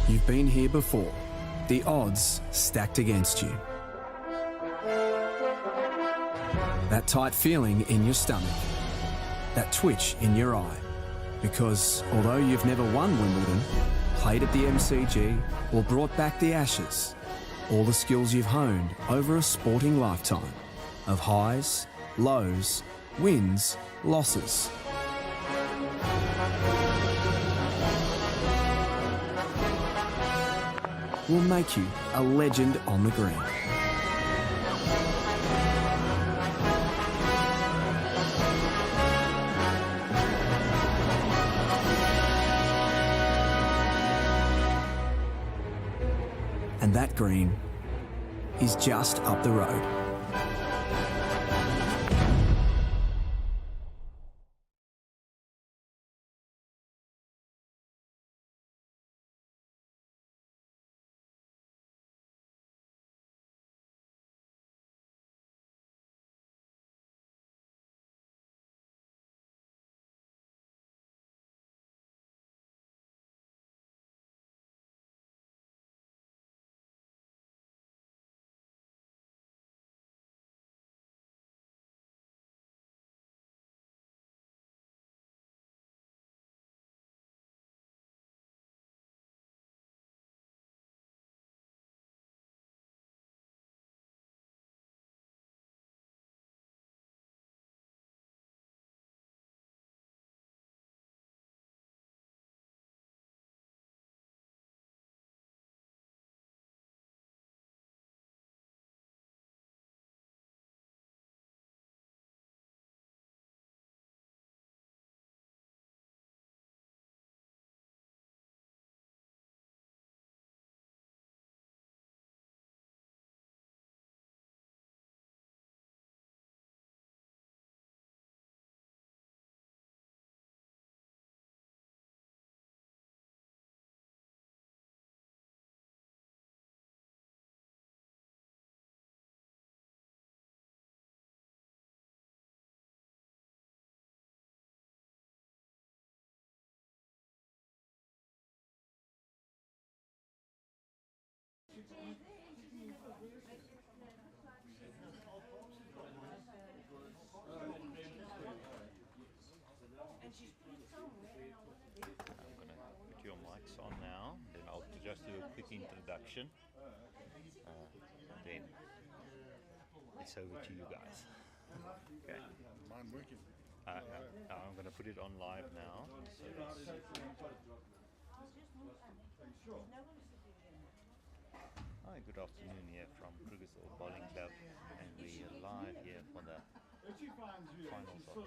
You've been here before. The odds stacked against you. That tight feeling in your stomach. That twitch in your eye. Because although you've never won Wimbledon, played at the MCG, or brought back the Ashes, all the skills you've honed over a sporting lifetime of highs, lows, wins, losses. Will make you a legend on the green. And that green is just up the road. Put your mics on now, then I'll just do a quick introduction, and then it's over to you guys. Okay. Mine working. I'm going to put it on live now. So hi, good afternoon here from Krugersdorp Bowling Club, and we are live here for the finals of the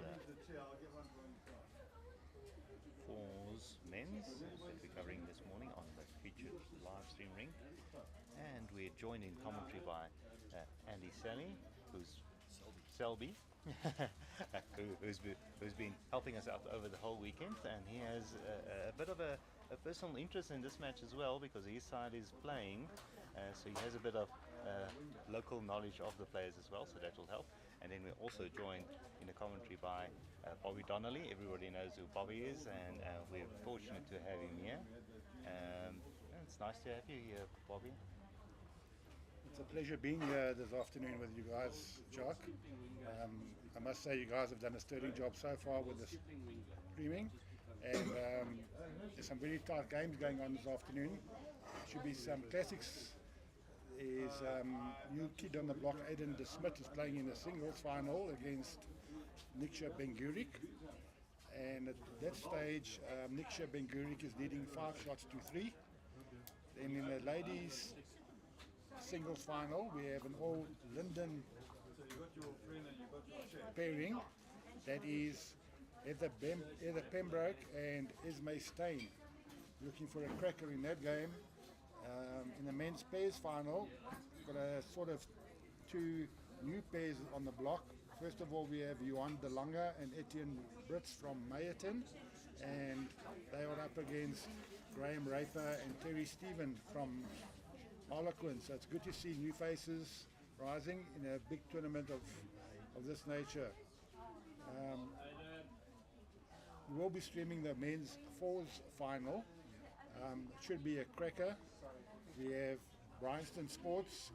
fours men's that we're covering this morning on the featured live stream ring, and we're joined in commentary by Andy Selby, who's been helping us out over the whole weekend, and he has a bit of a personal interest in this match as well, because his side is playing, so he has a bit of local knowledge of the players as well, so that will help. And then we're also joined in the commentary by Bobby Donnelly. Everybody knows who Bobby is, and we're fortunate to have him here. It's nice to have you here, Bobby. It's a pleasure being here this afternoon with you guys, Jock. I must say you guys have done a sterling job so far with the streaming, and there's some very tight games going on this afternoon. Should be some classics. Is new kid on the block, Aiden De Smit, is playing in the singles final against Niksha Bengurik, and at that stage Niksha Bengurik is leading 5 shots to 3. Then in the ladies singles final we have an all Linden pairing, that is Heather Pembroke and Esme Stein, looking for a cracker in that game. In the men's pairs final, got a sort of 2 new pairs on the block. First of all, we have Johan De Lange and Etienne Brits from Meyerton, and they are up against Graham Raper and Terry Stephen from Harlequin. So it's good to see new faces rising in a big tournament of this nature. We will be streaming the men's fours final. It should be a cracker. We have Bryanston Sports,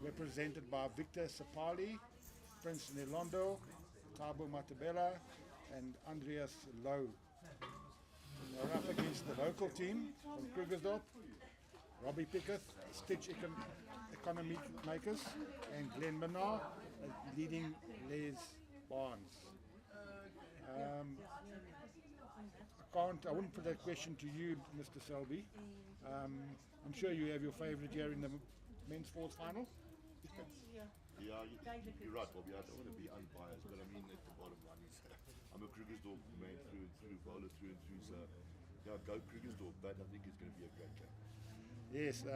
represented by Victor Sapali, Prince Nelondo, Tabo Matabella, and Andreas Low. They're up against the local team from Krugersdorp, Robbie Pickett, Stitch Economy Makers, and Glenn Menard leading Les Barnes. I wouldn't put that question to you, Mr. Selby. I'm sure you have your favourite here in the men's sports final. Yeah, you're right, Bobby. I don't want to be unbiased, but I mean, at the bottom line is I'm a Krugersdorp man through and through, bowler through and through. So, yeah, go Krugersdorp, but I think it's going to be a great game. Yes,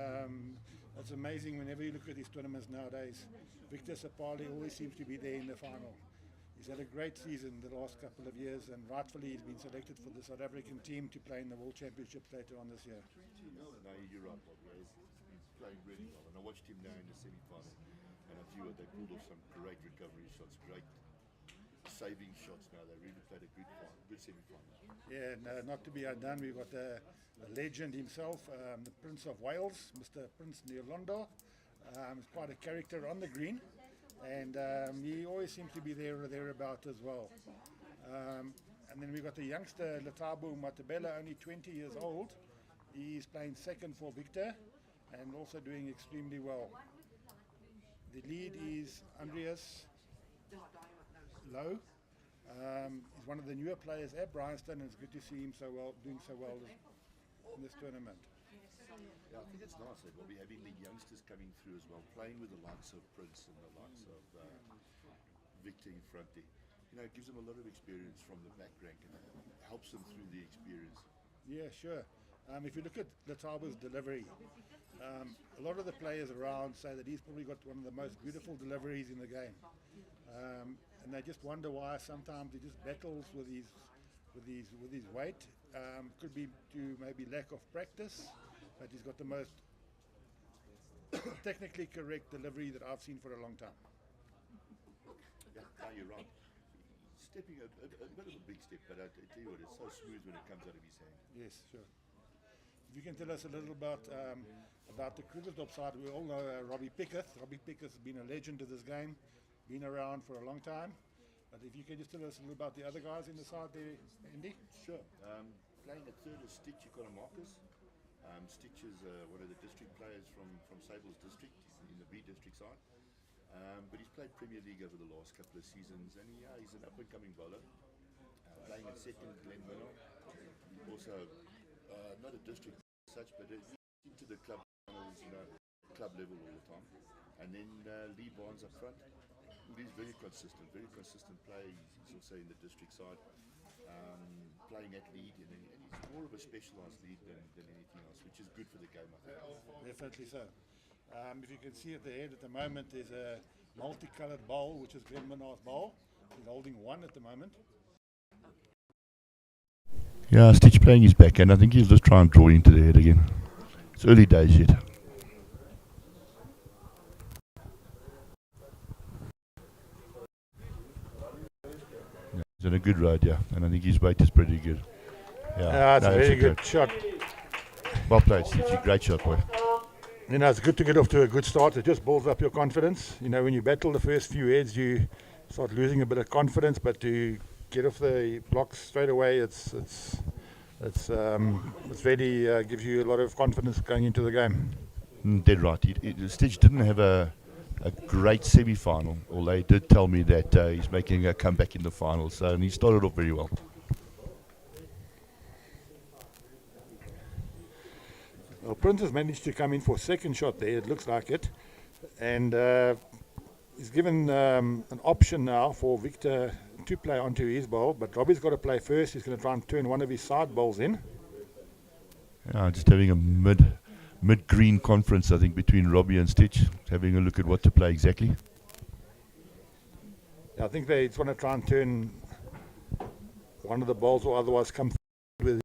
it's amazing whenever you look at these tournaments nowadays. Victor Sapali always seems to be there in the final. He's had a great season the last couple of years, and rightfully he's been selected for the South African team to play in the World Championships later on this year. No, you're right, Bobby. He's playing really well, and I watched him now in the semi-final, and I tell you what, they pulled off some great recovery shots, great saving shots. Now they really played a good semi-final. Yeah, no, not to be outdone, we've got the legend himself, the Prince of Wales, Mr. Prince Neolonda. He's quite a character on the green, and he always seems to be there or thereabout as well. And then we've got the youngster Letabo Matabela, only 20 years old. He's playing second for Victor and also doing extremely well. The lead is Andreas Low. He's one of the newer players at Bryanston, and it's good to see him doing so well in this tournament. Yeah, I think it's nice, Bobby, having the youngsters coming through as well, playing with the likes of Prince and the likes of Victor in front there. You know, it gives them a lot of experience from the back rank and it helps them through the experience. Yeah, sure. If you look at Letabo's delivery, a lot of the players around say that he's probably got one of the most beautiful deliveries in the game. And they just wonder why sometimes he just battles with his weight. Could be to maybe lack of practice, but he's got the most technically correct delivery that I've seen for a long time. Yeah, you're right. Stepping a bit of a big step, but I tell you what, it's so smooth when it comes out of his hand. Yes, sure. If you can tell us a little about the Krugersdorp side, we all know Robbie Pickett. Robbie Pickett has been a legend of this game, been around for a long time. But if you can just tell us a little about the other guys in the side there, Andy? Sure. Playing at third is Stitch Economy. Stitch is one of the district players from Sable's district, in the B district side. But he's played Premier League over the last couple of seasons, and he's an up-and-coming bowler. Playing at second, Glenn Menard. Also, not a district as such, but into the club, club level all the time. And then Lee Barnes up front. He's very consistent player. He's also in the district side, playing at lead, and he's more of a specialised lead than anything else, which is good for the game, I think. Definitely so. If you can see at the head at the moment, there's a multicoloured bowl, which is Glenn Menard's bowl. He's holding one at the moment. Yeah, Stitch playing his backhand. I think he'll just try and draw into the head again. It's early days yet. He's on a good road, yeah, and I think his weight is pretty good. Yeah, it's a very good shot. Well played, Stitch. Great shot, boy. You know, it's good to get off to a good start. It just builds up your confidence. You know, when you battle the first few heads, you start losing a bit of confidence, but to get off the blocks straight away, it's really gives you a lot of confidence going into the game. Dead right. Stitch didn't have a great semi-final, although he did tell me that he's making a comeback in the final, and he started off very well. Well, Prince has managed to come in for second shot there, it looks like it, and he's given an option now for Victor to play onto his bowl, but Robbie's got to play first. He's going to try and turn one of his side bowls in. Yeah, just having a mid-green conference, I think, between Robbie and Stitch, having a look at what to play exactly. Yeah, I think they just want to try and turn one of the bowls, or otherwise come with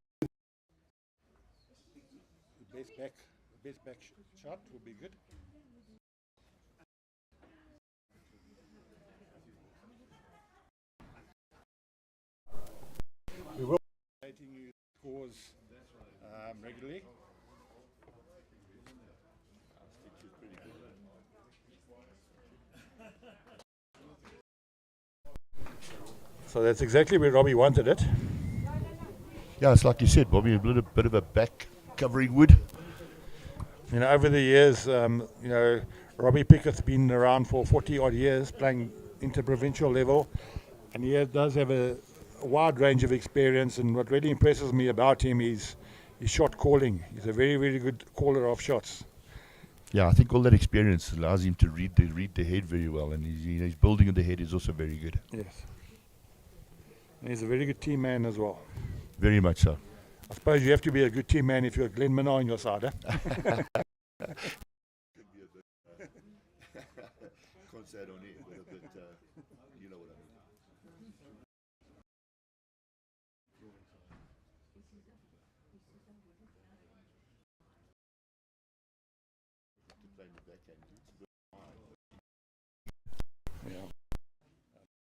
the best back shot would be good. We will be updating you scores regularly. So that's exactly where Robbie wanted it. Yeah, it's like you said, Bobby, a little bit of a back covering wood. You know, over the years, you know, Robbie Pickett's been around for 40 odd years playing interprovincial level, and he does have a wide range of experience. And what really impresses me about him is his shot calling. He's a very, very good caller of shots. Yeah, I think all that experience allows him to read the head very well, and his building of the head is also very good. Yes. And he's a very good team man as well. Very much so. I suppose you have to be a good team man if you've got Glenn Minnar on your side, eh? Can't say it on air, but a bit, you know what I mean. To play in the backhand, it's a bit high. Yeah.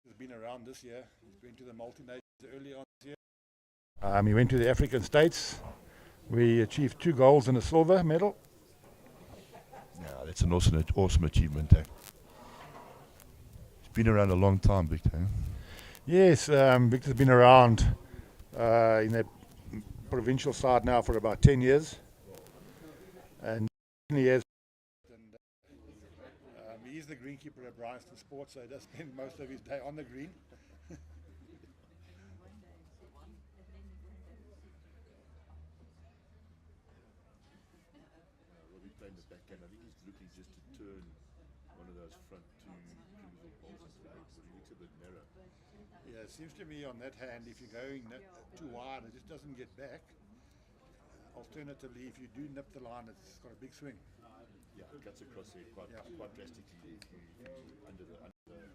He's been around this year. He's been to the multi-nations early on this year. He went to the African States. We achieved 2 golds and a silver medal. Yeah, that's an awesome achievement. Eh? He's been around a long time, Victor. Eh? Yes, Victor's been around in the provincial side now for about 10 years. And he has. He's the greenkeeper at Bryanston Sports, so he does spend most of his day on the green. Robbie playing the backhand. I think he's looking just to turn one of those front two Krugersdorp balls and play, but he looks a bit narrow. Yeah, it seems to me on that hand, if you're going too wide, it just doesn't get back. Alternatively, if you do nip the line, it's got a big swing. Yeah, it cuts across there quite drastically under the across there.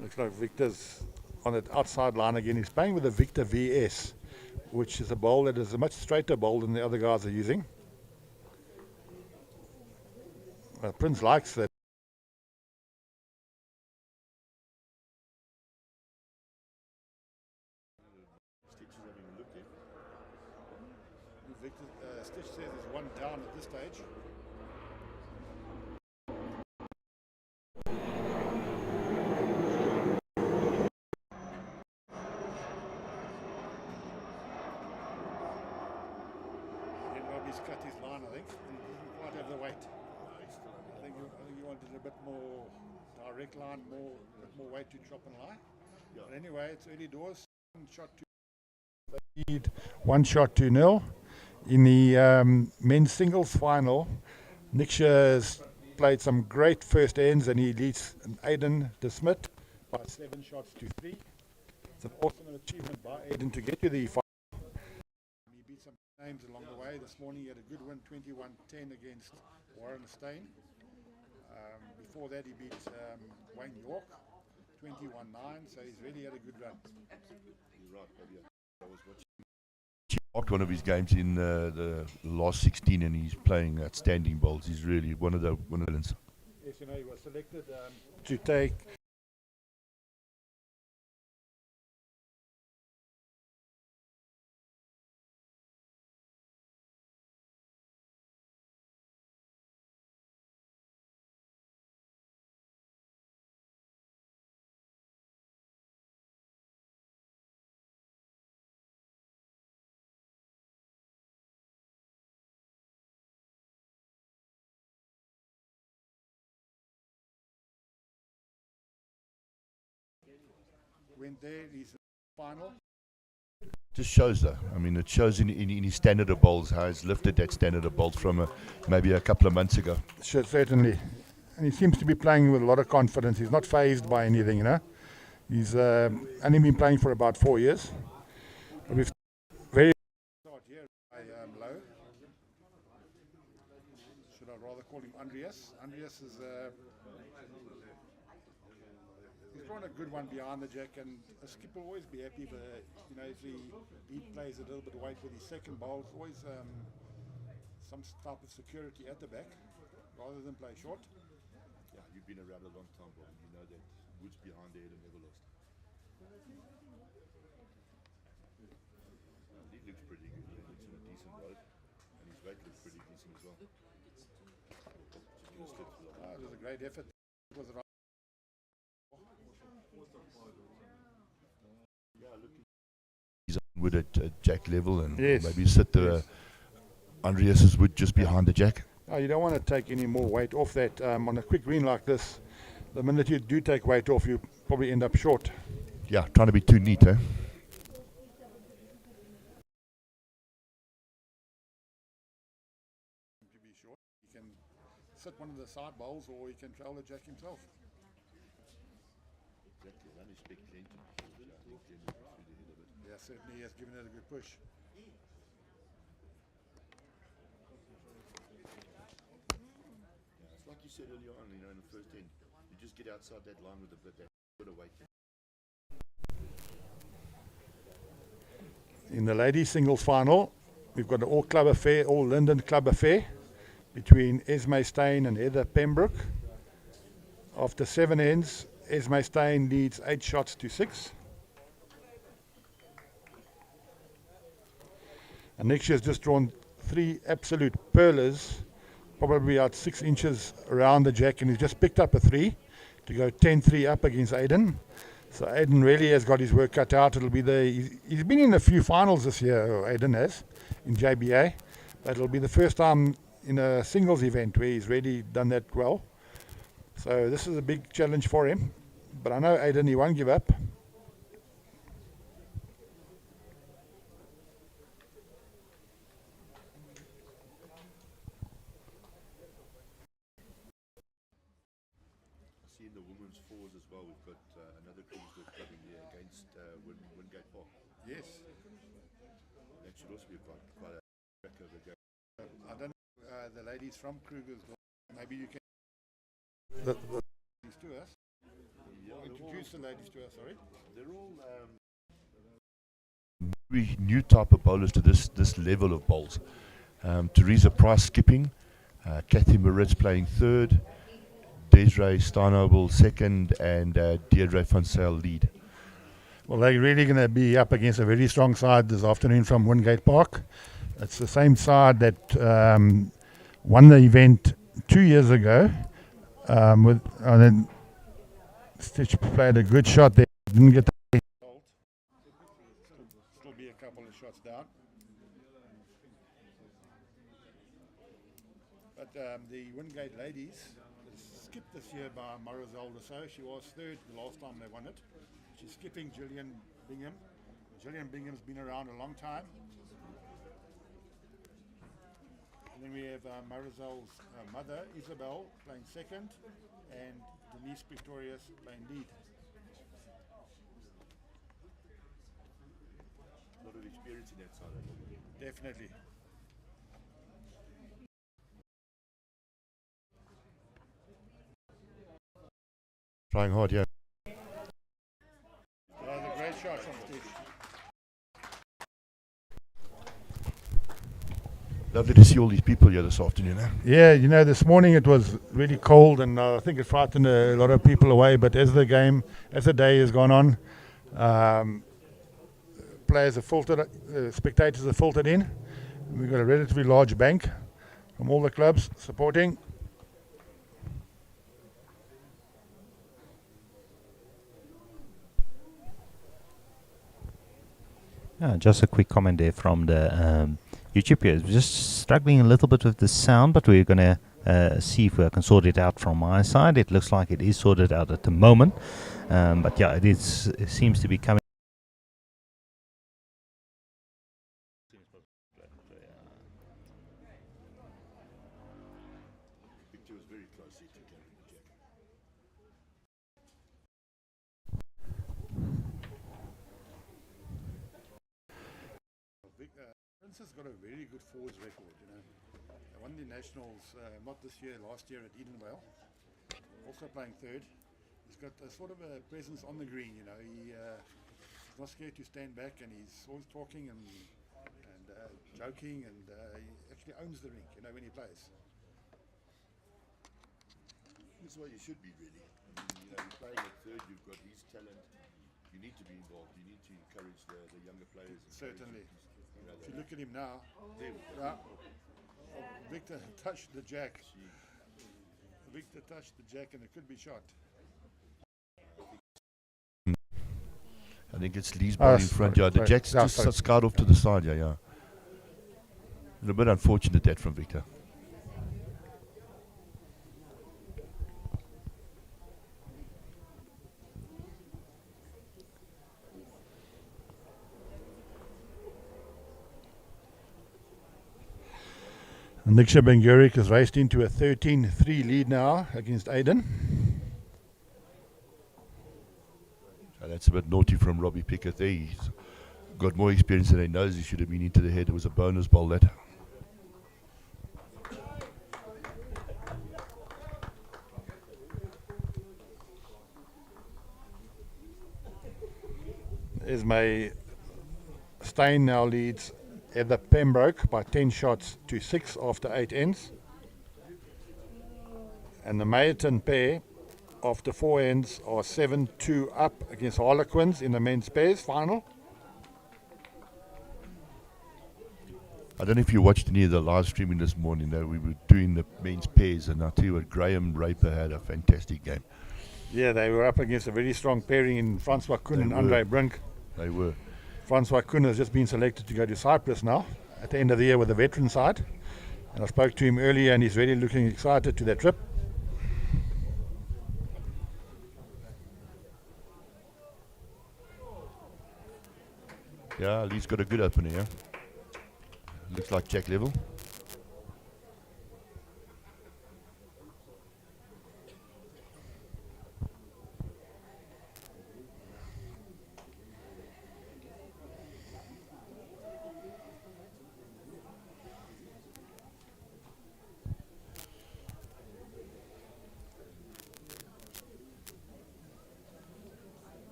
Looks like Victor's on the outside line again. He's playing with the Victor VS, which is a bowl that is a much straighter bowl than the other guys are using. Prince likes that. Victor, Stitch says there's one down at this stage. Robbie's cut his line, I think. He doesn't quite have the weight. I think you wanted a bit more direct line, a bit more weight to chop and lie. Yeah. But anyway, it's early doors. Shot to Lead 1-0. In the men's singles final, Nick has played some great first ends, and he leads Aiden De Smit by 7-3. It's an awesome achievement by Aiden to get to the final. He beat some names along the way. This morning he had a good win, 21-10 against Warren Stein. Before that he beat Wayne York, 21-9, so he's really had a good run. You're right, Bobby. I was watching one of his games in the last 16, and he's playing outstanding bowls. He's really one of the villains. Yes, you know, he was selected to take Went there, he's final. Just shows though. I mean, it shows in his standard of bowls how he's lifted that standard of bowls from maybe a couple of months ago. Sure, certainly. And he seems to be playing with a lot of confidence. He's not fazed by anything, you know. He's only been playing for about 4 years. But we've very Start here by Low. Should I rather call him Andreas? Andreas is he's drawn a good one behind the jack, and a skipper will always be happy if if he plays a little bit of weight with his second bowl. It's always some type of security at the back rather than play short. Yeah, you've been around a long time, Bob. You know that woods behind the head are never lost. He looks pretty good. He looks in a decent road, and his weight looks pretty decent as well. Just going to slip through the It was a great effort. It was the right. Yeah, looking. He's on wood at jack level and Yes. maybe sit the Andreas's wood just behind the jack. Oh, you don't want to take any more weight off that on a quick green like this. The minute you do take weight off, you probably end up short. Yeah, trying to be too neat, eh? To be short, he can sit one of the side bowls, or he can trail the jack himself. Exactly, I don't expect Glenn to be short. I think Glenn is through the head of it. Yeah, certainly he has given it a good push. Yeah, it's like you said earlier on, in the first end, you just get outside that line with a bit of weight. In the ladies singles final, we've got an all club affair, all Linden club affair between Esme Steyn and Heather Pembroke. After 7 ends, Esme Steyn leads 8 shots to 6. And next year's just drawn 3 absolute pearlers, probably about 6 inches around the jack, and he's just picked up a 3 to go 10-3 up against Aiden. So Aiden really has got his work cut out. It'll be he's been in a few finals this year, Aiden has, in JBA, but it'll be the first time in a singles event where he's really done that well. So this is a big challenge for him, but I know Aiden, he won't give up. See in the women's fours as well, we've got another Krugersdorp club in there against Wingate Park. Yes. That should also be quite a crack of a game. I don't know the ladies from Krugersdorp. Maybe you can The introduce to us. Yeah, Introduce the ladies to us, sorry. they're all very new type of bowlers to this level of bowls. Teresa Price skipping, Kathy Moritz playing third, Desiree Steinobel second, and Deirdre van Sale lead. Well, they're really going to be up against a very strong side this afternoon from Wingate Park. It's the same side that won the event 2 years ago. And then Stitch played a good shot there. Didn't get the Still be a couple of shots down. But the Wingate ladies skipped this year by Marizal so. She was third the last time they won it. She's skipping Gillian Bingham. Gillian Bingham's been around a long time. And then we have Marizal's mother, Isabel, playing second, and Denise Pretorius playing lead. A lot of experience in that side. Definitely. Trying hard, yeah. That was a great shot from Steve. Lovely to see all these people here this afternoon. Eh? Yeah, you know, this morning it was really cold, and I think it frightened a lot of people away. But as the day has gone on, players have filtered, spectators have filtered in. We've got a relatively large bank from all the clubs supporting. Just a quick comment there from the YouTube here. We're just struggling a little bit with the sound, but we're going to see if we can sort it out from my side. It looks like it is sorted out at the moment. But yeah, it seems to be coming. Victor was very close here to carrying the jack. Prince has got a very good forwards record, you know. They won the Nationals, not this year, last year at Edenvale. Also playing third. He's got a sort of a presence on the green, you know. He's not scared to stand back, and he's always talking and joking, and he actually owns the rink, you know, when he plays. This is what you should be, really. I mean, you know, you're playing at third, you've got his talent. You need to be involved. You need to encourage the younger players. Certainly. You know, If you look at him now, there we go. yeah, Victor touched the jack. Victor touched the jack and it could be shot. I think it's Lee's ball in front. Yeah, the jack's just scarred off to the side. Yeah. A bit unfortunate that from Victor. Niksha Bengurik has raced into a 13-3 lead now against Aiden. So that's a bit naughty from Robbie Pickett there. He's got more experience than he knows. He should have been into the head. It was a bonus ball that. Esme Stein now leads Heather Pembroke by 10 shots to 6 after 8 ends. And the Mayerton pair after 4 ends are 7-2 up against Harlequins in the men's pairs final. I don't know if you watched any of the live streaming this morning. We were doing the men's pairs, and I tell you what, Graham Raper had a fantastic game. Yeah, they were up against a very strong pairing in Francois Kuhn and Andre Brink. They were. Francois Kuhn has just been selected to go to Cyprus now at the end of the year with the veteran side. And I spoke to him earlier and he's really looking excited to that trip. Yeah, Lee's got a good opener, yeah. Looks like jack level.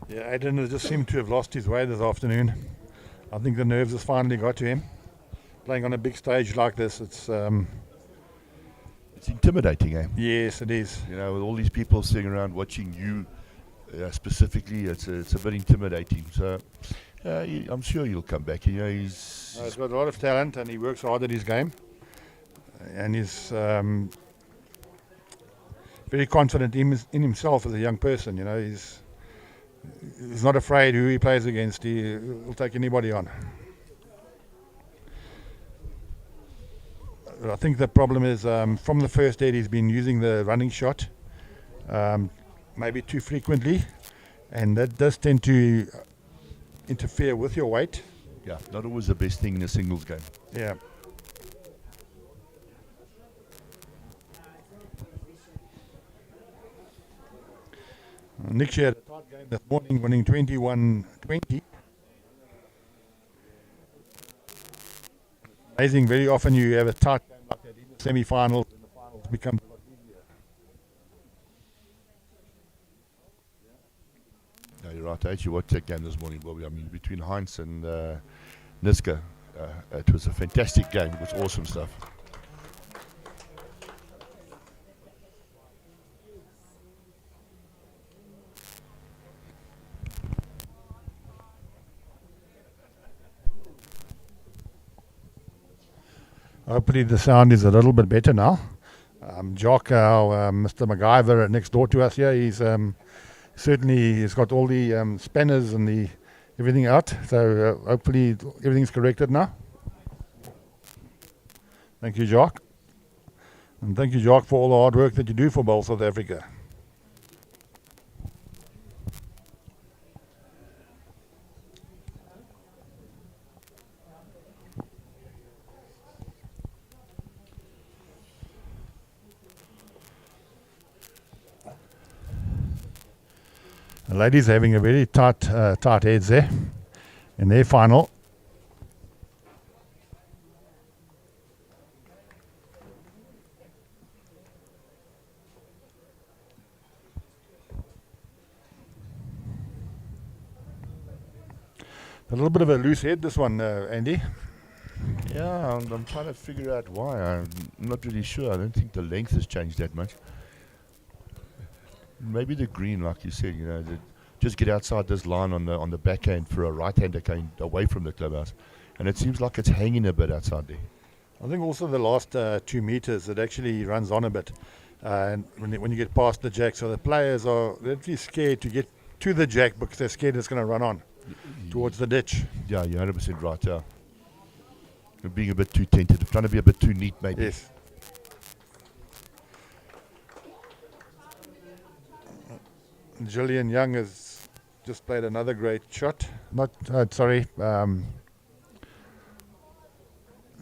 Yeah, Aiden has just seemed to have lost his way this afternoon. I think the nerves has finally got to him. Playing on a big stage like this, it's intimidating, eh? Yes, it is. You know, with all these people sitting around watching you specifically, it's a bit intimidating. So I'm sure he'll come back. You know, he's got a lot of talent and he works hard at his game. And he's very confident in himself as a young person. You know, he's not afraid who he plays against. He'll take anybody on. I think the problem is from the first head he's been using the running shot maybe too frequently, and that does tend to interfere with your weight. Yeah, not always the best thing in a singles game. Yeah. Niksha had a tight game this morning, winning 21-20. Amazing, very often you have a tight game like that in the semi-finals, and the finals become a lot easier. No, you're right. I actually watched that game this morning, Bobby. I mean, between Heinz and Niska, it was a fantastic game. It was awesome stuff. Hopefully the sound is a little bit better now. Jock, our Mr. MacGyver next door to us here, he's he's got all the spanners and everything out. So hopefully everything's corrected now. Thank you, Jock. And thank you, Jock, for all the hard work that you do for Bowl South Africa. The ladies having a very tight heads there in their final. A little bit of a loose head, this one, Andy. Yeah, I'm trying to figure out why. I'm not really sure. I don't think the length has changed that much. Maybe the green, like you said, you know, just get outside this line on the backhand for a right-hander going away from the clubhouse, and it seems like it's hanging a bit outside there. I think also the last 2 meters, it actually runs on a bit. And when you get past the jack, so the players are literally scared to get to the jack because they're scared it's going to run on towards the ditch. Yeah, you're 100% right. Yeah, you're being a bit too tentative, trying to be a bit too neat, maybe. Yes. Julian Young has just played another great shot.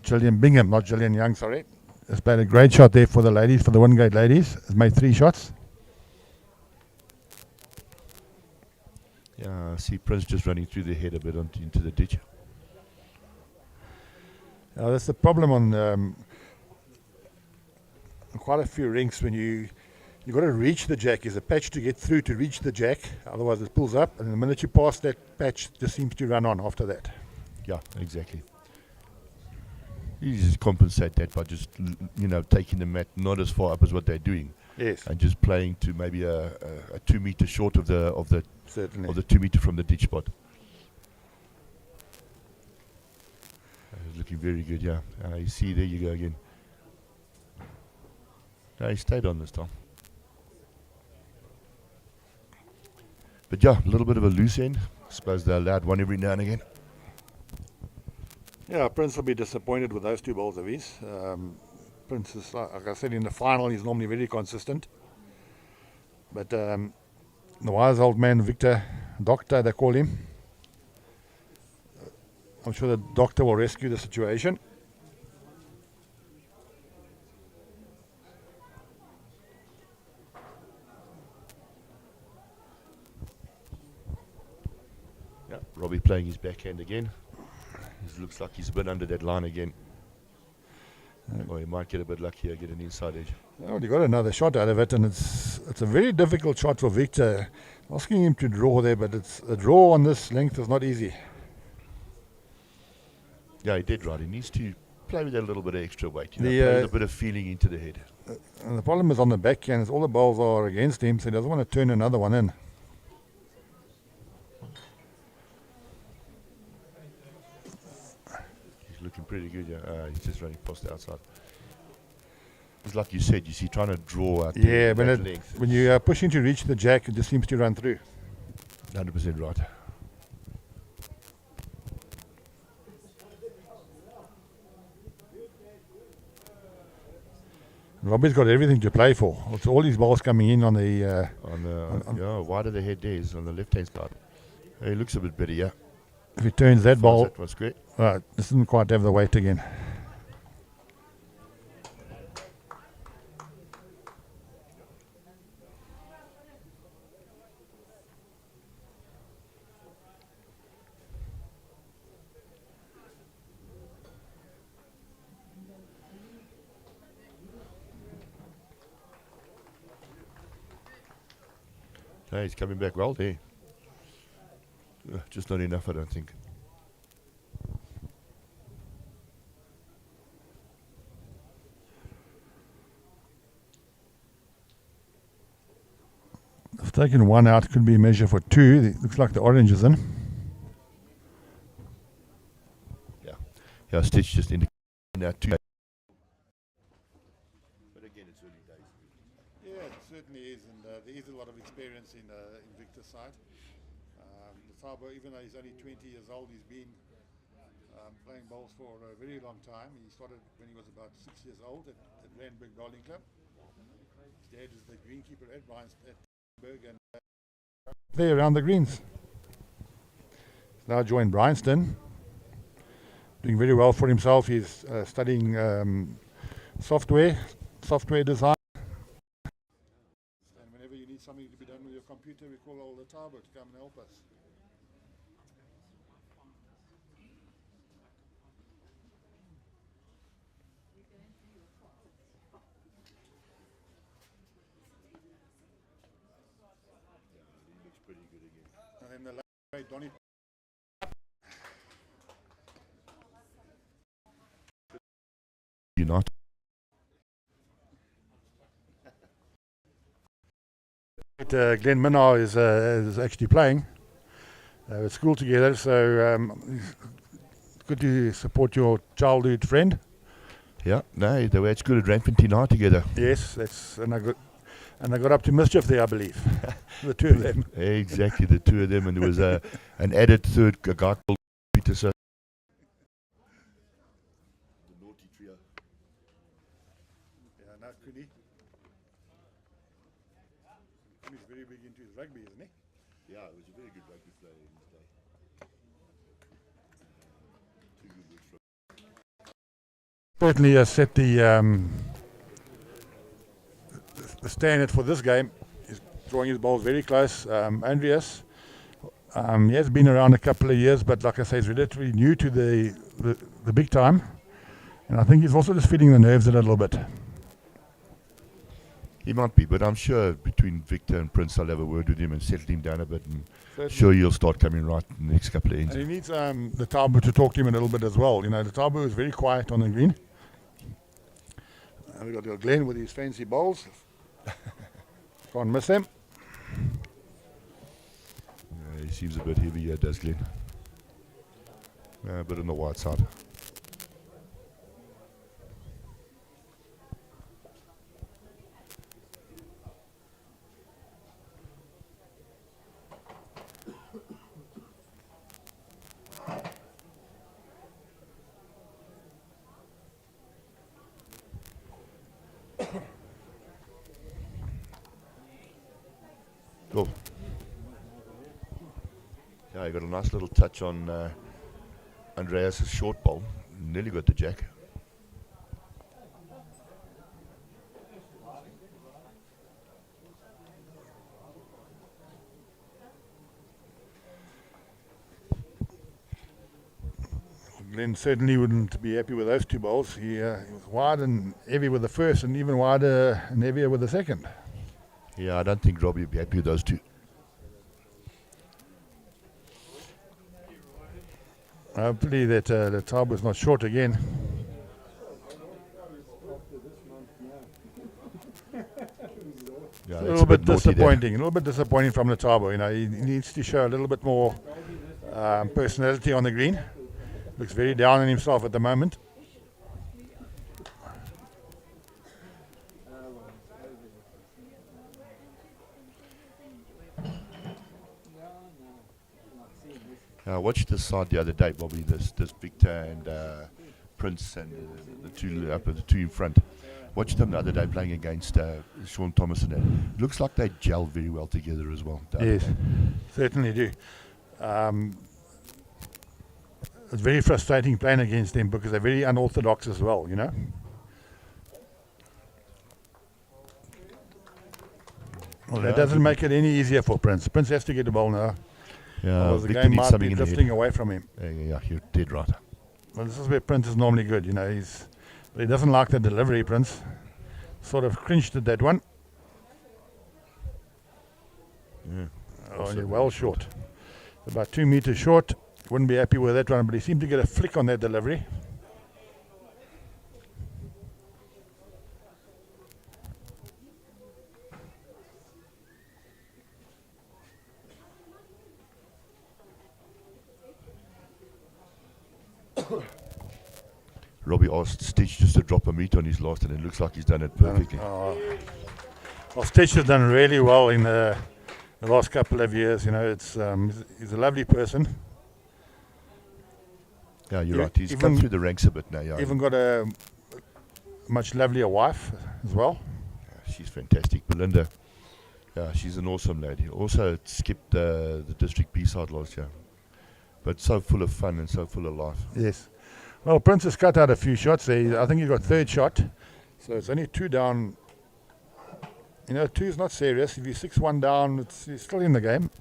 Julian Bingham, not Julian Young, sorry. Has played a great shot there for the ladies, for the Wingate ladies. Has made 3 shots. Yeah, I see Prince just running through the head a bit into the ditch. That's the problem on quite a few rinks when you've got to reach the jack. There's a patch to get through to reach the jack, otherwise it pulls up, and the minute you pass that patch, it just seems to run on after that. Yeah, exactly. You just compensate that by just taking the mat not as far up as what they're doing. Yes. And just playing to maybe a 2 meter short of the Certainly. of the 2 meter from the ditch spot. Looking very good, yeah. You see, there you go again. He stayed on this time. But yeah, a little bit of a loose end. I suppose they're allowed one every now and again. Yeah, Prince will be disappointed with those 2 balls of his. Prince is, like I said, in the final, he's normally very consistent. But the wise old man, Victor, Doctor, they call him. I'm sure the doctor will rescue the situation. Yeah, Robbie playing his backhand again. It looks like he's a bit under that line again. Or he might get a bit luckier, get an inside edge. Oh, he got another shot out of it, and it's a very difficult shot for Victor. Asking him to draw there, but a draw on this length is not easy. Yeah, he did right. He needs to play with that little bit of extra weight. Play with a bit of feeling into the head. And the problem is on the backhand, is all the balls are against him, so he doesn't want to turn another one in. He's looking pretty good, yeah. He's just running past the outside. It's like you said, trying to draw out Yeah, that length. when you are pushing to reach the jack, it just seems to run through. 100% right. Robbie's got everything to play for. It's all his balls coming in on the... wide of the head there is on the left-hand side. He looks a bit better, yeah. if he turns that ball... That was great. This doesn't quite have the weight again. He's coming back well there. Just not enough, I don't think. If taking one out, could be a measure for 2. It looks like the orange is in. Yeah, Stitch just indicated that 2. But again, it's early days. Yeah, it certainly is, and there is a lot of experience in Victor's side. Thabo, even though he's only 20 years old, he's been playing bowls for a very long time. He started when he was about 6 years old at Randburg Bowling Club. His dad is the greenkeeper at Bryanston, at Randburg, and there around the greens. He's now joined Bryanston, doing very well for himself. He's studying software design. And whenever you need something to be done with your computer, we call old Thabo to come and help us. Looks pretty good again. And then the late Donny. United. Glenn Minnar is actually playing at school together, so it's good to support your childhood friend. Yeah, no, they were at school at Randfontein High together. Yes, and I got up to mischief there, I believe. The two of them. Exactly, the two of them, and there was an added third, a guy called Peter. The naughty trio. Yeah, now Kuni. Kuni's very big into his rugby, isn't he? Yeah, he was a very good rugby player in his day. Two good weeks from. Certainly has set the standard for this game. He's drawing his balls very close. Andreas, he has been around a couple of years, but like I say, he's relatively new to the big time. And I think he's also just feeding the nerves a little bit. He might be, but I'm sure between Victor and Prince, I'll have a word with him and settle him down a bit, and sure he'll start coming right in the next couple of ends. And he needs the Tabu to talk to him a little bit as well. You know, the Tabu is very quiet on the green. We've got Glenn with his fancy bowls. Can't miss him. He seems a bit heavy here, does Glenn? A bit on the white side. Cool. Yeah, he got a nice little touch on Andreas' short bowl. Nearly got the jack. Glenn certainly wouldn't be happy with those two bowls. He was wide and heavy with the first, and even wider and heavier with the second. Yeah, I don't think Robbie would be happy with those two. Hopefully that the Tabu is not short again. Yeah, A little bit disappointing. A little bit disappointing from the Tabu. You know, he needs to show a little bit more personality on the green. Looks very down on himself at the moment. I watched this side the other day, Bobby. This Victor and Prince and the two in front. Watched them the other day playing against Sean Thomas and that. It looks like they gel very well together as well. Yes, certainly do. It's very frustrating playing against them because they're very unorthodox as well, you know. Well, that doesn't make it any easier for Prince. Prince has to get the ball now. Yeah, Otherwise the Victor game needs might something be in the drifting head. away from him. Yeah, you're dead right. Well, this is where Prince is normally good, you know. He doesn't like the delivery, Prince. Sort of cringed at that one. Yeah. Oh, you're well short. About 2 meters short. Wouldn't be happy with that one, but he seemed to get a flick on that delivery. Robbie asked Stitch just to drop a meter on his last, and it looks like he's done it perfectly. Well, Stitch has done really well in the last couple of years. You know, he's a lovely person. Yeah, you're right. He's come through the ranks a bit now. Yeah, Even got a much lovelier wife as well. yeah, she's fantastic. Belinda, yeah, she's an awesome lady. Also skipped the district B-side last year. But so full of fun and so full of life. Yes. Well, Prince has cut out a few shots. I think he got third shot. So it's only 2 down. You know, 2 is not serious. If you're 6-1 down, he's still in the game.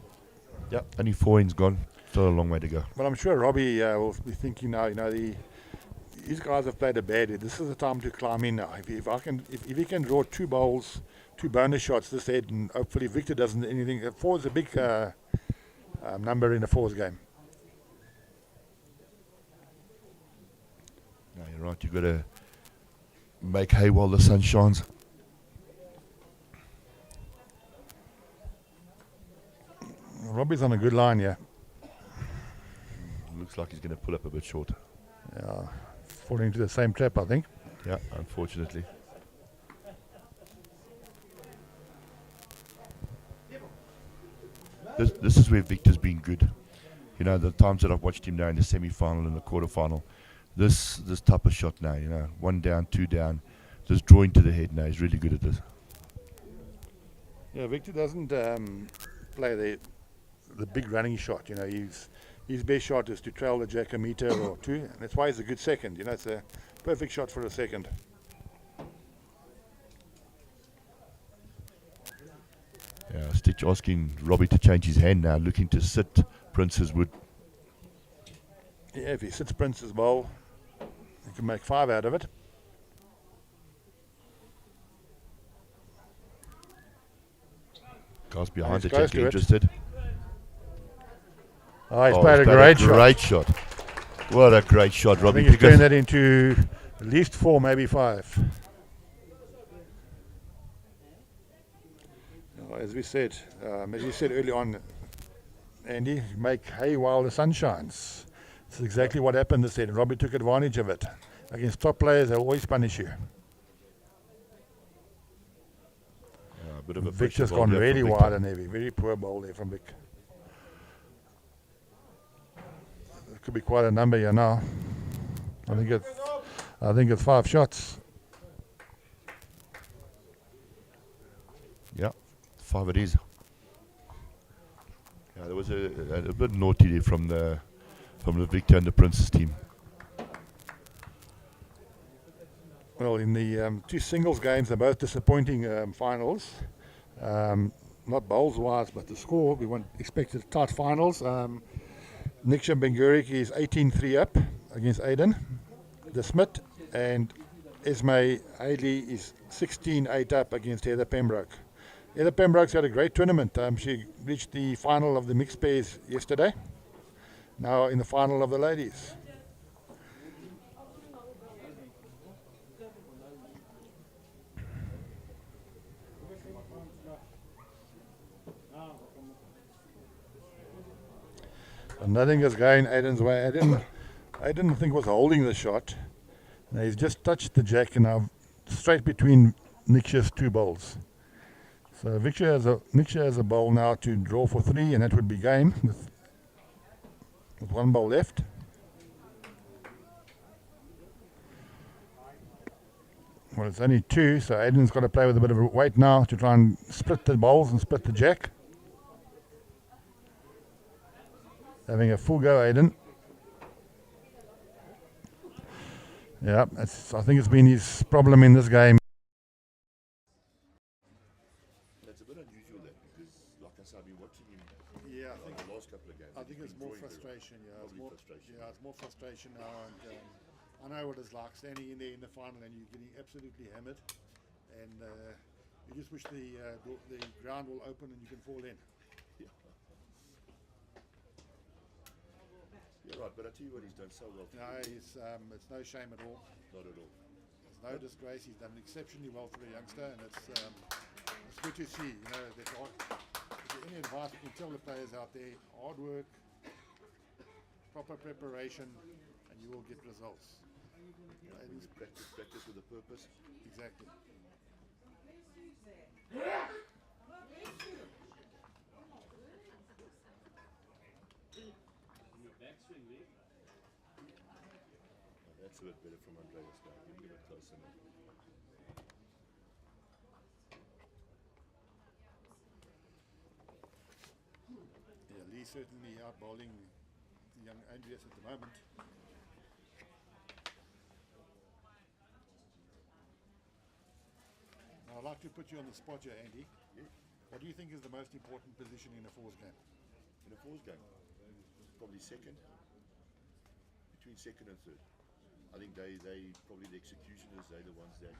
Yeah, only 4 ends gone. Still a long way to go. But I'm sure Robbie will be thinking now, you know, these guys have played a bad head. This is the time to climb in now. If he can draw 2 bowls, 2 bonus shots this head, and hopefully Victor doesn't anything. 4 is a big number in a 4's game. No, you're right. You've got to make hay while the sun shines. Robbie's on a good line here. Looks like he's going to pull up a bit short. Yeah, falling into the same trap, I think. Yeah, unfortunately. This is where Victor's been good. You know, the times that I've watched him now in the semi-final and the quarter-final, this type of shot now, you know, 1 down, 2 down, just drawing to the head now, he's really good at this. Yeah, Victor doesn't play the big running shot. You know, his best shot is to trail the jack a meter or two, and that's why he's a good second. You know, it's a perfect shot for a second. Yeah, Stitch asking Robbie to change his hand now, looking to sit Prince's wood. Yeah, if he sits Prince's bowl, he can make 5 out of it. Guys behind the Close jack to it. interested. Oh, he's played a great shot. Great shot. What a great shot, I Robbie. think he's turned that into at least 4, maybe 5. As we said, as you said early on, Andy, make hay while the sun shines. This is exactly what happened this set. Robbie took advantage of it. Against top players, they'll always punish you. A bit of a Victor's pressure ball gone there really from wide Victor. and heavy. Very poor ball there from Vic. It could be quite a number here now. I think it's 5 shots. Yeah, 5 it is. Yeah, there was a bit naughty there from the Victor and the Prince's team. Well, in the 2 singles games, they're both disappointing finals. Not bowls-wise, but the score. We expected tight finals. Niksha Bengurik is 18-3 up against Aiden De Smit, and Esme Haley is 16-8 up against Heather Pembroke. Heather Pembroke's had a great tournament. She reached the final of the mixed pairs yesterday. Now in the final of the ladies. And nothing is going Aiden's way. Aiden, I think, was holding the shot. Now he's just touched the jack and now straight between Niksha's 2 bowls. So Niksha has a bowl now to draw for 3, and that would be game with 1 bowl left. Well, it's only 2, so Aiden's got to play with a bit of a weight now to try and split the bowls and split the jack. Having a full go, Aiden. Yeah, I think it's been his problem in this game. That's a bit unusual there because, like I said, I've been watching him the last couple of games. I think it's more frustration. Yeah, it's more frustration now, and I know what it's like standing in there in the final and you're getting absolutely hammered, and you just wish the ground will open and you can fall in. Yeah, right, but I tell you what, he's done so well. No, it's no shame at all. Not at all. There's no disgrace. He's done exceptionally well for a youngster, and it's good to see. You know, if there's any advice we can tell the players out there: hard work, proper preparation, and you will get results. It's practice with a purpose. Exactly. That's a bit better from Andreas now. Give him a bit closer now. Yeah, Lee's certainly out bowling young Andreas at the moment. Now, I'd like to put you on the spot here, Andy. Yeah. What do you think is the most important position in a fours game? In a fours game, probably second. Between second and third. I think they probably the executioners, they're the ones that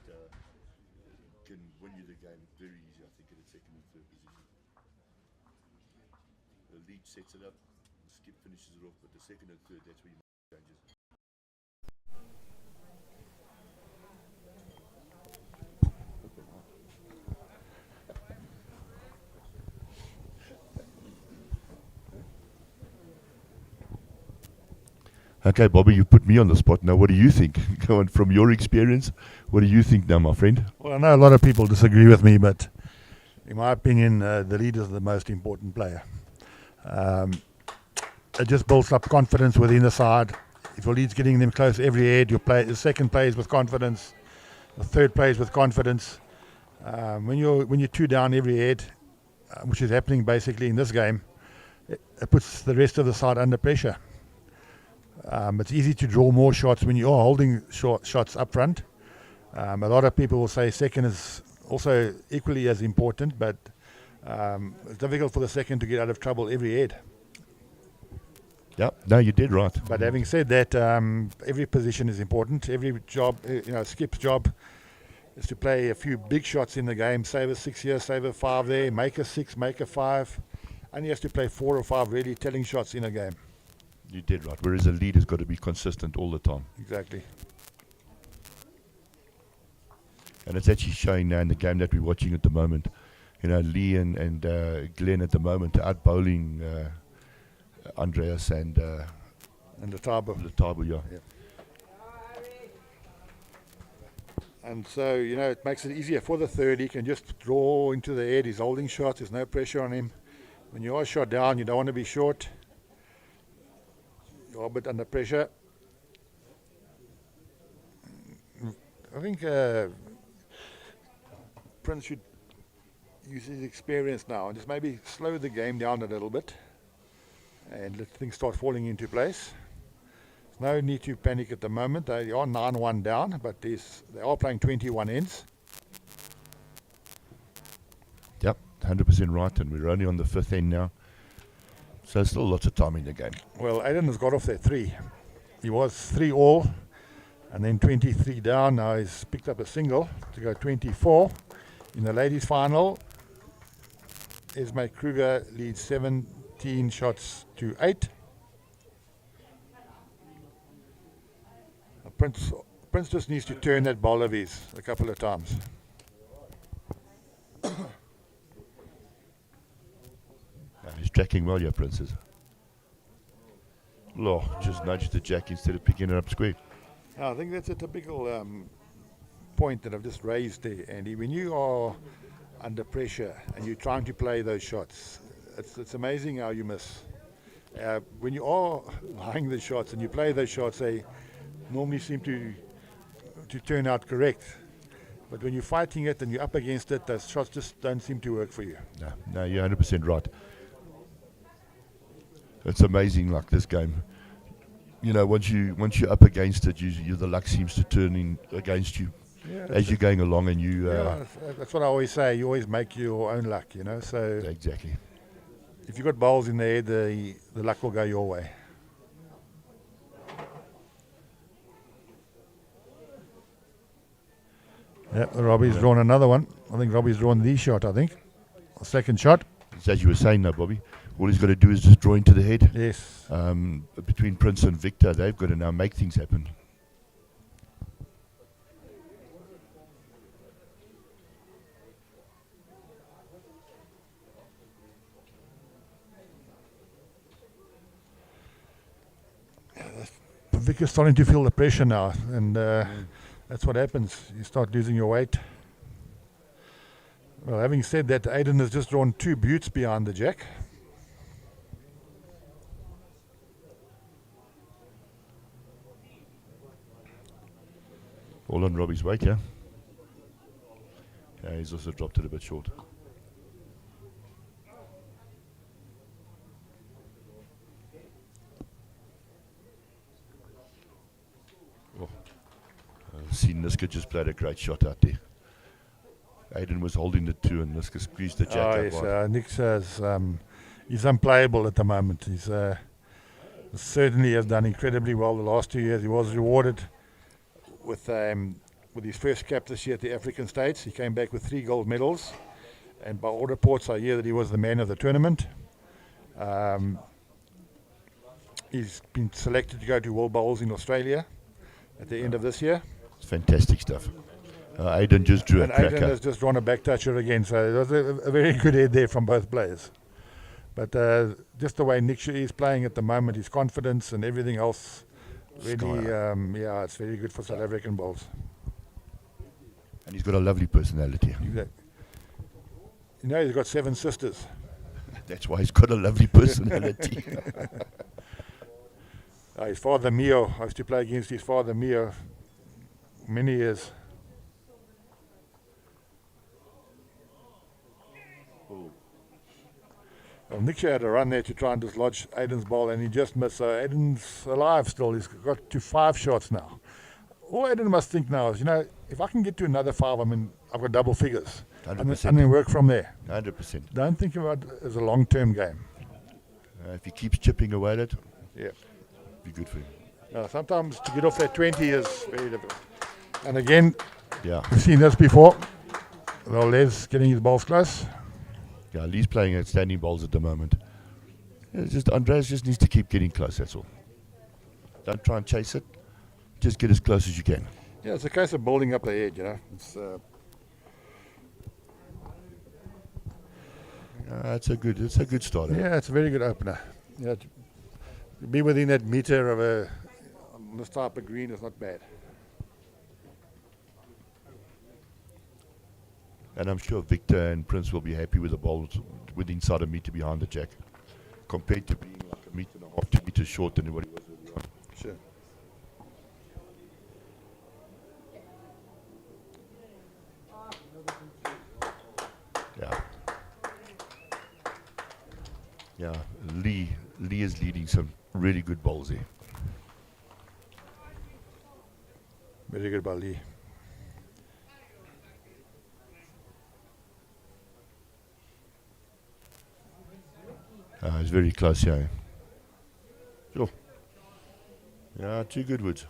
can win you the game very easy, I think, in the second and third position. The lead sets it up, Skip finishes it off, but the second and third, that's where you make changes. Okay, Bobby, you put me on the spot. Now, what do you think? Go on, from your experience, what do you think now, my friend? Well, I know a lot of people disagree with me, but in my opinion, the lead is the most important player. It just builds up confidence within the side. If your lead's getting them close every head, the second plays with confidence, the third plays with confidence. When you're 2 down every head, which is happening basically in this game, it puts the rest of the side under pressure. It's easy to draw more shots when you are holding shots up front. A lot of people will say second is also equally as important, but it's difficult for the second to get out of trouble every head. Yep, no, you did right. But having said that, every position is important. Every job, Skip's job is to play a few big shots in the game. Save a 6 here, save a 5 there, make a 6, make a 5. And he has to play 4 or 5 really telling shots in a game. You did right. Whereas a lead has got to be consistent all the time. Exactly. And it's actually showing now in the game that we're watching at the moment. Lee and Glenn at the moment are out bowling Andreas and Letabo, yeah. And so, it makes it easier for the third. He can just draw into the head. He's holding shots. There's no pressure on him. When you are shot down, you don't want to be short. You're a bit under pressure. I think Prince should use his experience now and just maybe slow the game down a little bit and let things start falling into place. There's no need to panic at the moment. They are 9-1 down, but they are playing 21 ends. Yep, 100% right, and we're only on the 5th end now. So still lots of time in the game. Well, Aiden has got off that 3. He was 3 all, and then 23 down. Now he's picked up a single to go 24. In the ladies' final, Esme Kruger leads 17 shots to 8. Prince just needs to turn that ball of his a couple of times. He's tracking well, yeah, Princess. Just nudged the jack instead of picking it up square. I think that's a typical point that I've just raised there, Andy. When you are under pressure and you're trying to play those shots, it's amazing how you miss. When you are lying the shots and you play those shots, they normally seem to turn out correct. But when you're fighting it and you're up against it, those shots just don't seem to work for you. No, you're 100% right. It's amazing, like this game. Once you're up against it, the luck seems to turn in against you as you're going along, and you. That's what I always say. You always make your own luck, So exactly. If you've got bowls in there, the luck will go your way. Yeah, Robbie's drawn another one. I think Robbie's drawn the shot, second shot. It's as you were saying now, Bobby. All he's got to do is just draw into the head. Yes. Between Prince and Victor, they've got to now make things happen. Victor's starting to feel the pressure now, and that's what happens. You start losing your weight. Well, having said that, Aiden has just drawn 2 buttes behind the jack. All on Robbie's weight, yeah? Yeah, he's also dropped it a bit short. Seen Niska just played a great shot out there. Aiden was holding the 2 and Niska squeezed the jack Yes, Nick says he's unplayable at the moment. He's certainly has done incredibly well the last 2 years. He was rewarded with his first cap this year at the African States. He came back with 3 gold medals, and by all reports I hear that he was the man of the tournament. He's been selected to go to World Bowls in Australia at the end of this year. It's fantastic stuff. Aiden just drew and a cracker. Aiden has just drawn a back toucher again, so it was a very good head there from both players. But just the way Nick is playing at the moment, his confidence and everything else Really, yeah, it's very good for South African bowls. And he's got a lovely personality. You know, he's got 7 sisters. That's why he's got a lovely personality. His father Mio, I used to play against his father Mio many years. Well, Niksha had a run there to try and dislodge Aiden's ball, and he just missed. So Aiden's alive still. He's got to 5 shots now. All Aiden must think now is, you know, if I can get to another 5, I mean, I've got double figures. 100%. And then work from there. 100%. Don't think about it as a long-term game. If he keeps chipping away at it, Yeah. be good for him. Sometimes to get off that 20 is very difficult. And again, Yeah. we've seen this before. Well, Les getting his balls close. Yeah, Lee's playing outstanding bowls at the moment. It's just Andreas just needs to keep getting close, that's all. Don't try and chase it. Just get as close as you can. Yeah, it's a case of building up the head, you know. It's a good start. Yeah, it's a very good opener. Yeah, to be within that meter of this type of green is not bad. And I'm sure Victor and Prince will be happy with the bowls with inside a meter behind the jack, compared to being like 1.5 meters, 2 meters short than what he was earlier on. Sure. Yeah. Yeah, Lee is leading some really good bowls here. Very good by Lee. It's very close here. Sure. Yeah, 2 good woods.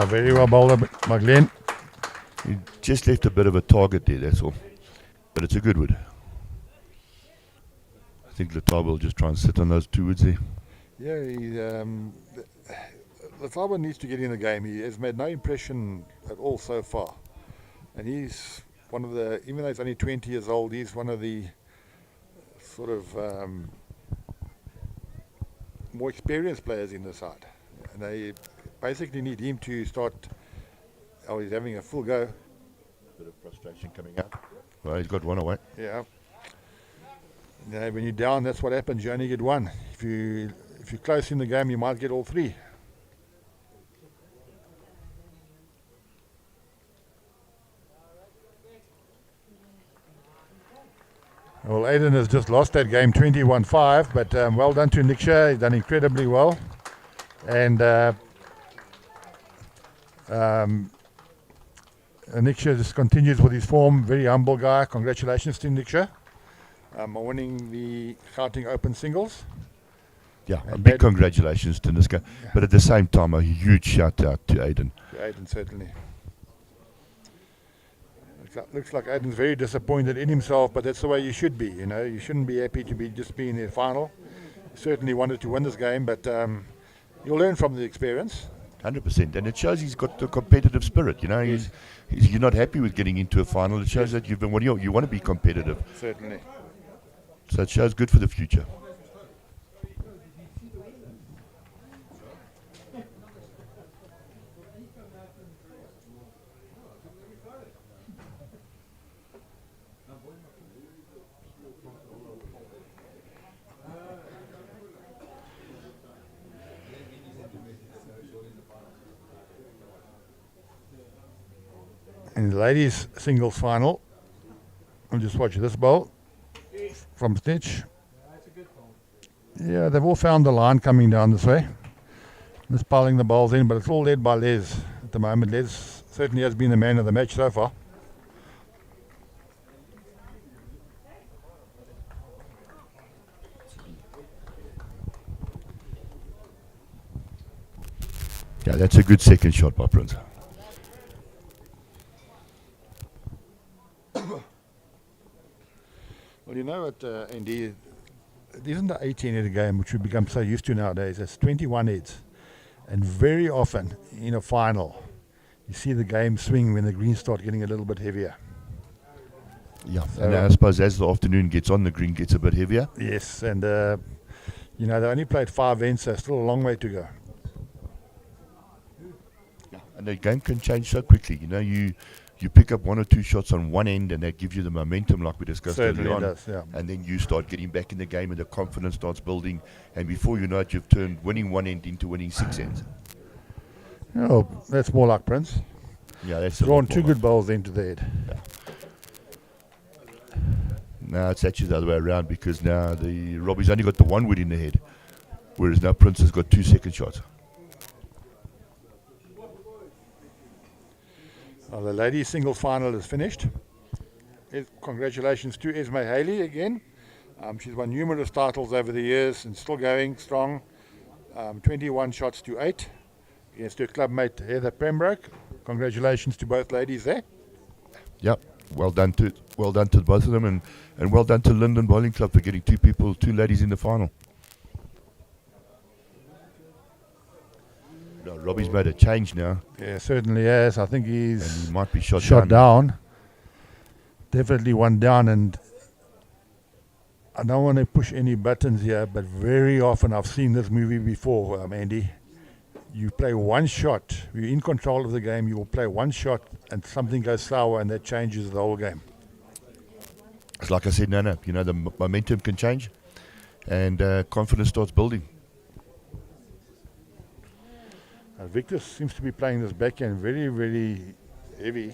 Very well bowled by Glenn. He just left a bit of a target there, that's all. But it's a good wood. I think Latar will just try and sit on those 2 woods there. Yeah, Latar needs to get in the game. He has made no impression at all so far. And he's one of the, even though he's only 20 years old, he's one of the sort of more experienced players in the side. And they basically need him to start, he's having a full go. Bit of frustration coming out. Well, he's got 1 away. Yeah. You know, when you're down, that's what happens. You only get 1. If you're close in the game, you might get all 3. Well, Aiden has just lost that game 21-5, but well done to Niksha. He's done incredibly well. And Niksha just continues with his form. Very humble guy. Congratulations to Niksha on winning the Gauteng Open Singles. Yeah, a big congratulations to Niska. Yeah. But at the same time, a huge shout out to Aiden. Aiden, certainly. Looks like Aiden's very disappointed in himself, but that's the way you should be. You know, you shouldn't be happy to be just being in the final. He certainly wanted to win this game, but you'll learn from the experience. 100%, and it shows he's got the competitive spirit. You know, you're not happy with getting into a final. It shows that you want to be competitive. Certainly. So it shows good for the future. In the ladies' singles final, we'll just watch this bowl from Stitch. Yeah, they've all found the line coming down this way. Just piling the bowls in, but it's all led by Les at the moment. Les certainly has been the man of the match so far. Yeah, that's a good second shot by Prince. Well, you know what, Andy, it isn't the 18-head game which we've become so used to nowadays. It's 21 heads. And very often in a final, you see the game swing when the greens start getting a little bit heavier. Yeah, and I suppose as the afternoon gets on, the green gets a bit heavier. Yes, and you know, they only played 5 ends, so still a long way to go. Yeah, and the game can change so quickly. You know, you pick up 1 or 2 shots on one end, and that gives you the momentum, like we discussed Certainly earlier on. does, yeah. And then you start getting back in the game, and the confidence starts building. And before you know it, you've turned winning one end into winning 6 ends. Oh, that's more like Prince. Yeah, that's a Drawn lot 2 more good bowls into the head. Yeah. Now it's actually the other way around, because now the Robbie's only got the 1 wood in the head, whereas now Prince has got 2 second shots. Well, the ladies' singles final is finished. Congratulations to Esme Haley again. She's won numerous titles over the years and still going strong. 21 shots to 8 against her club mate Heather Pembroke. Congratulations to both ladies there. Yep, well done to both of them, and well done to Linden Bowling Club for getting 2 ladies in the final. No, Robbie's made a change now. Yeah, certainly has. I think And he's he might be shot down. Definitely one down, and I don't want to push any buttons here, but very often I've seen this movie before, Andy. You play 1 shot, you're in control of the game, you will play 1 shot and something goes sour and that changes the whole game. It's like I said, no, you know, the momentum can change, and confidence starts building. Victor seems to be playing this backhand very, very heavy.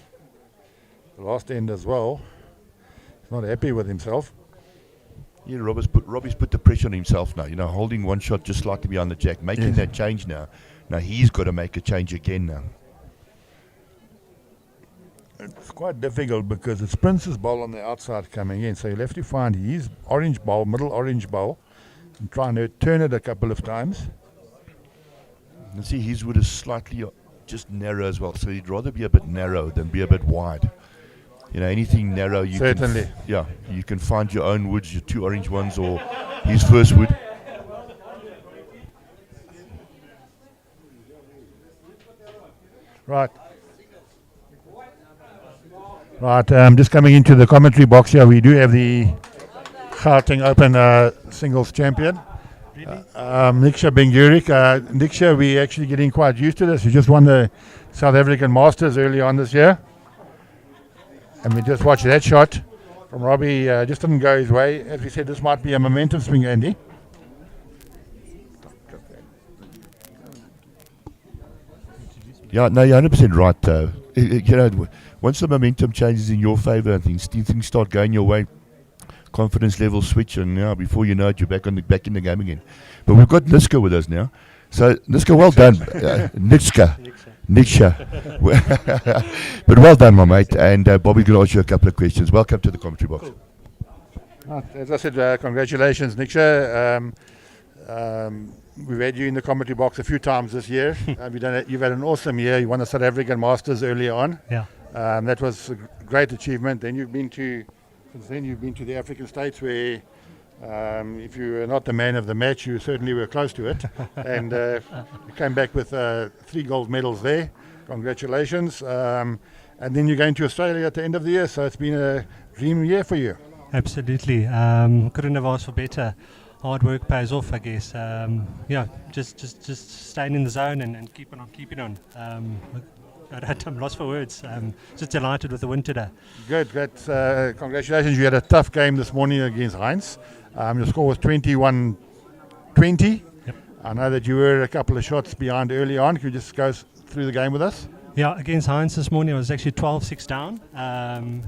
The last end as well. He's not happy with himself. Yeah, Robbie's put the pressure on himself now, you know, holding 1 shot just slightly behind the jack, making that change now. Now he's got to make a change again now. It's quite difficult because it's Prince's bowl on the outside coming in, so you'll have to find his orange bowl, middle orange bowl, and trying to turn it a couple of times. And see, his wood is slightly just narrow as well, so he'd rather be a bit narrow than be a bit wide. You know, anything narrow, you Certainly. you can find your own woods, your 2 orange ones, or his first wood. Right. Just coming into the commentary box here, we do have the Gauteng Open singles champion. Niksha Bengurik. Niksha, we're actually getting quite used to this. You just won the South African Masters early on this year. And we just watched that shot from Robbie. Just didn't go his way. As we said, this might be a momentum swing, Andy. Yeah, no, you're 100% right. You know, once the momentum changes in your favour and things start going your way, confidence levels switch, and now before you know it, you're back in the game again. But we've got Niska with us now. So Niska, well done, Niksha. But well done, my mate. And Bobby's going to ask you a couple of questions. Welcome to the commentary box. As I said, congratulations, Niksha. We've had you in the commentary box a few times this year. You've had an awesome year. You won the South African Masters early on. Yeah. That was a great achievement. Then you've been to the African states where, if you were not the man of the match, you certainly were close to it. And you came back with 3 gold medals there. Congratulations. And then you're going to Australia at the end of the year, so it's been a dream year for you. Absolutely. Couldn't have asked for better. Hard work pays off, I guess. Just staying in the zone and keeping on. I'm lost for words. Just delighted with the win today. Good. Congratulations. You had a tough game this morning against Heinz. Your score was 21-20. Yep. I know that you were a couple of shots behind early on. Could you just go through the game with us? Yeah, against Heinz this morning I was actually 12-6 down.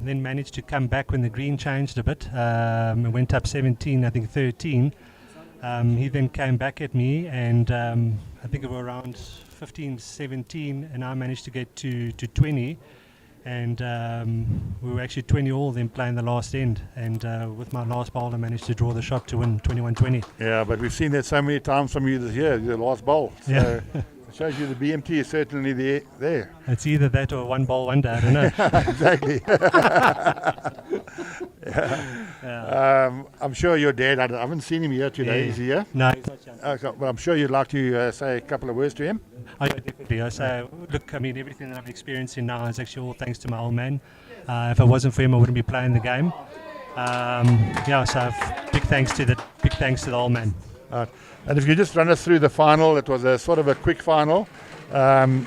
Then managed to come back when the green changed a bit. It went up 17, I think 13. He then came back at me, and I think it was around 15-17, and I managed to get to 20. And we were actually 20 all then playing the last end. And with my last bowl I managed to draw the shot to win 21-20. Yeah, but we've seen that so many times from you this year, your last bowl. So Yeah. it shows you the BMT is certainly there. It's either that or 1 bowl wonder, I don't know. Exactly. Yeah. I'm sure you're dead. I haven't seen him here today. Yeah. Is he here? No, he's not young. Okay, well, I'm sure you'd like to say a couple of words to him. Oh, yeah, definitely. So, look, I mean, everything that I'm experiencing now is actually all thanks to my old man. If it wasn't for him, I wouldn't be playing the game. So big thanks to the old man. And if you just run us through the final, it was a sort of a quick final. It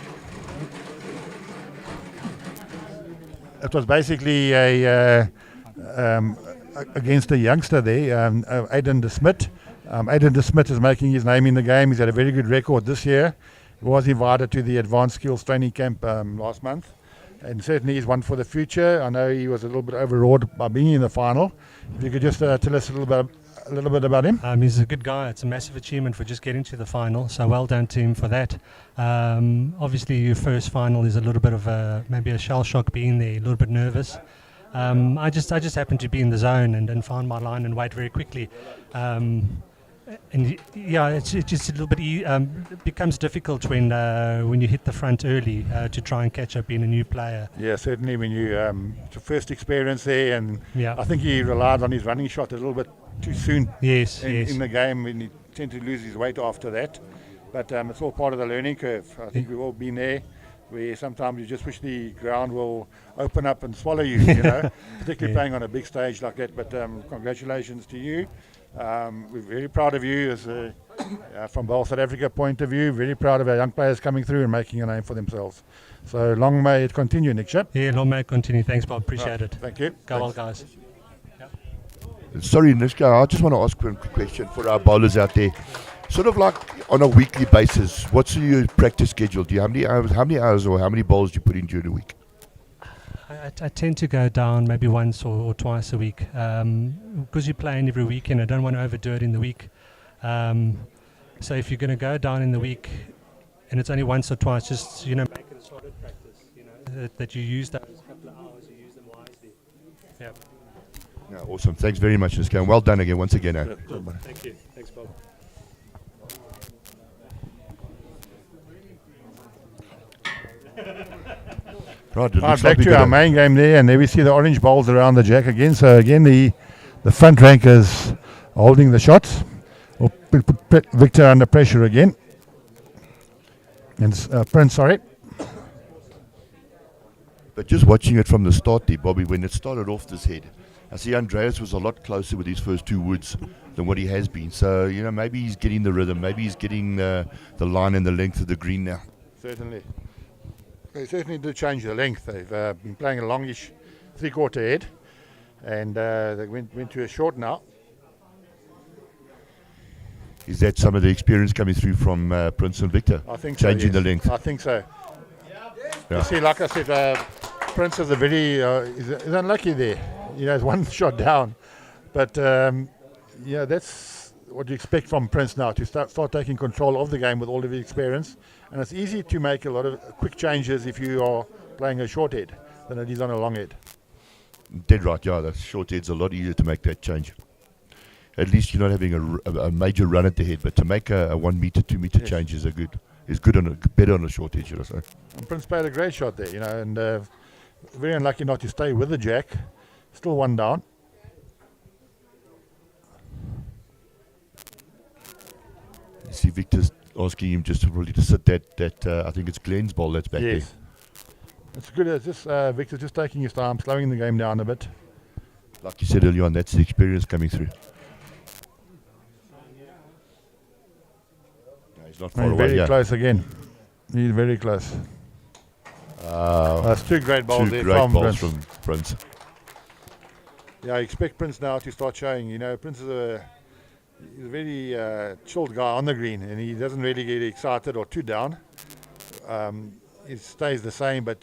was basically against a youngster there, Aiden de Smit. Aiden de Smit is making his name in the game. He's had a very good record this year. He was invited to the Advanced Skills Training Camp last month. And certainly he's one for the future. I know he was a little bit overawed by being in the final. If you could just tell us a little bit about him. He's a good guy. It's a massive achievement for just getting to the final. So well done to him for that. Obviously, your first final is a little bit of maybe a shell shock being there, a little bit nervous. I just happened to be in the zone and found my line and wait very quickly. It's just a little bit. It becomes difficult when you hit the front early to try and catch up being a new player. Yeah, certainly when you it's your first experience there, and Yeah. I think he relied on his running shot a little bit too soon Yes, in the game, and he tended to lose his weight after that. But it's all part of the learning curve. I think we've all been there, where sometimes you just wish the ground will open up and swallow you, particularly playing on a big stage like that. But congratulations to you. We're very proud of you as from Bowl South Africa point of view. Very proud of our young players coming through and making a name for themselves. So long may it continue, Nick Shep. Yeah, long may it continue. Thanks, Bob. Appreciate it. Thank you. Go well, Thanks. guys. Sorry, Nishka, I just want to ask one quick question for our bowlers out there. Sort of like on a weekly basis, what's your practice schedule? Do you how many hours or how many bowls do you put in during the week? I tend to go down maybe once or twice a week because you're playing every weekend. I don't want to overdo it in the week. So if you're going to go down in the week and it's only once or twice, just make it a solid practice. That you use those couple of hours, you use them wisely. Yeah. Yeah, awesome. Thanks very much, Nishka. And well done again, once again. Thank you. Thanks, Bob. Right, it looks Back like to our main game there, and there we see the orange bowls around the jack again. So again, the front rankers holding the shots. We'll put Victor under pressure again. And Prince, sorry. But just watching it from the start there, Bobby, when it started off this head, I see Andreas was a lot closer with his first two woods than what he has been. So, maybe he's getting the rhythm. Maybe he's getting the line and the length of the green now. Certainly. They certainly did change the length. They've been playing a longish three-quarter head, and they went to a short now. Is that some of the experience coming through from Prince and Victor? I think changing so, yes. the length. I think so. Yeah. You see, like I said, Prince is a very is unlucky there. He's one shot down, but that's what you expect from Prince now, to start taking control of the game with all of his experience. And it's easy to make a lot of quick changes if you are playing a short head than it is on a long head. Dead right, yeah. The short head's a lot easier to make that change. At least you're not having a major run at the head, but to make a 1 meter, 2 meter change is better on a short head, should I say. And Prince played a great shot there, and very unlucky not to stay with the jack. Still one down. You see Victor's asking him just to sit that I think it's Glenn's ball that's back there. It's good. It's just Victor's just taking his time, slowing the game down a bit. Like you said earlier on, that's the experience coming through. No, he's not far away. Very close again. He's very close. That's two great balls there from Prince. Yeah, I expect Prince now to start showing. Prince is he's a very chilled guy on the green, and he doesn't really get excited or too down. He stays the same, but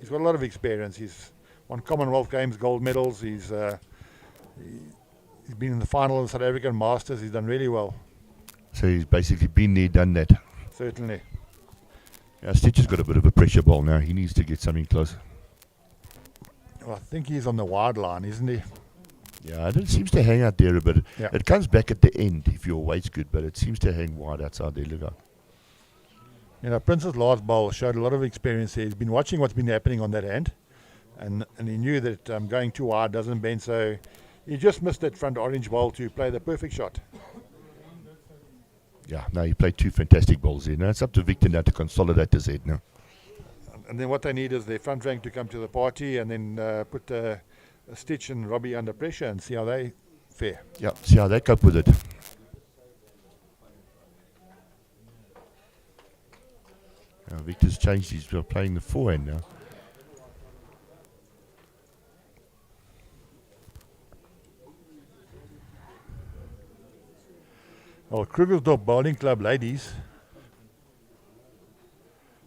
he's got a lot of experience. He's won Commonwealth Games gold medals. He's been in the final of the South African Masters. He's done really well. So he's basically been there, done that. Certainly. Yeah, Stitch has got a bit of a pressure ball now. He needs to get something closer. Well, I think he's on the wide line, isn't he? Yeah, it seems to hang out there a bit. Yeah. It comes back at the end if your weight's good, but it seems to hang wide outside there. Look out. Prince's last bowl showed a lot of experience here. He's been watching what's been happening on that end, and he knew that going too wide doesn't bend, so He just missed that front orange ball to play the perfect shot. Yeah, no, he played 2 fantastic balls there. Now it's up to Victor now to consolidate his head now. And then what they need is their front rank to come to the party and then put a Stitch and Robbie under pressure and see how they fare. Yeah, see how they cope with it. Now Victor's changed, he's playing the forehand now. Well, Krugersdorp Bowling Club ladies.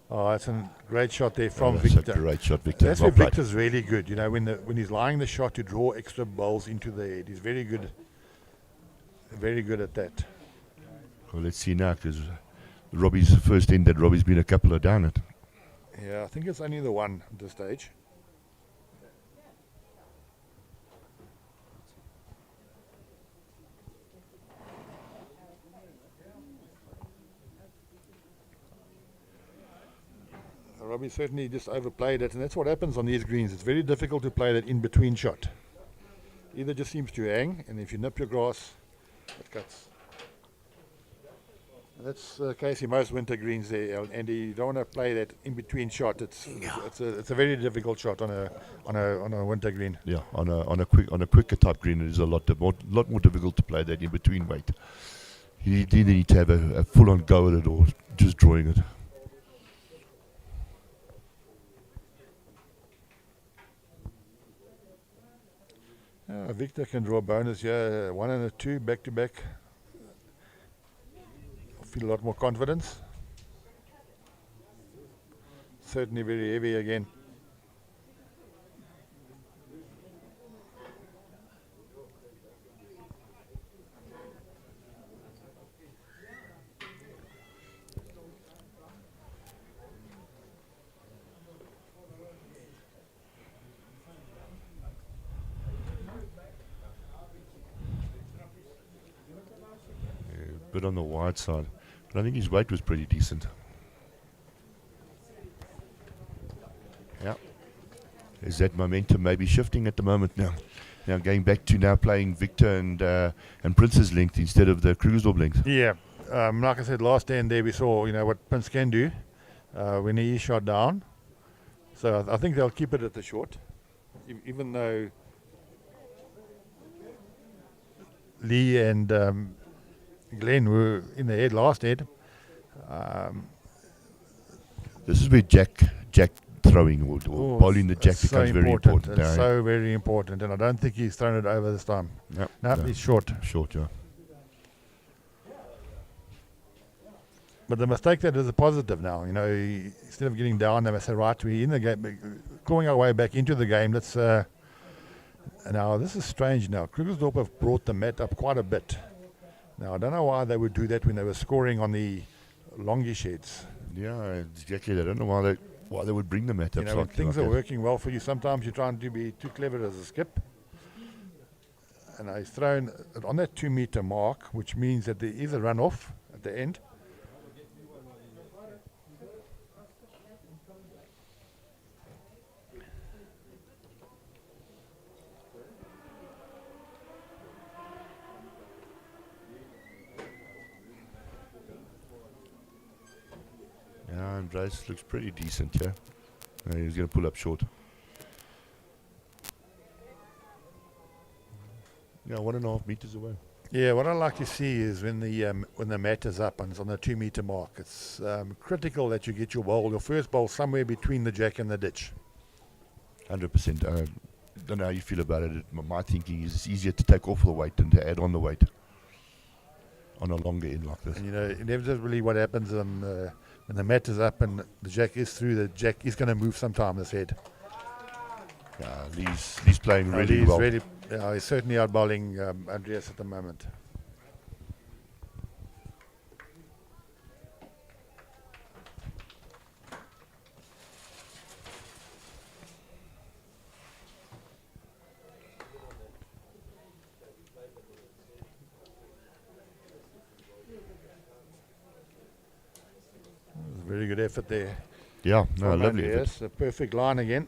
Oh, that's a great shot there from That's Victor. a great shot, Victor. That's Well where played. Victor's really good. You know, when he's lying the shot to draw extra bowls into the head, he's very good. Very good at that. Well, let's see now, because Robbie's the first end that Robbie's been a couple of down at. Yeah, I think it's only the one at this stage. Robbie certainly just overplayed it, and that's what happens on these greens. It's very difficult to play that in-between shot. Either just seems to hang, and if you nip your grass, it cuts. And that's the case in most winter greens there, and you don't want to play that in-between shot. It's a very difficult shot on a winter green. Yeah, on a quicker type green, it is a lot more difficult to play that in between weight. You either need to have a full-on go at it or just drawing it. Victor can draw a bonus here, 1 and a 2 back to back. Feel a lot more confidence. Certainly very heavy again. Bit on the wide side, but I think his weight was pretty decent. Yeah, is that momentum maybe shifting at the moment now? Now going back to now playing Victor and Prince's length instead of the Krugersdorp length. Yeah, like I said last end there, we saw what Prince can do when he is shot down. So I think they'll keep it at the short, even though Lee and Glenn were in the head last head. This is where Jack throwing or bowling the Jack becomes very important. It's so very important, and I don't think he's thrown it over this time. No, he's short. Short, yeah. But the mistake that is a positive now. Instead of getting down, they must say, right, we're in the game, clawing our way back into the game. Let's. Now this is strange. Now Krugersdorp have brought the mat up quite a bit. Now, I don't know why they would do that when they were scoring on the longish heads. Yeah, exactly. I don't know why they would bring the mat up. When things are working well for you, sometimes you're trying to be too clever as a skip. And I've thrown it on that 2 meter mark, which means that there is a run-off at the end. Yeah, and Bryce looks pretty decent, yeah. He's going to pull up short. Yeah, 1.5 meters away. Yeah, what I like to see is when the mat is up and it's on the 2 meter mark, it's critical that you get your first bowl somewhere between the jack and the ditch. 100%. Don't know how you feel about it. My thinking is it's easier to take off the weight than to add on the weight on a longer end like this. And inevitably what happens when the mat is up and the jack is through, the jack is going to move sometime this head. Yeah, Lee's playing really well. He's certainly out bowling Andreas at the moment. Very good effort there. Yeah, no, lovely effort. Yes, a perfect line again.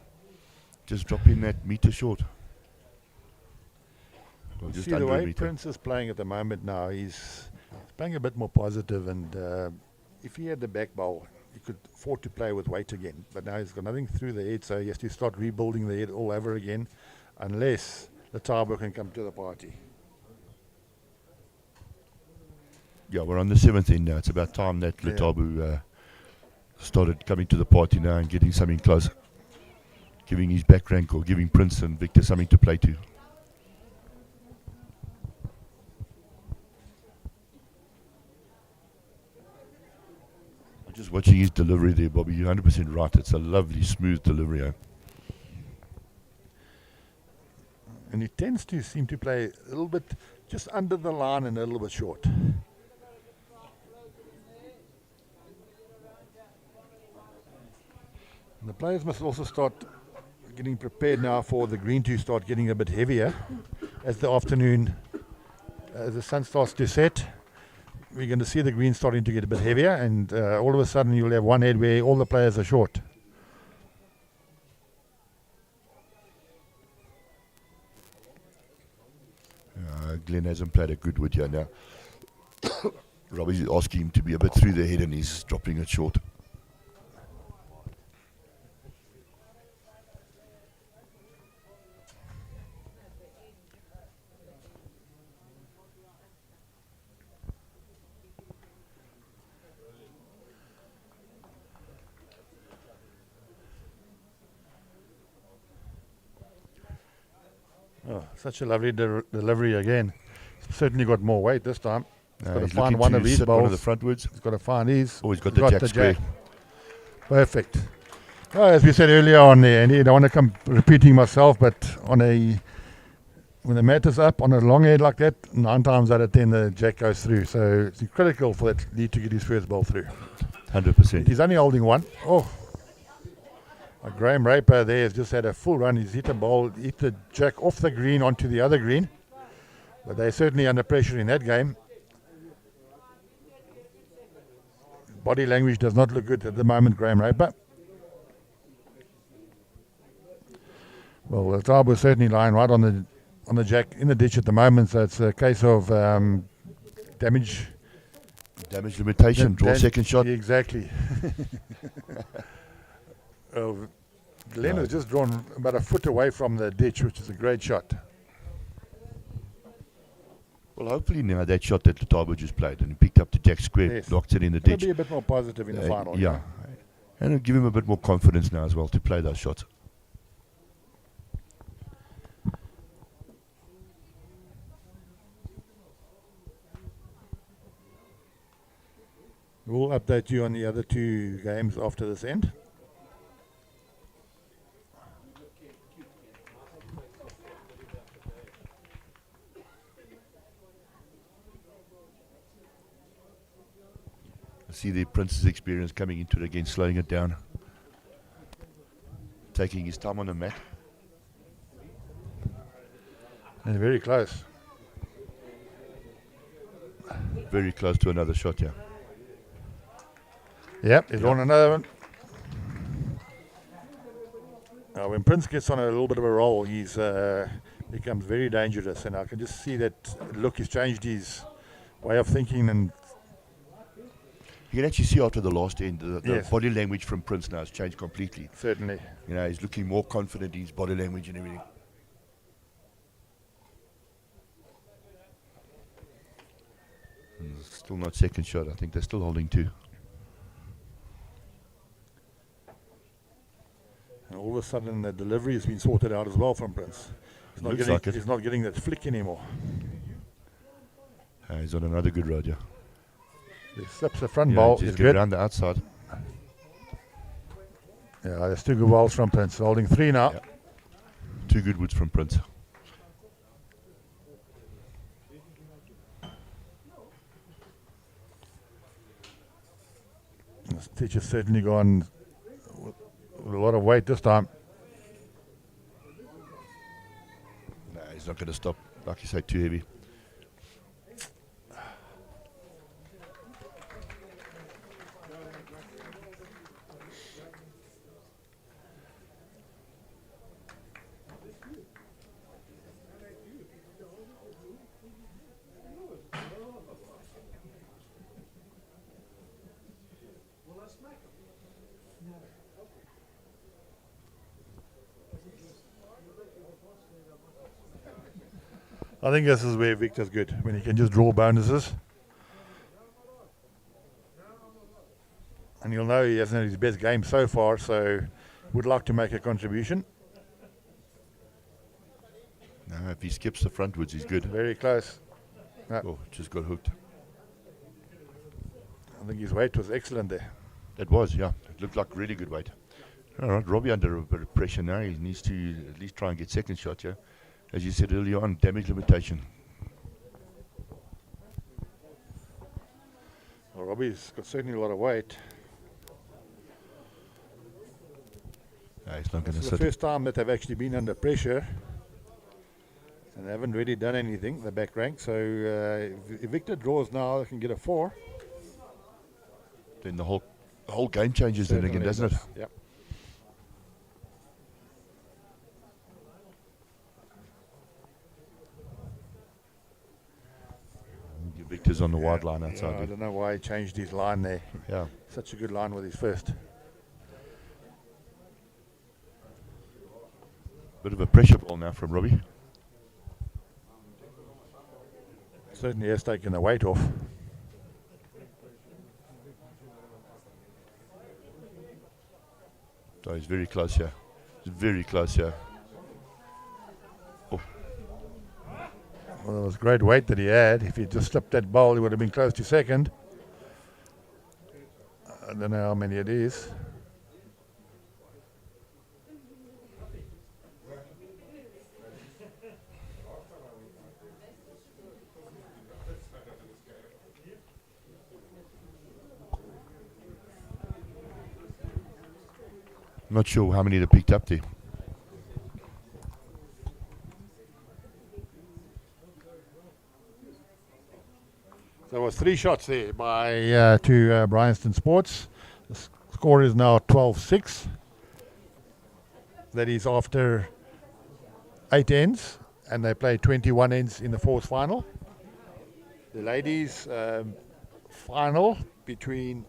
Just drop in that meter short. just See the under a way meter. Prince is playing at the moment now, he's playing a bit more positive, and if he had the back bowl, he could afford to play with weight again. But now he's got nothing through the head, so he has to start rebuilding the head all over again, unless the Tabo can come to the party. Yeah, we're on the 7th end now. It's about time that Yeah. Letabu started coming to the party now and getting something close. Giving his back rank or giving Prince and Victor something to play to. I'm just watching his delivery there, Bobby. You're 100% right. It's a lovely, smooth delivery. And he tends to seem to play a little bit just under the line and a little bit short. And the players must also start getting prepared now for the green to start getting a bit heavier as the afternoon, as the sun starts to set. We're going to see the green starting to get a bit heavier, and all of a sudden you'll have one head where all the players are short. Glenn hasn't played a good wood here now. Robbie's asking him to be a bit through the head and he's dropping it short. Oh, such a lovely delivery again. Certainly got more weight this time. He's got to He's find looking one to of these sit one of bowls. the frontwards. He's got to find these. Oh, he's got the jack square. Perfect. Oh, as we said earlier on there, and I don't want to come repeating myself, but when the mat is up on a long head like that, 9 times out of 10 the jack goes through. So it's critical for that lead to get his first ball through. 100%. He's only holding one. Oh, Graham Raper there has just had a full run. He's hit the jack off the green onto the other green. But they're certainly under pressure in that game. Body language does not look good at the moment, Graham Raper. Well, the Tabo is certainly lying right on the jack in the ditch at the moment, so it's a case of damage. Damage limitation, draw second shot. Yeah, exactly. Glenn has just drawn about a foot away from the ditch, which is a great shot. Well, hopefully now that shot that Letabu just played and he picked up the jack square, Yes. knocked it in the He'll ditch. be a bit more positive in the final. Yeah. And it'll give him a bit more confidence now as well to play those shots. We'll update you on the other 2 games after this end. I see the Prince's experience coming into it again, slowing it down. Taking his time on the mat. And very close. Very close to another shot, yeah. Yep, he's on another one. When Prince gets on a little bit of a roll, he's becomes very dangerous, and I can just see that look. He's changed his way of thinking, and You can actually see after the last end, the Yes. body language from Prince now has changed completely. certainly. You know, he's looking more confident in his body language and everything. Still not second shot. I think they're still holding 2. And all of a sudden, the delivery has been sorted out as well from Prince. He's not Looks getting, like it. he's not getting that flick anymore. He's on another good road, yeah. He slips the front Yeah, ball. just Is get good. around the outside. Yeah, there's 2 good balls from Prince. Holding 3 now. Yeah. 2 good woods from Prince. The stitch has certainly gone with a lot of weight this time. No, he's not going to stop. Like you say, too heavy. I think this is where Victor's good, when he can just draw bonuses. And you'll know he hasn't had his best game so far, so would like to make a contribution. No, if he skips the frontwards, he's good. Very close. No, Oh, just got hooked. I think his weight was excellent there. It was, yeah. It looked like really good weight. All right, Robbie under a bit of pressure now. He needs to at least try and get second shot, yeah. As you said earlier on, damage limitation. Well, Robbie's got certainly a lot of weight. He's not going This to is the sit. first time that they've actually been under pressure. And they haven't really done anything, the back rank. So if Victor draws now, they can get a 4. Then the whole game changes then again, doesn't it? Yep. Victor's on the wide line Yeah, outside. I don't know why he changed his line there. Yeah. Such a good line with his first. Bit of a pressure ball now from Robbie. Certainly has taken the weight off. So he's very close here. He's very close here. Well, it was great weight that he had. If he just slipped that bowl, he would have been close to second. I don't know how many it is. Not sure how many they picked up there. There was 3 shots there by to Bryanston Sports. The score is now 12-6. That is after 8 ends, and they play 21 ends in the fourth final. The ladies' final between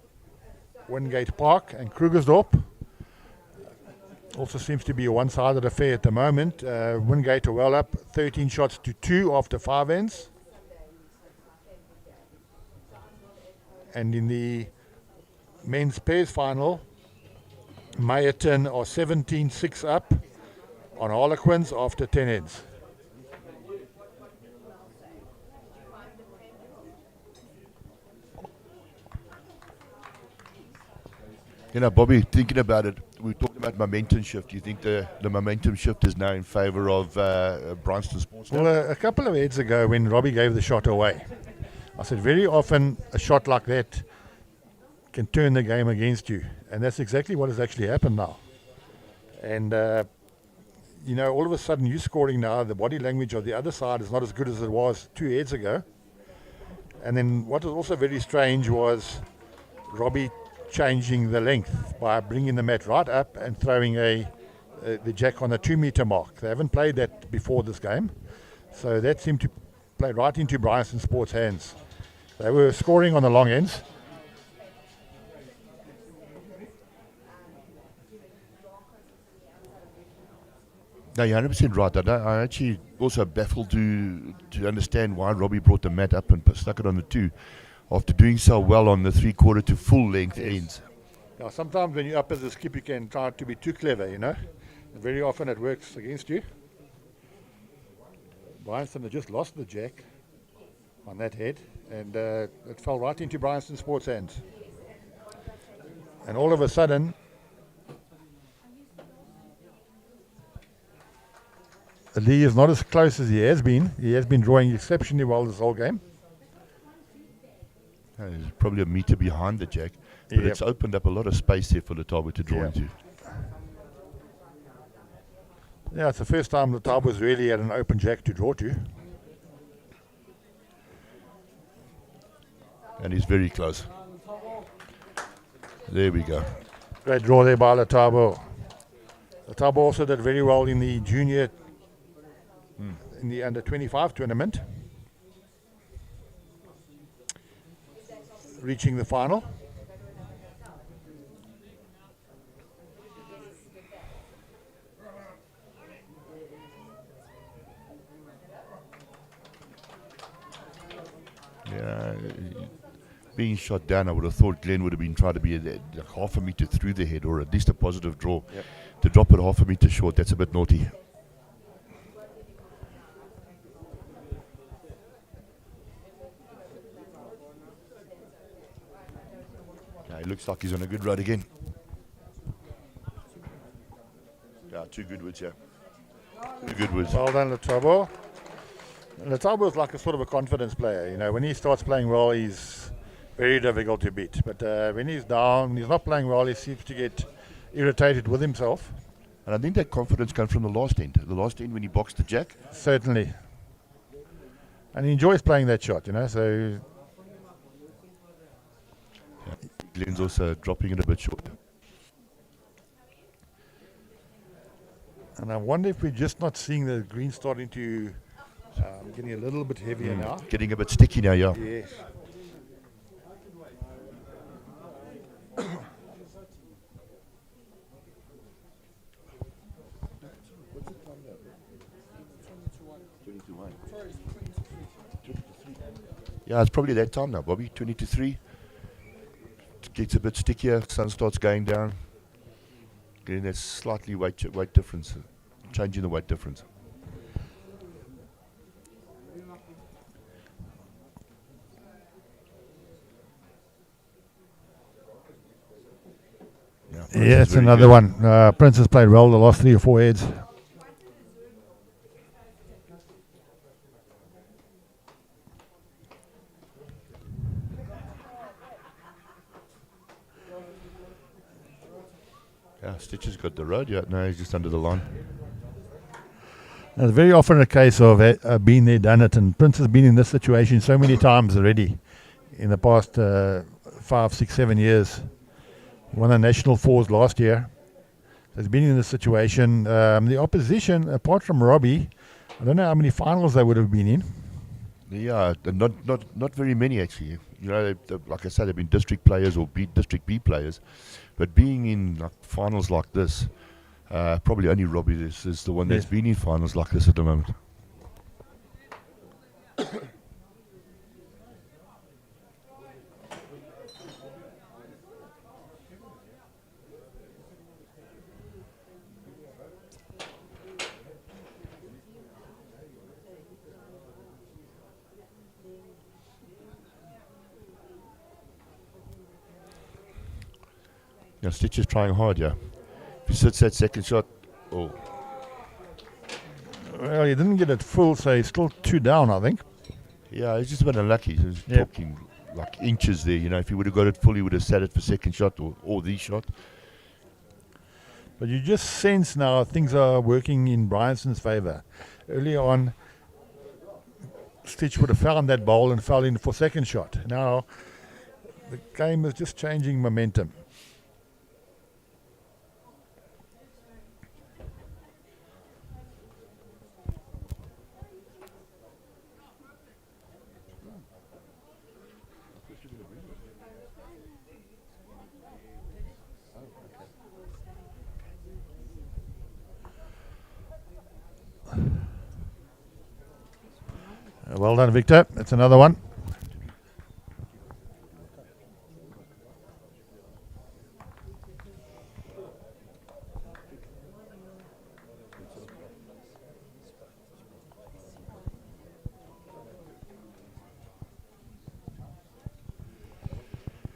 Wingate Park and Krugersdorp also seems to be a one-sided affair at the moment. Wingate are well up, 13 shots to 2 after 5 ends. And in the men's pairs final, Mayerton are 17-6 up on Harlequins after 10 ends. You know, Bobby, thinking about it, we talked about momentum shift. Do you think the momentum shift is now in favour of Bryanston Sports? Well, a couple of heads ago when Robbie gave the shot away, I said very often a shot like that can turn the game against you. And that's exactly what has actually happened now. And, you know, all of a sudden you're scoring now, the body language of the other side is not as good as it was 2 heads ago. And then what was also very strange was Robbie changing the length by bringing the mat right up and throwing the jack on the 2 meter mark. They haven't played that before this game. So that seemed to play right into Bryanston Sports' hands. They were scoring on the long ends. No, you're 100% right. I actually also baffled to understand why Robbie brought the mat up and stuck it on the 2 after doing so well on the 3/4 to full length ends. Now, sometimes when you're up as a skip, you can try to be too clever, you know. Very often it works against you. Bryanston had just lost the jack on that head, and it fell right into Bryanston Sports' hands. And all of a sudden, Lee is not as close as he has been. He has been drawing exceptionally well this whole game. He's probably a metre behind the jack, but Yep. it's opened up a lot of space there for Letabo to draw Yep. into. Yeah, it's the first time the Letabo was really had an open jack to draw to. And he's very close. There we go. Great draw there by Letabo. Letabo also did very well in the junior, in the under 25 tournament, reaching the final. Yeah, being shot down, I would have thought Glenn would have been trying to be like half a metre through the head, or at least a positive draw. Yep. To drop it half a metre short, that's a bit naughty. Yeah, he looks like he's on a good run again. Yeah, two good woods, yeah. Two good woods. Well done, Letabo. Letabo is like a sort of a confidence player. You know, when he starts playing well, he's very difficult to beat. But when he's down, he's not playing well, he seems to get irritated with himself. And I think that confidence comes from the last end. The last end when he boxed the jack. Certainly. And he enjoys playing that shot, you know, so... Yeah. Glenn's also dropping it a bit short. And I wonder if we're just not seeing the green starting to... getting a little bit heavier now. Getting a bit sticky now, yeah. Yes. Yeah, it's probably that time now, Bobby. 20 to 3. It gets a bit stickier. Sun starts going down. Getting that slightly weight difference. Changing the weight difference. Yeah, it's another one. Prince has played well the last 3 or 4 heads. Yeah, Stitch has got the road. Yeah, no, he's just under the line. It's very often a case of been there, done it, and Prince has been in this situation so many times already in the past 5, 6, 7 years. He won the national fours last year. So he's been in this situation. The opposition, apart from Robbie, I don't know how many finals they would have been in. Yeah, not very many actually. You know, like I said, they've been district players or district B players, but being in like finals like this, probably only Robbie is the one that's been in finals like this at the moment. Yeah, Stitch is trying hard, yeah. If he sits that second shot, oh. Well, he didn't get it full, so he's still 2 down, I think. Yeah, he's just a bit unlucky. He's talking like inches there, you know. If he would have got it full, he would have sat it for second shot or the shot. But you just sense now things are working in Bryanston's favour. Early on, Stitch would have found that bowl and fell in for second shot. Now, the game is just changing momentum. Well done, Victor. That's another one.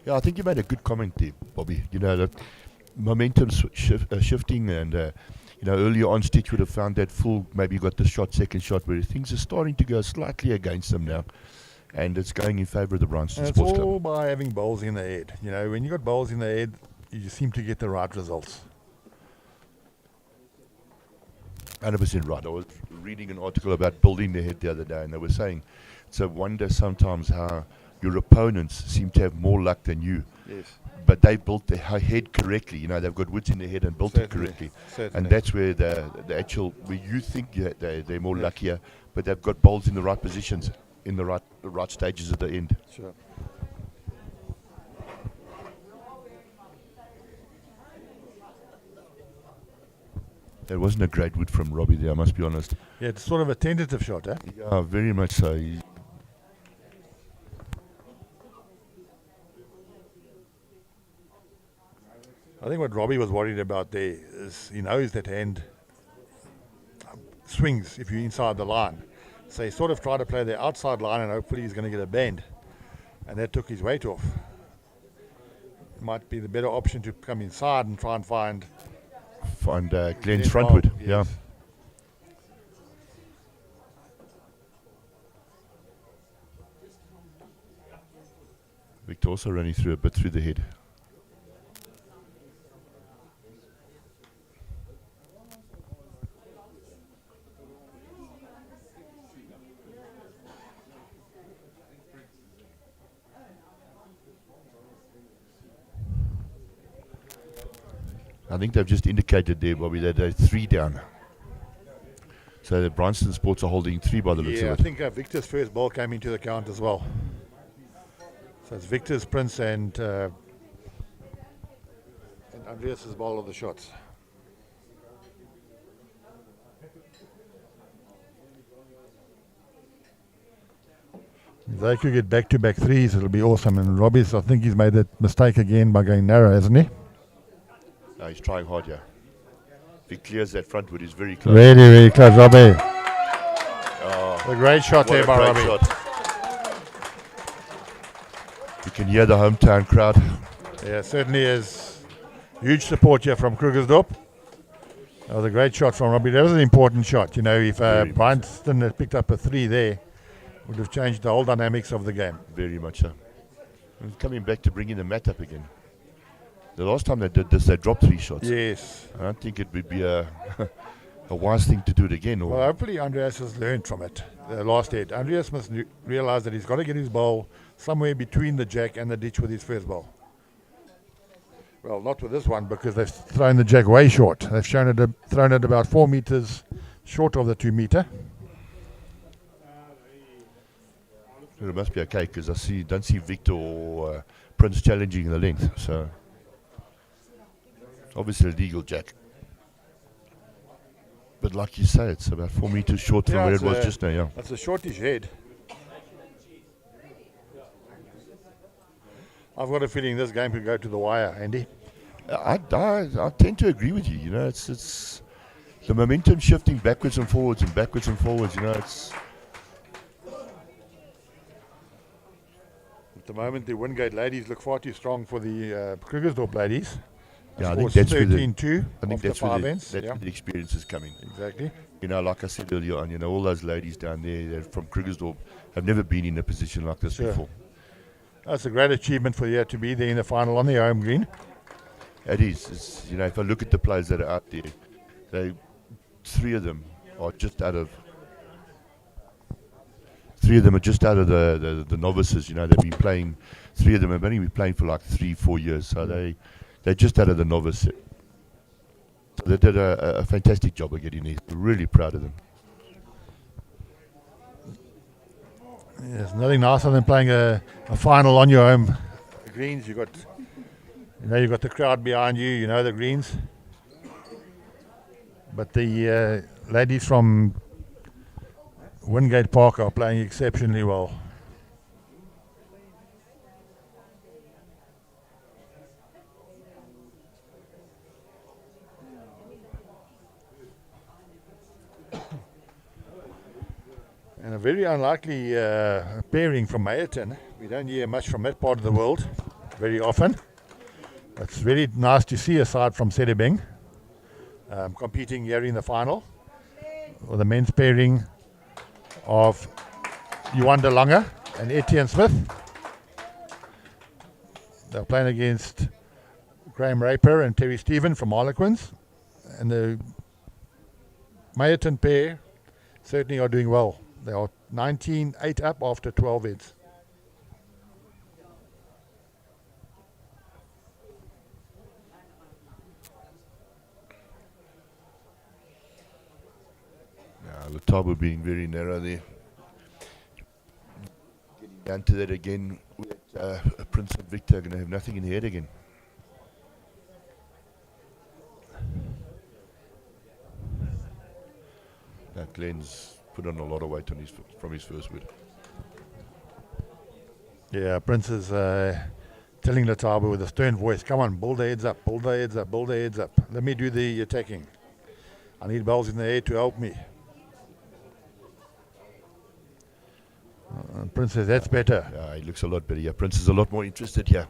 Yeah, I think you made a good comment there, Bobby. You know, the momentum shifting and, you know, earlier on Stitch would have found that full, maybe got the shot, second shot, where things are starting to go slightly against them now. And it's going in favour of the Bryanston Sports Club. It's all by having bowls in the head. You know, when you got bowls in the head, you seem to get the right results. 100% right. I was reading an article about building the head the other day, and they were saying it's a wonder sometimes how your opponents seem to have more luck than you. Yes. But they built their head correctly. You know, they've got woods in their head and built it correctly. Certainly. And that's where the actual, where you think they're more luckier, but they've got bowls in the right positions, in the right stages at the end. Sure. That wasn't a great wood from Robbie there, I must be honest. Yeah, it's sort of a tentative shot, eh? Yeah, very much so. I think what Robbie was worried about there is he knows that hand swings if you're inside the line. So he sort of tried to play the outside line and hopefully he's going to get a bend. And that took his weight off. It might be the better option to come inside and try and find Glenn's frontwood. Yes. Yeah. Victor also running through a bit through the head. I think they've just indicated there, Bobby, that they're 3 down. So the Bryanston Sports are holding 3 by the looks Yeah, I of it. think Victor's first ball came into the count as well. So it's Victor's, Prince, and Andreas's ball of the shots. If they could get back-to-back threes, it'll be awesome. And Robbie's, I think he's made that mistake again by going narrow, hasn't he? No, he's trying hard, yeah. If he clears that frontwood, he's very close. Really, really close, Robbie. Oh, A great shot what there a by great Robbie. shot. You can hear the hometown crowd. Yeah, certainly is. Huge support here from Krugersdorp. That was a great shot from Robbie. That was an important shot. You know, if Very much. Bryanston had picked up a 3 there, would have changed the whole dynamics of the game. Very much so. And coming back to bringing the mat up again. The last time they did this, they dropped 3 shots. Yes. I don't think it would be a wise thing to do it again. Or Well, hopefully Andreas has learned from it, the last hit. Andreas must realize that he's got to get his ball somewhere between the jack and the ditch with his first ball. Well, not with this one because they've thrown the jack way short. They've thrown it about 4 meters short of the 2 meter. it must be okay because don't see Victor or Prince challenging the length. So obviously a legal jack. But like you say, it's about 4 meters short from where it was just now. Yeah. That's a shortish head. I've got a feeling this game could go to the wire, Andy. I tend to agree with you. You know, it's the momentum shifting backwards and forwards and backwards and forwards. You know, it's At the moment, the Wingate ladies look far too strong for the Krugersdorp ladies. yeah. I Scores think that's where 13-2 I think after that's 5 where ends. that's Yeah, where the experience is coming. exactly. You know, like I said earlier on, you know, all those ladies down there, they're from Krugersdorp, have never been in a position like this Sure. before. That's a great achievement for the year to be there in the final on their home green. It is. It's, you know, if I look at the players that are out there, 3 of them are just out of. 3 of them are just out of the novices. You know, they've been playing. 3 of them have only been playing for like 3-4 years, so they're just out of the novice set. So they did a fantastic job of getting there. We're really proud of them. There's nothing nicer than playing a final on your home greens. You've got the crowd behind you. You know the greens. But the ladies from Wingate Park are playing exceptionally well. And a very unlikely pairing from Mayerton. We don't hear much from that part of the world very often. It's very nice to see, aside from Sedibeng, competing here in the final. Or the men's pairing of Johan de Lange and Etienne Smith. They're playing against Graham Raper and Terry Stephen from Harlequins. And the Mayerton pair certainly are doing well. They are 19-8 up after 12 heads. Letaba being very narrow there. Getting down to that again with Prince and Victor are going to have nothing in the head again. Now Glenn's put on a lot of weight on from his first wood. Yeah, Prince has telling Lataba with a stern voice, come on, build the heads up, build the heads up, build the heads up. Let me do the attacking. I need balls in the air to help me. Prince says, that's better. Yeah, he looks a lot better. Yeah, Prince is a lot more interested here.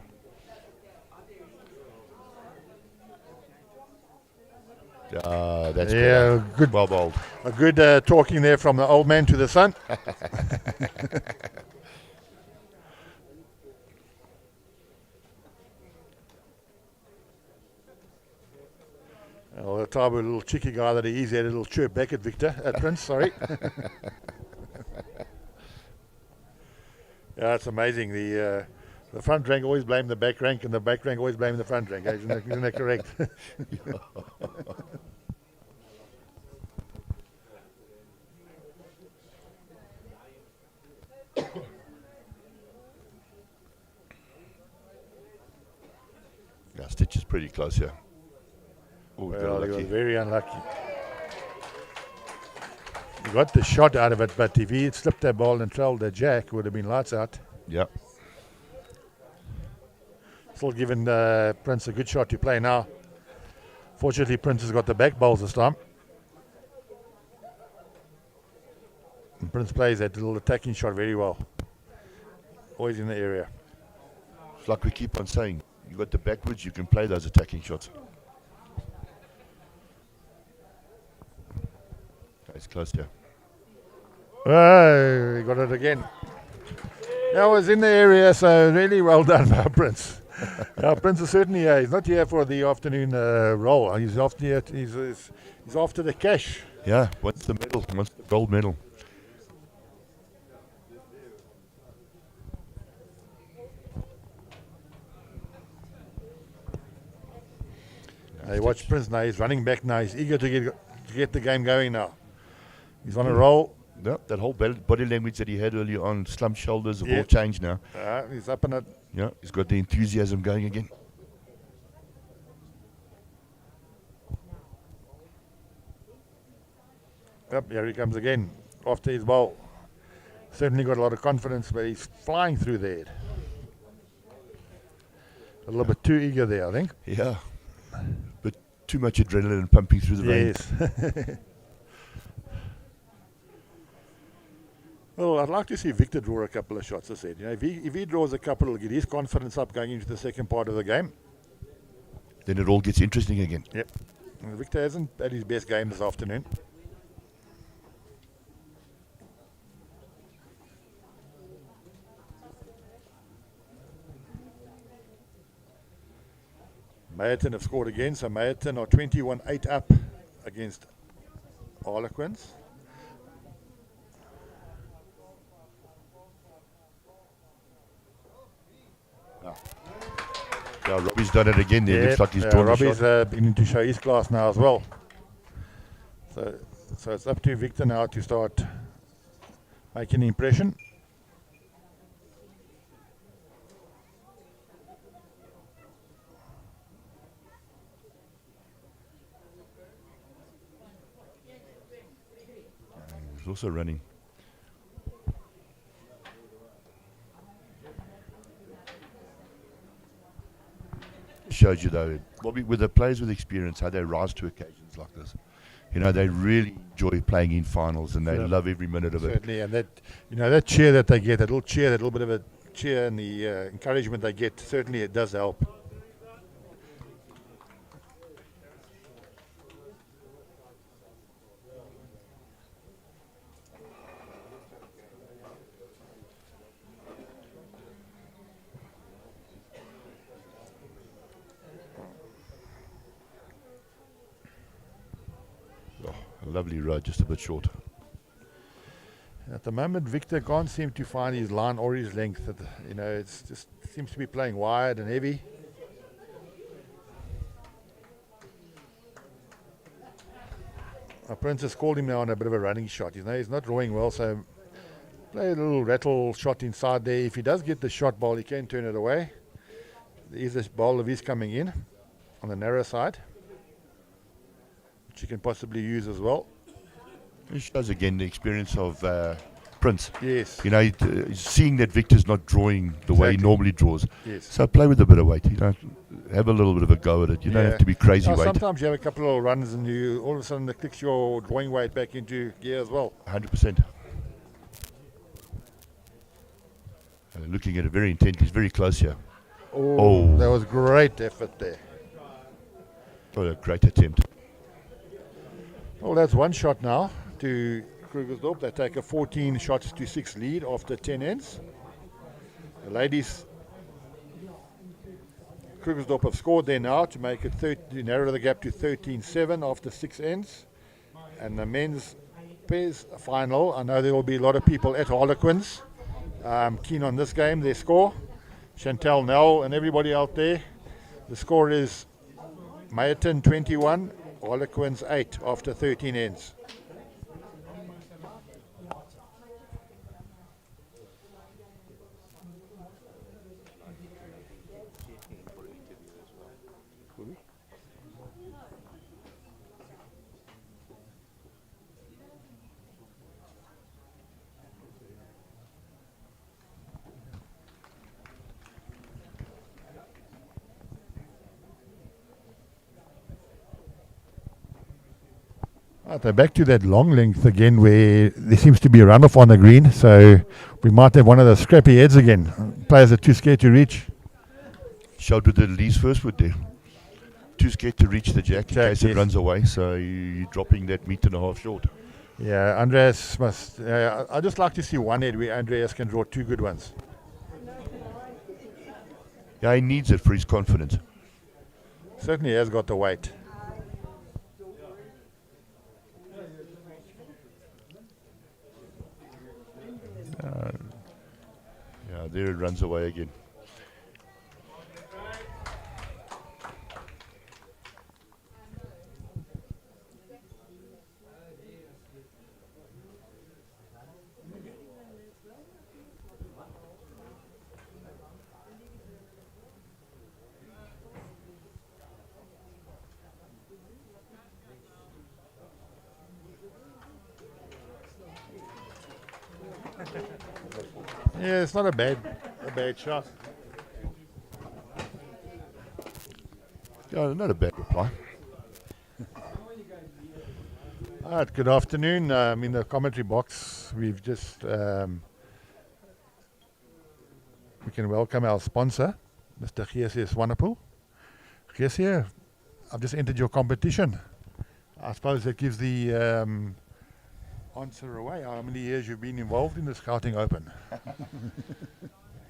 That's better. Good. Well bowled. A good talking there from the old man to the son. Well, Tabu, a little cheeky guy that he is, he had a little chirp back at Victor, at Prince, sorry. Yeah, it's amazing. The front rank always blame the back rank, and the back rank always blame the front rank. Isn't that correct? Yeah, Stitch is pretty close here. Oh, Well, he was very unlucky. He got the shot out of it, but if he had slipped that ball and trailed the jack, it would have been lights out. Yeah. Still giving Prince a good shot to play now. Fortunately, Prince has got the back bowls this time. And Prince plays that little attacking shot very well. Always in the area. It's like we keep on saying, you got the backwards, you can play those attacking shots. It's close here. Oh, he got it again. That was in the area, so really well done by Prince. Prince is certainly he's not here for the afternoon roll. He's after here. He's after the cash. Yeah, what's the medal? What's the gold medal? Hey, watch Prince now. He's running back now. He's eager to get the game going now. He's on a roll. Yeah, that whole body language that he had earlier on, slumped shoulders, have all changed now. He's up in it. Yeah, he's got the enthusiasm going again. Yep, here he comes again after his bowl. Certainly got a lot of confidence, but he's flying through there. A little bit too eager there, I think. Yeah, but too much adrenaline pumping through the veins. Yes. Well, I'd like to see Victor draw a couple of shots, I said. You know, if he draws a couple, it'll get his confidence up going into the second part of the game. Then it all gets interesting again. Yep. And Victor hasn't had his best game this afternoon. Mayerton have scored again, so Mayerton are 21-8 up against Harlequins. Yeah, Robbie's done it again there. Looks like he's drawn Robbie's a shot. beginning to show his class now as well. So it's up to Victor now to start making an impression. He's also running. Shows you though, Bobby, with the players with experience, how they rise to occasions like this. You know, they really enjoy playing in finals, and they love every minute of it. Certainly, and that, you know, that cheer that they get, that little cheer, that little bit of a cheer, and the encouragement they get, certainly it does help. Lovely rod, just a bit short. At the moment, Victor can't seem to find his line or his length. You know, it's just seems to be playing wide and heavy. Prince has called him now on a bit of a running shot. You know, he's not drawing well, so play a little rattle shot inside there. If he does get the shot ball, he can turn it away. There is this ball of his coming in on the narrow side, which you can possibly use as well. It shows again the experience of Prince. sprints. Yes. You know, seeing that Victor's not drawing the way he Exactly. normally draws. Yes. So play with a bit of weight. You know, have a little bit of a go at it. You don't have to be crazy weight. Sometimes you have a couple of runs and you all of a sudden it kicks your drawing weight back into gear as well. 100%. Looking at it very intently. He's very close here. Oh, that was great effort there. What a great attempt. Well, that's one shot now to Krugersdorp. They take a 14 shots to 6 lead after 10 ends. The ladies, Krugersdorp have scored there now to make it to narrow the gap to 13-7 after 6 ends. And the men's pairs final, I know there will be a lot of people at Harlequins keen on this game. Their score, Chantal Nell and everybody out there, the score is Mayerton 21, Harlequins 8 after 13 ends. Right, they're back to that long length again where there seems to be a runoff on the green, so we might have one of those scrappy heads again. Players are too scared to reach. Showed with the Lee's first wood there. Too scared to reach the jack in case it yes. runs away, so you're dropping that metre and a half short. Yeah, Andreas must. I'd just like to see one head where Andreas can draw 2 good ones. Yeah, he needs it for his confidence. Certainly has got the weight. Yeah, there it runs away again. Yeah, it's not a bad shot. Yeah, not a bad reply. All right, good afternoon. In the commentary box, we've just we can welcome our sponsor, Mr. Geese Swanepoel. Geese, I've just entered your competition. I suppose that gives the answer away. How many years you've been involved in the Gauteng Open?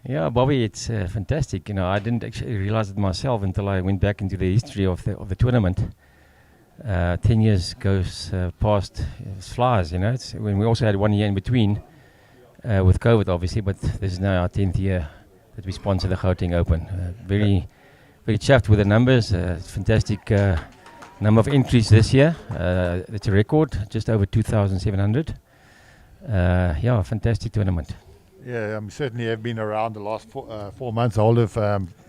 Yeah, Bobby, it's fantastic. You know, I didn't actually realize it myself until I went back into the history of the tournament. 10 years goes past, it flies. You know, it's when we also had 1 year in between with COVID, obviously. But this is now our 10th year that we sponsor the Gauteng Open. Very chuffed with the numbers. Fantastic number of entries this year. It's a record, just over 2,700. Yeah, fantastic tournament. Yeah, certainly have been around the last 4 months, the whole of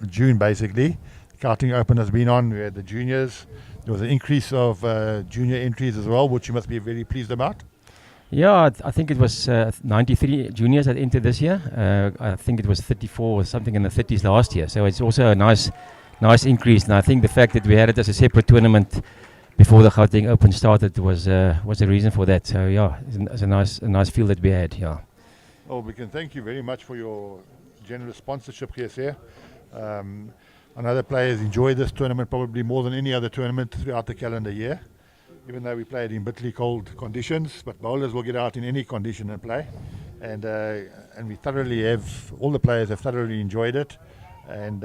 June basically. Gauteng Open has been on. We had the juniors. There was an increase of junior entries as well, which you must be very pleased about. Yeah, I think it was 93 juniors that entered this year. I think it was 34 or something in the 30s last year. So it's also a nice increase. And I think the fact that we had it as a separate tournament before the Gauteng Open started was a reason for that. So yeah, it's a nice field that we had. Yeah. Well, we can thank you very much for your generous sponsorship here. I know the players enjoy this tournament probably more than any other tournament throughout the calendar year, even though we play it in bitterly cold conditions. But bowlers will get out in any condition and play, and we thoroughly have, all the players have thoroughly enjoyed it. And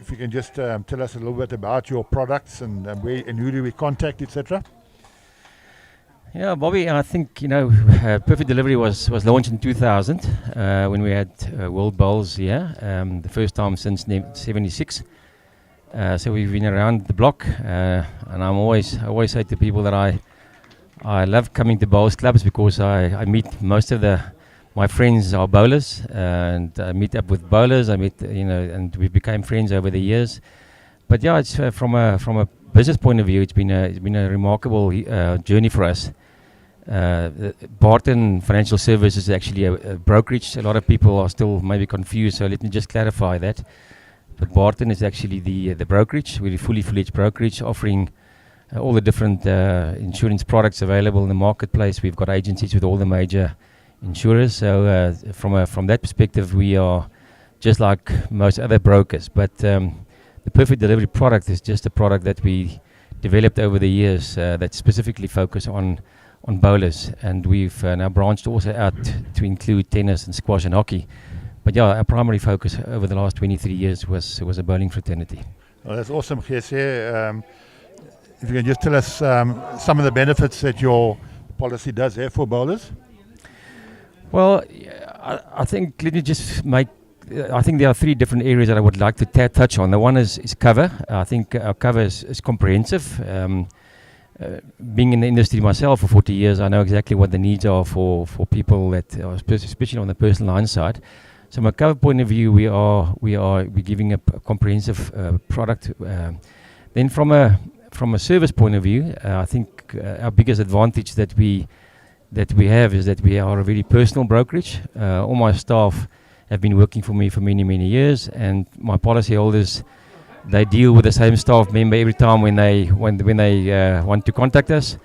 if you can just tell us a little bit about your products and where and who do we contact, etc. Yeah, Bobby, I think, you know, Perfect Delivery was launched in 2000 when we had World Bowls here, the first time since 76. So we've been around the block, and I always say to people that I love coming to bowls clubs because I meet most of my friends are bowlers, and I meet up with bowlers. And we became friends over the years. But yeah, it's from a business point of view, it's been a remarkable journey for us. Barton Financial Services is actually a brokerage. A lot of people are still maybe confused, so let me just clarify that. But Barton is actually the brokerage. We're a fully fledged brokerage offering all the different insurance products available in the marketplace. We've got agencies with all the major insurers. So from that perspective, we are just like most other brokers. But the Perfect Delivery product is just a product that we developed over the years that specifically focus on bowlers, and we've now branched also out to include tennis and squash and hockey. But yeah, our primary focus over the last 23 years was a bowling fraternity. Well, that's awesome, Jesse. If you can just tell us some of the benefits that your policy does have for bowlers. Well, I think let me just make. I think there are three different areas that I would like to touch on. The one is cover. I think our cover is comprehensive. Being in the industry myself for 40 years, I know exactly what the needs are for people that are especially on the personal line side. So from a cover point of view, we're giving a comprehensive product. Then from a service point of view, I think our biggest advantage that we have is that we are a very personal brokerage. All my staff have been working for me for many, many years, and my policyholders, they deal with the same staff member every time when they want to contact us.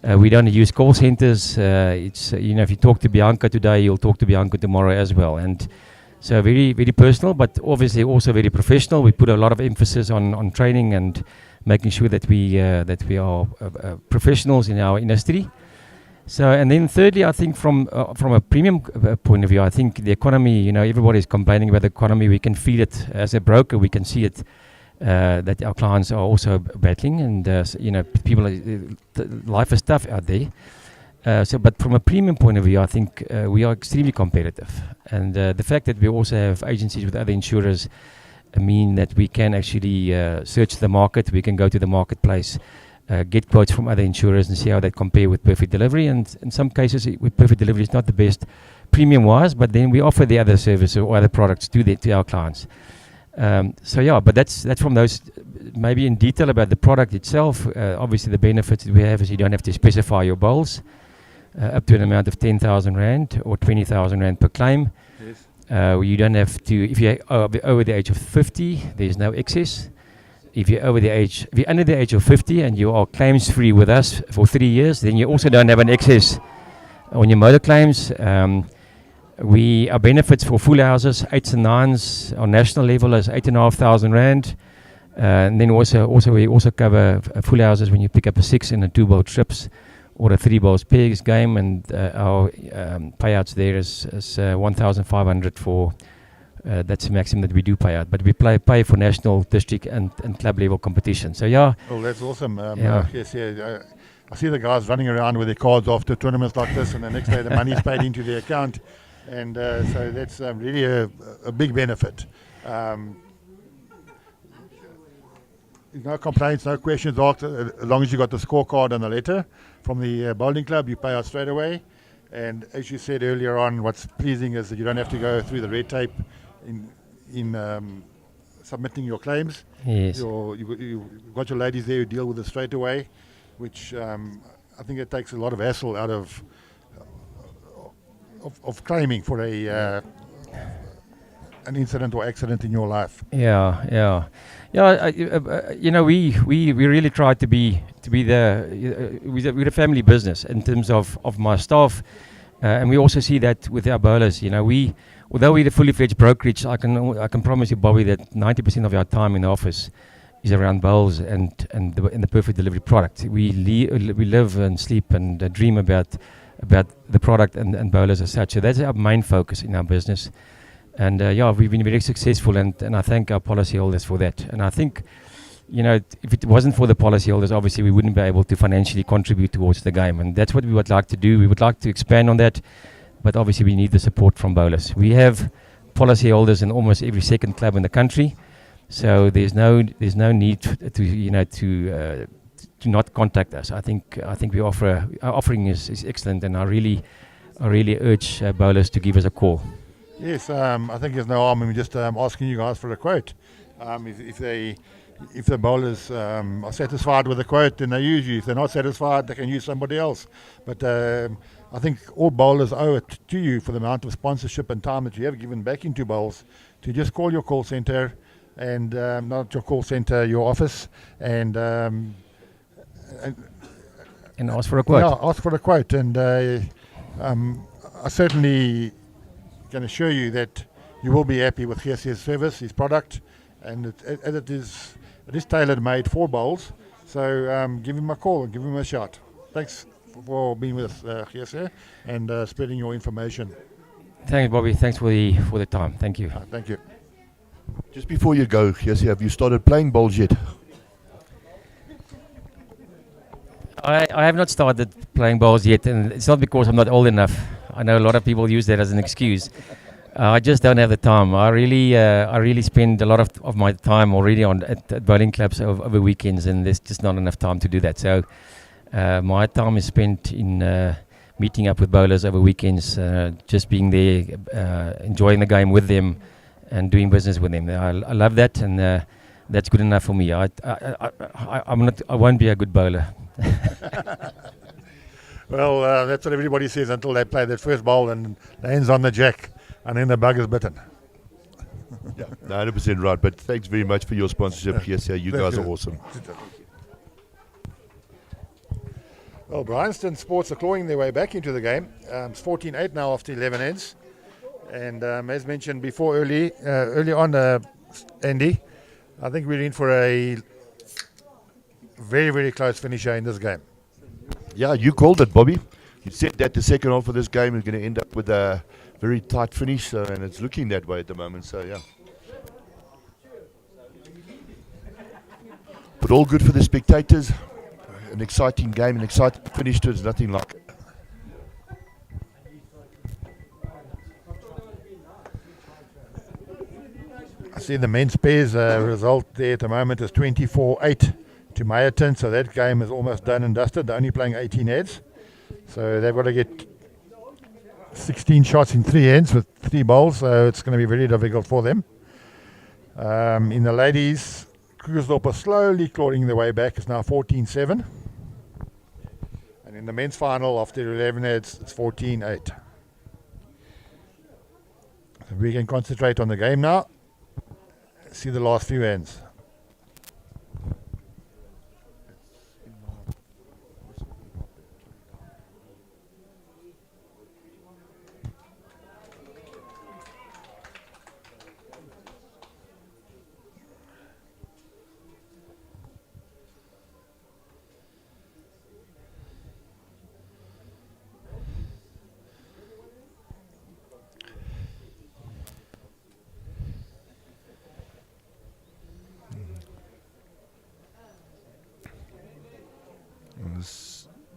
We don't use call centers. It's if you talk to Bianca today, you'll talk to Bianca tomorrow as well. And so very, very personal, but obviously also very professional. We put a lot of emphasis on training and making sure that we are professionals in our industry. So, and then thirdly, I think from a premium point of view, I think the economy, everybody is complaining about the economy. We can feel it as a broker. We can see it that our clients are also battling, and people, life is tough out there. But from a premium point of view, I think we are extremely competitive, and the fact that we also have agencies with other insurers mean that we can actually search the market. We can go to the marketplace, get quotes from other insurers and see how they compare with Perfect Delivery. And in some cases, with Perfect Delivery, it's not the best premium-wise, but then we offer the other services or other products to our clients. But that's from those, maybe in detail about the product itself. Obviously, the benefits that we have is you don't have to specify your bowls up to an amount of 10,000 Rand or 20,000 Rand per claim. Yes. You don't have to, if you're over the age of 50, there's no excess. If you're under the age of 50 and you are claims free with us for 3 years, then you also don't have an excess on your motor claims. Our benefits for full houses, 8s and 9s on national level is 8,500 Rand. And then we also cover full houses when you pick up a 6 and a 2 bowl trips or a 3 bowls pairs game. And our payouts there is 1,500 for. That's the maximum that we do pay out, but we pay for national, district, and club level competition. So yeah. Oh, that's awesome. Yeah. Yes, yeah. I see the guys running around with their cards after tournaments like this, and the next day the money's paid into their account, and so that's really a big benefit. No complaints, no questions asked. As long as you got the scorecard and the letter from the bowling club, you pay out straight away. And as you said earlier on, what's pleasing is that you don't have to go through the red tape in submitting your claims. Yes. You've got your ladies there who deal with it straight away, which I think it takes a lot of hassle out of claiming for an incident or accident in your life. Yeah. We really try to be we're a family business in terms of my staff, and we also see that with our bowlers. Although we're a fully fledged brokerage, I can promise you, Bobby, that 90% of our time in the office is around bowls and the Perfect Delivery product. We live and sleep and dream about the product and bowlers as such. So that's our main focus in our business. And we've been very successful, and I thank our policyholders for that. And I think, if it wasn't for the policyholders, obviously we wouldn't be able to financially contribute towards the game. And that's what we would like to do. We would like to expand on that, but obviously we need the support from bowlers. We have policyholders in almost every second club in the country, so there's no need to not contact us. I think our offering is excellent, and I really urge bowlers to give us a call. Yes, I think there's no harm in just asking you guys for a quote. If they if the bowlers are satisfied with the quote, then they use you. If they're not satisfied, they can use somebody else. But I think all bowlers owe it to you for the amount of sponsorship and time that you have given back into bowls to just call your call centre and not your call centre, your office, and ask for a quote. Yeah, ask for a quote. And I certainly can assure you that you will be happy with his service, his product, and it is tailor-made for bowls. So give him a call, give him a shot. Thanks for being with us, and spreading your information. Thanks, Bobby. Thanks for the time. Thank you. Thank you. Just before you go, have you started playing bowls yet? I have not started playing bowls yet, and it's not because I'm not old enough. I know a lot of people use that as an excuse. I just don't have the time. I really spend a lot of my time already at bowling clubs over weekends, and there's just not enough time to do that. So my time is spent in meeting up with bowlers over weekends, just being there, enjoying the game with them, and doing business with them. I love that, and that's good enough for me. I won't be a good bowler. Well, that's what everybody says until they play their first bowl and lands on the jack, and then the bug is bitten. Yeah, 100% right. But thanks very much for your sponsorship, You guys are awesome. Well, Bryanston Sports are clawing their way back into the game. It's 14-8 now after 11 ends. And as mentioned before, early on, Andy, I think we're in for a very, very close finisher in this game. Yeah, you called it, Bobby. You said that the second half of this game is going to end up with a very tight finish, and it's looking that way at the moment. So, yeah. But all good for the spectators. An exciting game, an exciting finish to it. There's nothing like it. I see the men's pairs result there at the moment is 24-8 to Meyerton, so that game is almost done and dusted. They're only playing 18 heads, so they've got to get 16 shots in 3 ends with 3 bowls, so it's going to be very difficult for them. In the ladies, Krugersdorp are slowly clawing their way back. It's now 14-7. And in the men's final, after 11 heads, it's 14-8. So we can concentrate on the game now. See the last few ends.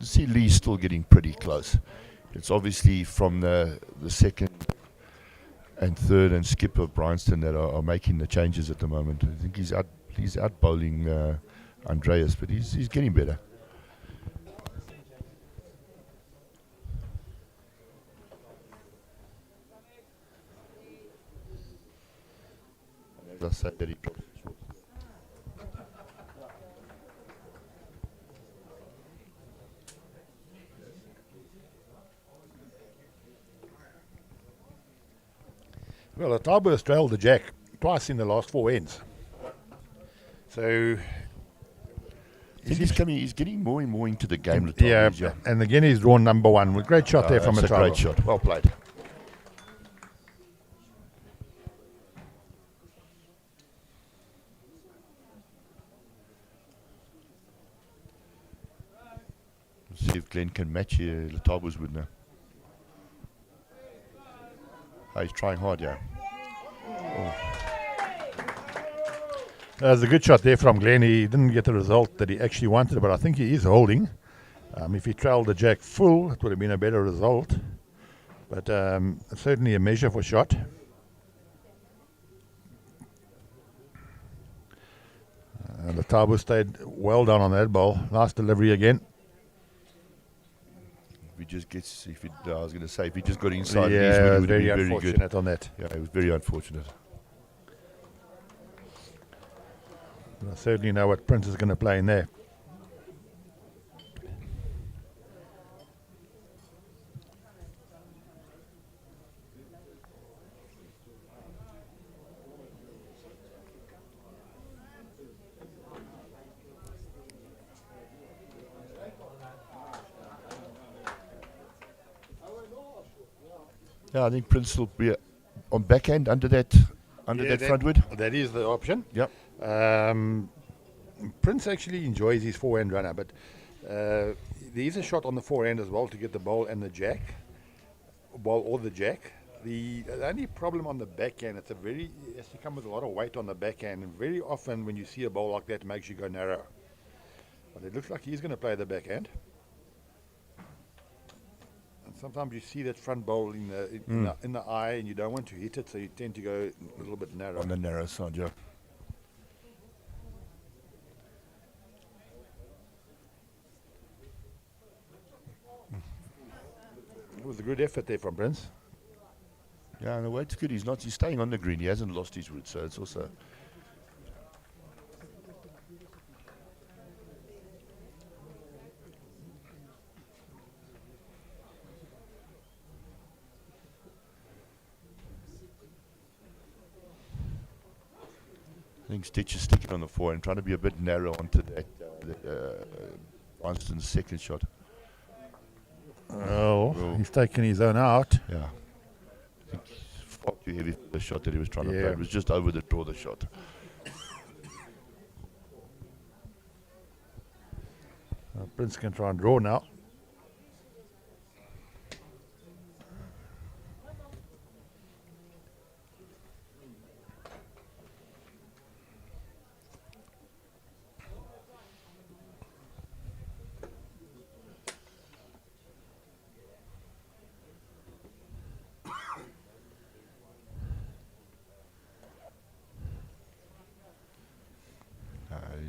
See Lee's still getting pretty close. It's obviously from the second and third and skip of Bryanston that are making the changes at the moment. I think he's out bowling Andreas, but he's getting better. As I said, that he dropped. Well, Atabu has trailed the jack twice in the last 4 ends. So I think he's getting more and more into the game. Yeah, and again he's drawn number 1. With great shot there from Atabu. Great shot. Well played. Let's see if Glenn can match Latabu's with now. Oh, he's trying hard, yeah. There's a good shot there from Glenn. He didn't get the result that he actually wanted, but I think he is holding. If he trailed the jack full, it would have been a better result. But certainly a measure for shot. The Tabu stayed well done on that ball. Nice delivery again. I was going to say, if he just got inside, yeah, it would very be very unfortunate good. on that. Yeah, it was very unfortunate. I certainly know what Prince is going to play in there. Yeah, I think Prince will be on backhand under that front wood. That is the option. Yep. Prince actually enjoys his forehand runner, but there is a shot on the forehand as well to get the ball and the jack, ball or the jack. The only problem on the backhand, it has to come with a lot of weight on the backhand, and very often when you see a ball like that, it makes you go narrow. But it looks like he's going to play the backhand. And sometimes you see that front bowl in the eye, and you don't want to hit it, so you tend to go a little bit narrow. On the narrow side, yeah. It was a good effort there from Prince. Yeah, in a way it's good. He's staying on the green. He hasn't lost his wood, so it's also. I think Stitch is sticking on the forehand, trying to be a bit narrow onto that Bryanston's second shot. Oh, he's taken his own out. Yeah. I think it's far too heavy for the shot that he was trying to play. It was just over the draw, the shot. Prince can try and draw now.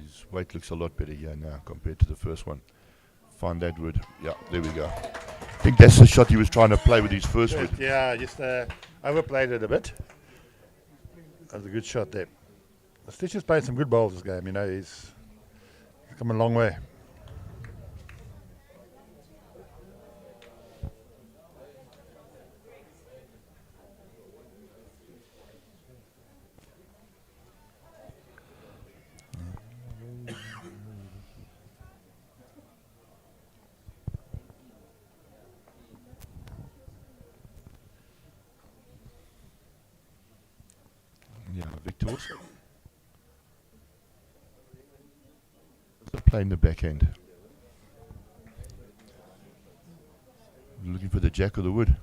His weight looks a lot better here now compared to the first one. Find that wood. Yeah, there we go. I think that's the shot he was trying to play with his first wood. Yeah, just overplayed it a bit. That was a good shot there. Stitch has played some good bowls this game, you know, he's come a long way. Yeah, Victor also playing the backhand. Looking for the jack of the wood.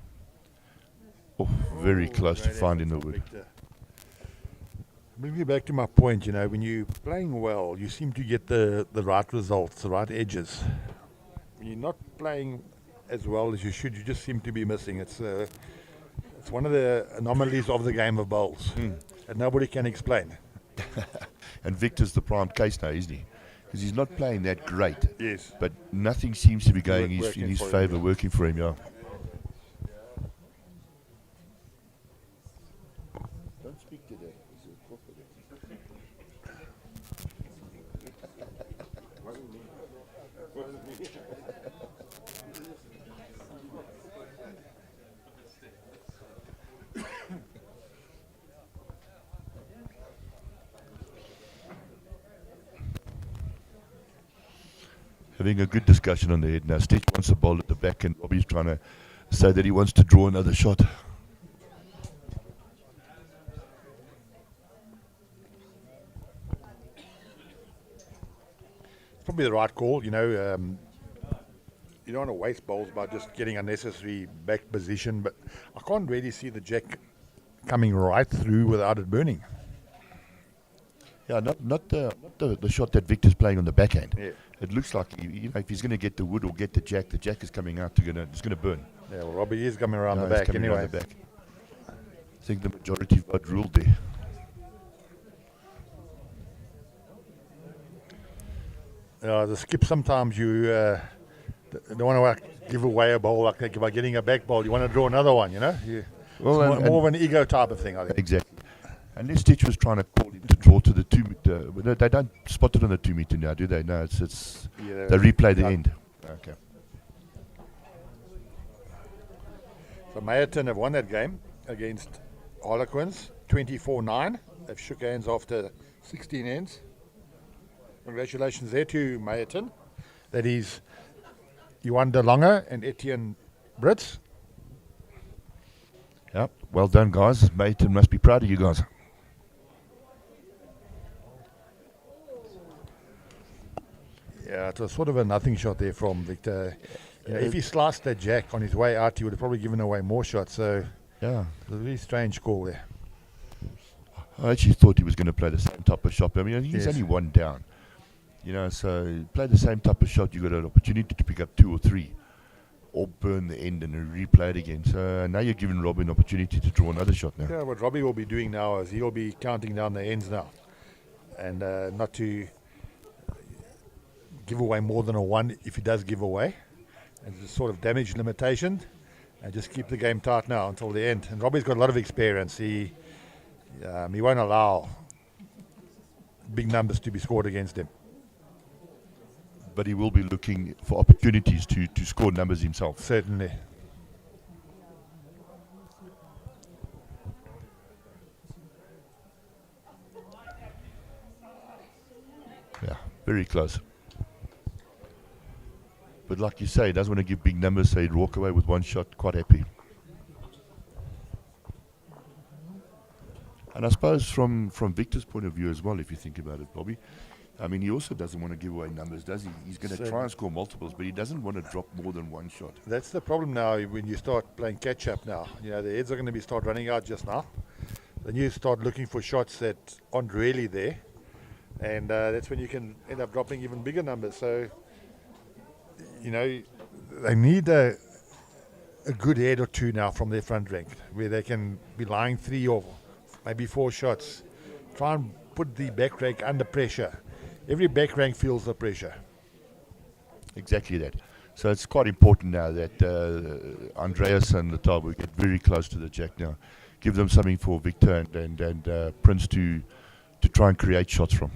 Oh, very close to finding the wood. Bring me back to my point, you know, when you're playing well, you seem to get the right results, the right edges. When you're not playing as well as you should, you just seem to be missing. It's one of the anomalies of the game of bowls. And nobody can explain. And Victor's the prime case now, isn't he? Because he's not playing that great. Yes. But nothing seems to be going in his favour, working for him, yeah. Don't speak to that. Having a good discussion on the head now. Stitch wants the ball at the back, and Bobby's trying to say that he wants to draw another shot. It's probably the right call, you know. You don't want to waste bowls by just getting unnecessary back position, but I can't really see the jack coming right through without it burning. Yeah, not the shot that Victor's playing on the backhand. Yeah. It looks like if he's going to get the wood or get the jack is coming out it's going to burn. Yeah, well, Robbie is coming around the he's back coming anyway. around the back. I think the majority vote ruled there. The skip, sometimes you don't want to give away a bowl like that by getting a back bowl. You want to draw another one, you know. It's more of an ego type of thing, I think. Exactly. Unless Stitch was trying to call him to draw to the 2 meter. No, they don't spot it on the 2 meter now, do they? No, it's Yeah, they replay the end. Okay. So Mayerton have won that game against Harlequins, 24-9. They've shook hands after 16 ends. Congratulations there to Mayerton. That is Johan de Lange and Etienne Brits. Yep. Well done, guys. Mayerton must be proud of you guys. Yeah, it was sort of a nothing shot there from Victor. You know, if he sliced that jack on his way out, he would have probably given away more shots. So, Yeah. it was a really strange call there. I actually thought he was going to play the same type of shot. I mean, he's Yes. only one down. You know, so play the same type of shot. You got an opportunity to pick up 2 or 3, or burn the end and then replay it again. So now you're giving Robbie an opportunity to draw another shot now. Yeah, what Robbie will be doing now is he'll be counting down the ends now, and not to give away more than a 1 if he does give away. And it's a sort of damage limitation, and just keep the game tight now until the end. And Robbie's got a lot of experience. He won't allow big numbers to be scored against him. But he will be looking for opportunities to score numbers himself. Certainly. Yeah, very close. But like you say, he doesn't want to give big numbers, so he'd walk away with 1 shot, quite happy. And I suppose from Victor's point of view as well, if you think about it, Bobby, I mean, he also doesn't want to give away numbers, does he? He's going to try and score multiples, but he doesn't want to drop more than 1 shot. That's the problem now when you start playing catch up now. You know, the heads are going to start running out just now. Then you start looking for shots that aren't really there. And that's when you can end up dropping even bigger numbers. So, you know, they need a good head or 2 now from their front rank, where they can be lying 3 or maybe 4 shots. Try and put the back rank under pressure. Every back rank feels the pressure. Exactly that. So it's quite important now that Andreas and Letabo get very close to the jack now. Give them something for Victor and Prince to try and create shots from.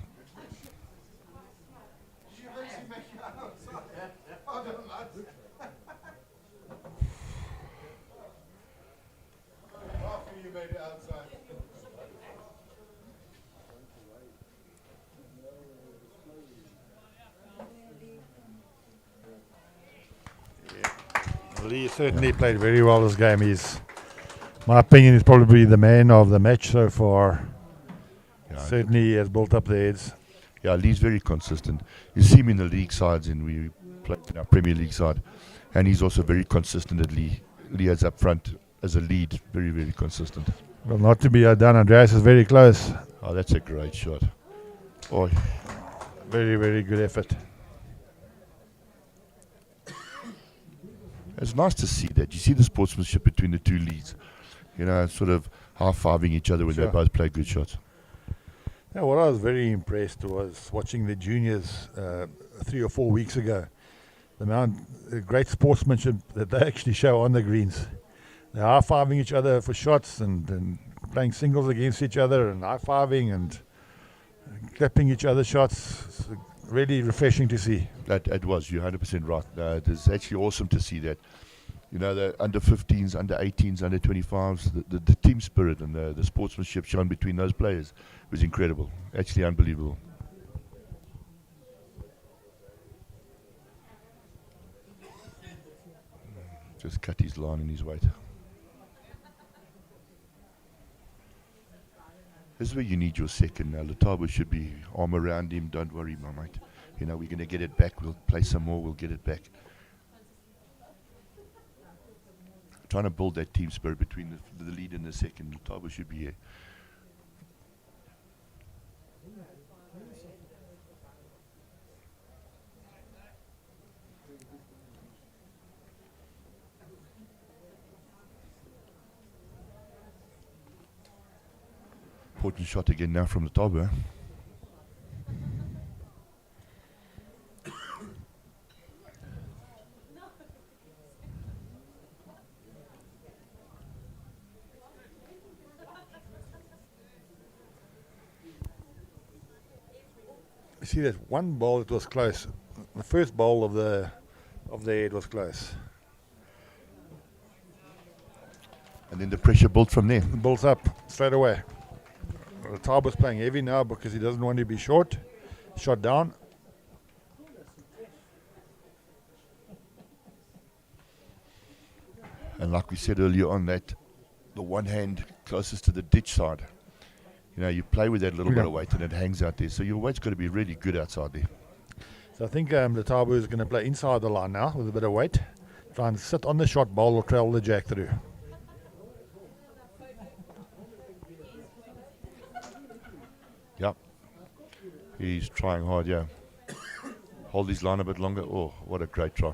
Lee certainly played very well this game. He's, my opinion, is probably the man of the match so far. Yeah, Certainly he has built up the heads. Yeah, Lee's very consistent. You see him in the league sides, and we play in our Premier League side, and he's also very consistent at Lee. Lee is up front as a lead, very, very consistent. Well, not to be outdone, Andreas is very close. Oh, that's a great shot. Oh, Very, very good effort. it's nice to see that. You see the sportsmanship between the 2 leads. You know, sort of high-fiving each other when they Sure. both play good shots. Yeah, what I was very impressed was watching the juniors 3 or 4 weeks ago. The great sportsmanship that they actually show on the greens. They're high-fiving each other for shots and playing singles against each other and high-fiving and clapping each other's shots. It's really refreshing to see. That was, you're 100% right. It's actually awesome to see that. You know, the under 15s, under 18s, under 25s, the team spirit and the sportsmanship shown between those players was incredible. Actually unbelievable. Just cut his line in his weight. This is where you need your second now. Letabo should be arm around him. Don't worry, my mate. You know, we're going to get it back. We'll play some more. We'll get it back. Trying to build that team spirit between the lead and the second. Letabo should be here. Important shot again now from the top. Eh? see that one bowl that was close. The first bowl of the head was close. And then the pressure built from there. It builds up straight away. The Tabo's playing heavy now because he doesn't want to be short. Shot down. And like we said earlier on, that the one hand closest to the ditch side, you know, you play with that little bit of weight and it hangs out there. So your weight's got to be really good outside there. So I think the Tabo is going to play inside the line now with a bit of weight. Try and sit on the shot bowl or trail the jack through. Yep. He's trying hard, yeah. Hold his line a bit longer. Oh, what a great try.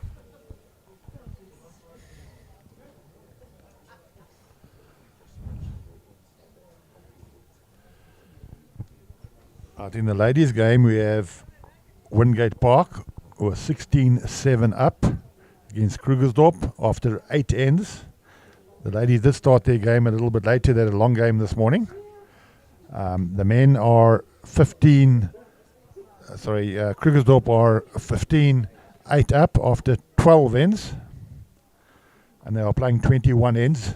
Out in the ladies' game, we have Wingate Park, who are 16-7 up against Krugersdorp after 8 ends. The ladies did start their game a little bit later. They had a long game this morning. The men are Krugersdorp are 15-8 up after 12 ends. And they are playing 21 ends.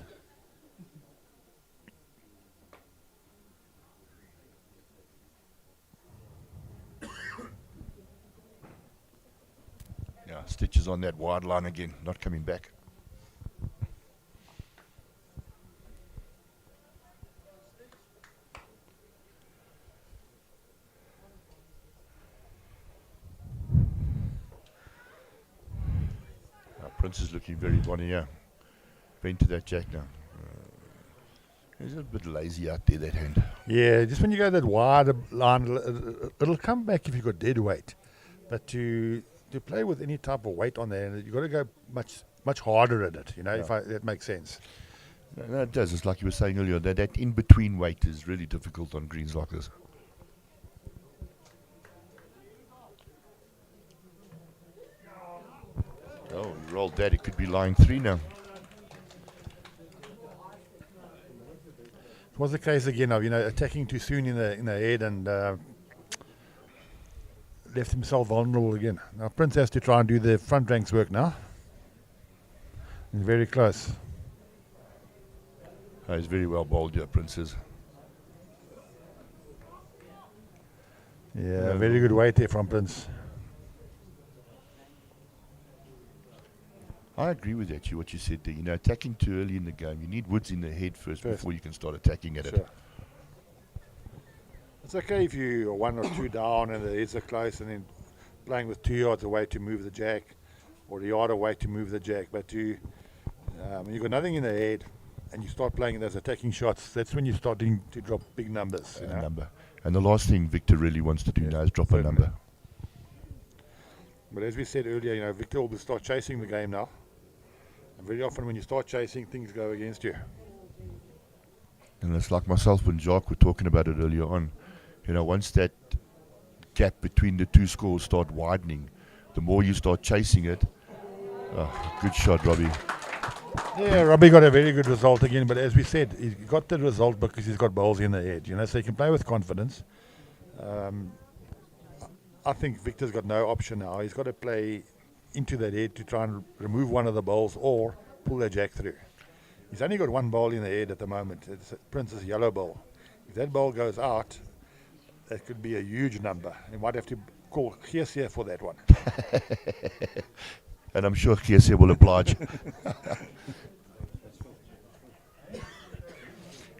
Stitches on that wide line again, not coming back. Prince is looking very bonny, yeah. Been to that jack now. He's a bit lazy out there, that hand. Yeah, just when you go that wide line, it'll come back if you've got dead weight. But to play with any type of weight on there, you've got to go much harder at it, you know, if that makes sense. No, it does. It's like you were saying earlier, that in-between weight is really difficult on greens like this. Oh, he rolled that. It could be lying 3 now. It was the case again of, you know, attacking too soon in the head and left himself vulnerable again. Now Prince has to try and do the front ranks work now. He's very close. Oh, he's very well bowled, yeah, Prince is. Yeah, very good weight there from Prince. I agree with that, what you said there. You know, attacking too early in the game. You need woods in the head first before you can start attacking at it. It's okay if you are 1 or 2 down and the heads are close and then playing with 2 yards away to move the jack or a yard away to move the jack. But when you've got nothing in the head and you start playing those attacking shots, that's when you're starting to drop big numbers. You know? Number. And the last thing Victor really wants to do now is drop a number. But as we said earlier, you know, Victor will start chasing the game now. And very often when you start chasing, things go against you. And it's like myself and Jacques were talking about it earlier on. You know, once that gap between the 2 scores start widening, the more you start chasing it. Oh, good shot, Robbie. Yeah, Robbie got a very good result again, but as we said, he got the result because he's got bowls in the head, you know, so he can play with confidence. I think Victor's got no option now. He's got to play into that head to try and remove one of the bowls or pull the jack through. He's only got 1 bowl in the head at the moment. It's Prince's yellow bowl. If that bowl goes out, that could be a huge number. He might have to call Geesie for that one. And I'm sure Geesie will oblige.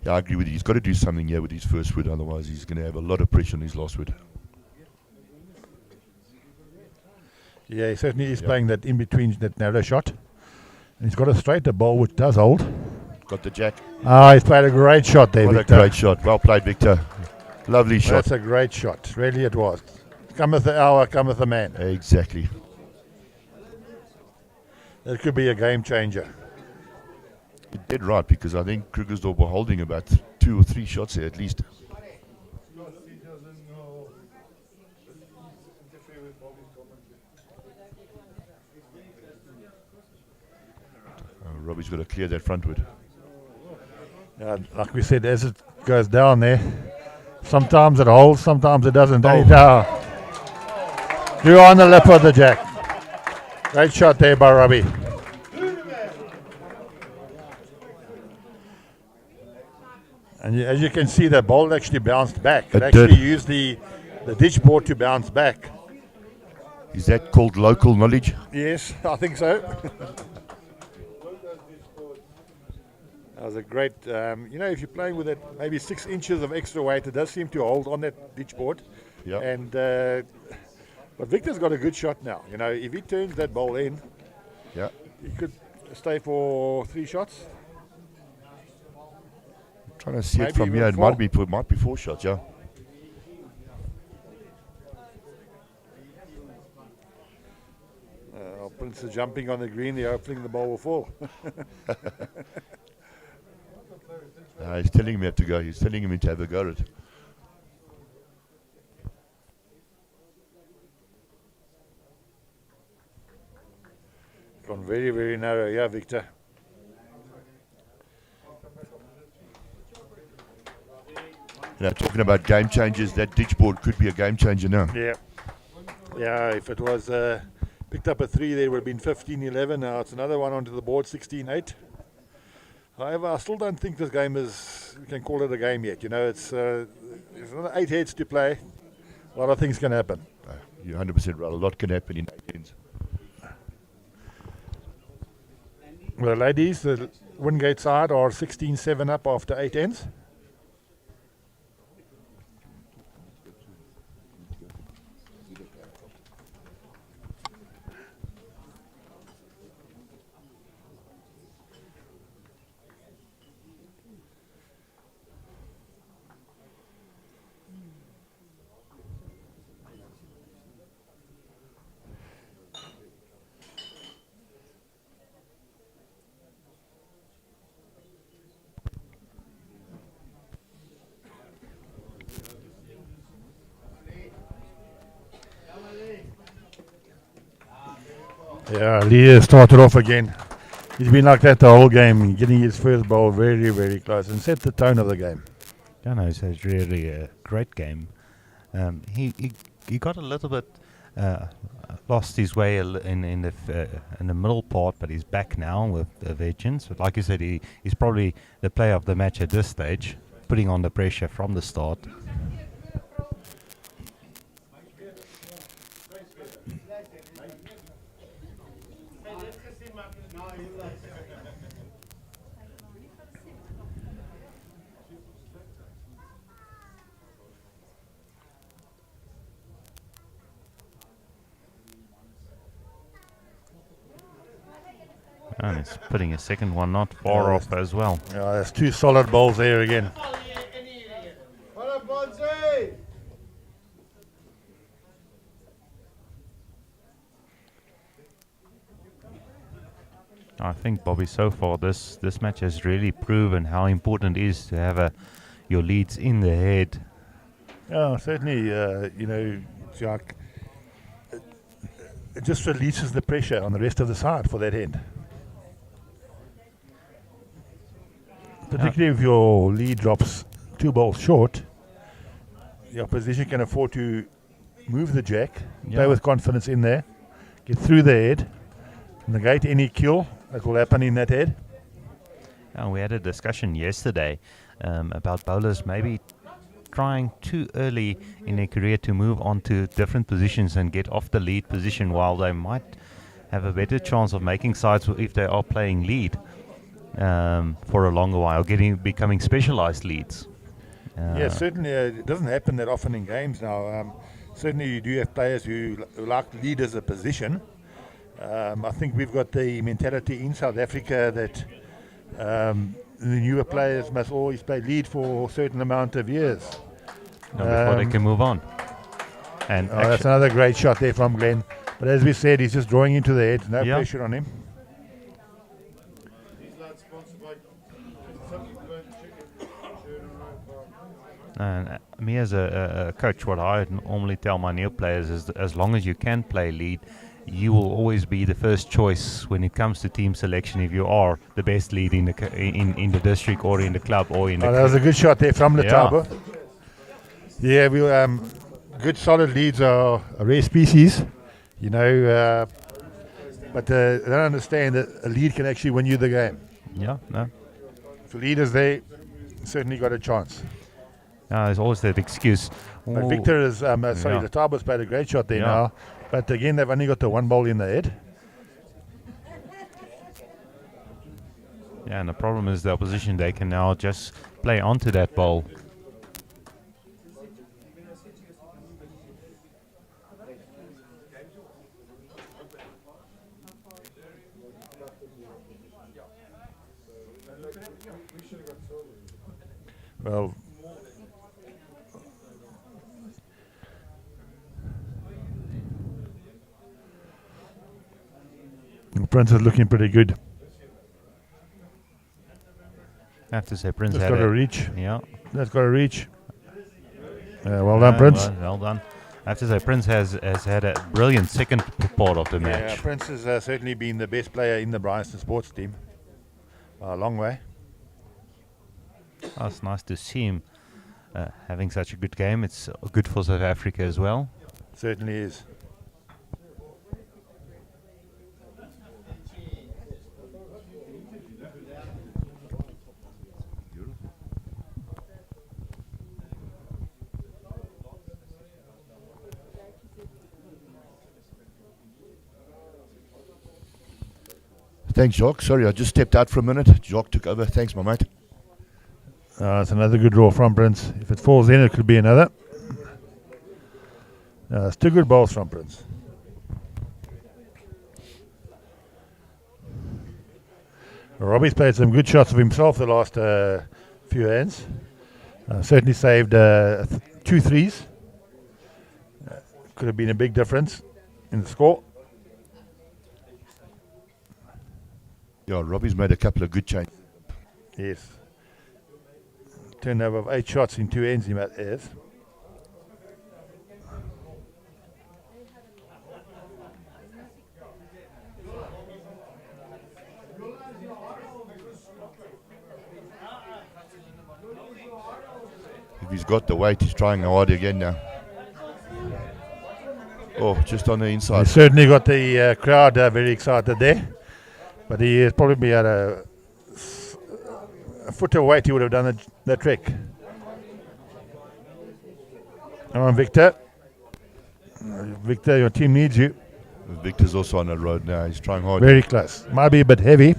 Yeah, I agree with you. He's got to do something here with his first wood, otherwise he's going to have a lot of pressure on his last wood. Yeah, he certainly is playing that in between, that narrow shot. And he's got a straighter ball which does hold. Got the jack. He's played a great shot there, What Victor. a great shot. Well played, Victor. Lovely shot. That's a great shot. Really it was. Cometh the hour, cometh the man. Exactly. That could be a game changer. You did right, because I think Krugersdorp were holding about 2 or 3 shots here at least. Robbie's got to clear that front wood. Like we said, as it goes down there, sometimes it holds, sometimes it doesn't. You're on the lip of the jack. Great shot there by Robbie. And as you can see, the ball actually bounced back. It actually used the ditch board to bounce back. Is that called local knowledge? Yes, I think so. That was a great, if you're playing with it, maybe 6 inches of extra weight, it does seem to hold on that ditch board. Yeah. And but Victor's got a good shot now. If he turns that ball in, Yeah. he could stay for 3 shots. Trying to see Maybe it from even here. It 4. might be 4 shots, yeah. Prince is jumping on the green, they're hoping the ball will fall. He's telling him to go. He's telling him to have a go at it. Gone very, very narrow, yeah, Victor. Talking about game changers, that ditch board could be a game changer now. Yeah, if it was picked up a 3, there would have been 15-11. Now it's another one onto the board, 16-8. However, I still don't think this game we can call it a game yet. It's another 8 heads to play. A lot of things can happen. You're 100% right. A lot can happen in 8 ends. Well, ladies, the Wingate side are 16-7 up after 8 ends. Yeah, Lee started off again. He's been like that the whole game, getting his first ball very, very close and set the tone of the game. Yeah, no, so it's really a great game. He got a little bit lost his way in the middle part, but he's back now with the Virgins. But like you said, he's probably the player of the match at this stage, putting on the pressure from the start. And he's putting a second one not far off as well. Yeah, there's 2 solid balls there again. I think, Bobby, so far this match has really proven how important it is to have your leads in the head. Yeah, certainly, Jack, it just releases the pressure on the rest of the side for that head. Particularly if your lead drops 2 balls short, the opposition can afford to move the jack, play with confidence in there, get through the head, negate any kill that will happen in that head. And we had a discussion yesterday about bowlers maybe trying too early in their career to move on to different positions and get off the lead position, while they might have a better chance of making sides if they are playing lead for a longer while, becoming specialized leads. Yes, certainly it doesn't happen that often in games now. Certainly you do have players who like lead as a position. I think we've got the mentality in South Africa that the newer players must always play lead for a certain amount of years. Before they can move on. And that's another great shot there from Glenn. But as we said, he's just drawing into the head, no pressure on him. And me as a coach, what I normally tell my new players is that as long as you can play lead, you will always be the first choice when it comes to team selection if you are the best lead in the district or in the club or in the. That was a good shot there from Letabo. Yeah, good solid leads are a rare species, you know, but they don't understand that a lead can actually win you the game. Yeah, no. If the lead is there, certainly got a chance. There's always that excuse. But "Oh, Victor is, sorry, yeah. the Tabas played a great shot there Yeah. now, but again, they've only got the one ball in the head. Yeah, and the problem is the opposition, they can now just play onto that ball. Well, Prince is looking pretty good. I have to say, Prince That's had got a a reach. Yeah. That's got a reach. Well done, Prince. Well done. I have to say, Prince has had a brilliant second part of the Yeah, match. Prince has certainly been the best player in the Bryanston sports team. A long way. Oh, it's nice to see him having such a good game. It's good for South Africa as well. Certainly is. Thanks, Jock. Sorry, I just stepped out for a minute. Jock took over. Thanks, my mate. It's another good draw from Prince. If it falls in, it could be another. It's two good balls from Prince. Robbie's played some good shots of himself the last few hands. Certainly saved 2 threes. Could have been a big difference in the score. Yeah, Robbie's made a couple of good changes. Yes. Turnover of 8 shots in 2 ends he has. If he's got the weight, he's trying hard again now. Oh, just on the inside. He certainly got the crowd very excited there. But he has probably had a foot of weight, he would have done the trick. Come on, Victor. Victor, your team needs you. Victor's also on the road now. He's trying hard. Very close. Might be a bit heavy.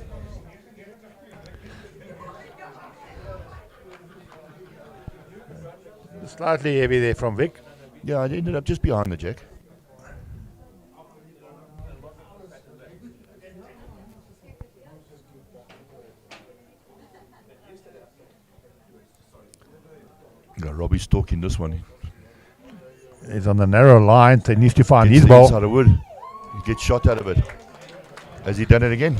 Slightly heavy there from Vic. Yeah, it ended up just behind the jack. Yeah, Robbie's stalking this one. He's on the narrow line, so he needs to find Gets his the ball. inside of wood. He gets shot out of it. Has he done it again?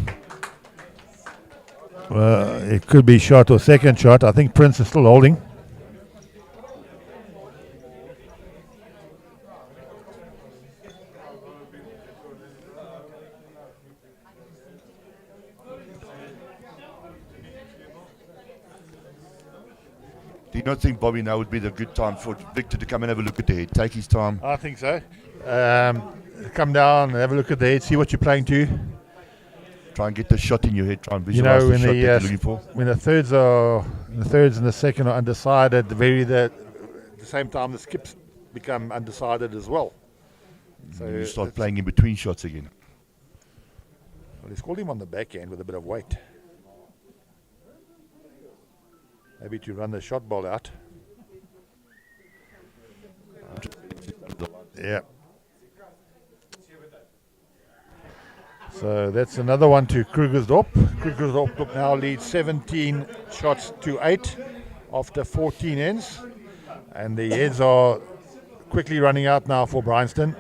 It could be shot or second shot. I think Prince is still holding. Do you not think, Bobby, now would be the good time for Victor to come and have a look at the head? Take his time. I think so. Come down and have a look at the head, see what you're playing to. Try and get the shot in your head. Try and You visualize know, the when shot that you're looking the for. when the thirds and the second are undecided, at the same time the skips become undecided as well. So You start playing in between shots again. Well, he's called him on the backhand with a bit of weight. Maybe to run the shot ball out. Yeah. So that's another one to Krugersdorp. Krugersdorp now leads 17 shots to 8 after 14 ends. And the heads are quickly running out now for Bryanston.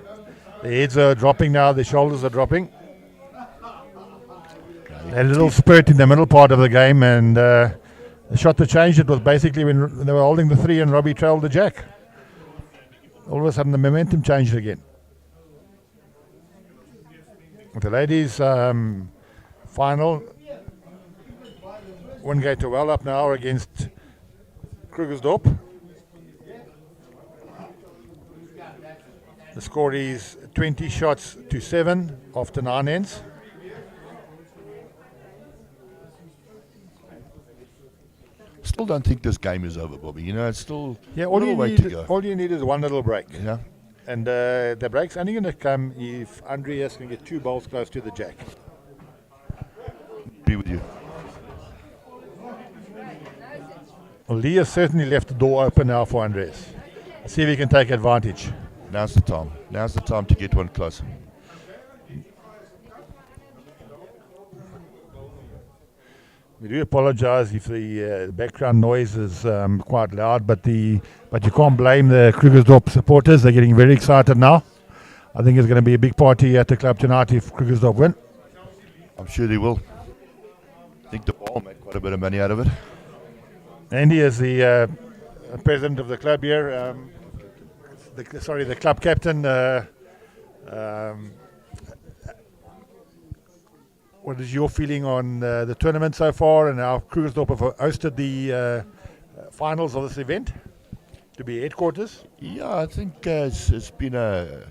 The heads are dropping now, the shoulders are dropping. A little spurt in the middle part of the game, and the shot that changed it was basically when they were holding the 3 and Robbie trailed the jack. All of a sudden the momentum changed again. The ladies' final. Wingate well up now against Krugersdorp. The score is 20 shots to 7 after 9 ends. Still don't think this game is over, Bobby. You know, it's still Yeah, a little way to go. all you need is one little break. Yeah. And the break's only going to come if Andreas can get 2 balls close to the jack. Agree with you. Well, Lee has certainly left the door open now for Andreas. See if he can take advantage. Now's the time. Now's the time to get one close. We do apologise if the background noise is quite loud, but you can't blame the Krugersdorp supporters. They're getting very excited now. I think it's going to be a big party at the club tonight if Krugersdorp win. I'm sure they will. I think the ball made quite a bit of money out of it. Andy is the president of the club here. The club captain. What is your feeling on the tournament so far and how Krugersdorp have hosted the finals of this event to be headquarters? Yeah, I think it's been a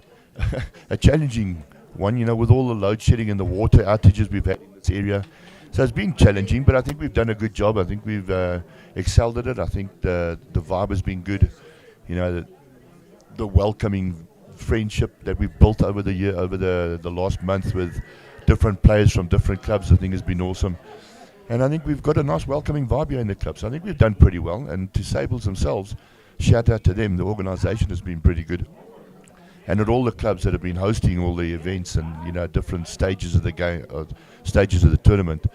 a challenging one, you know, with all the load shedding and the water outages we've had in this area. So it's been challenging, but I think we've done a good job. I think we've excelled at it. I think the vibe has been good. You know, the welcoming friendship that we've built over the year, over the last month with different players from different clubs, I think has been awesome. And I think we've got a nice welcoming vibe here in the club. So I think we've done pretty well. And to Sables themselves, shout out to them. The organisation has been pretty good. And at all the clubs that have been hosting all the events and, you know, different stages of the game, stages of the tournament,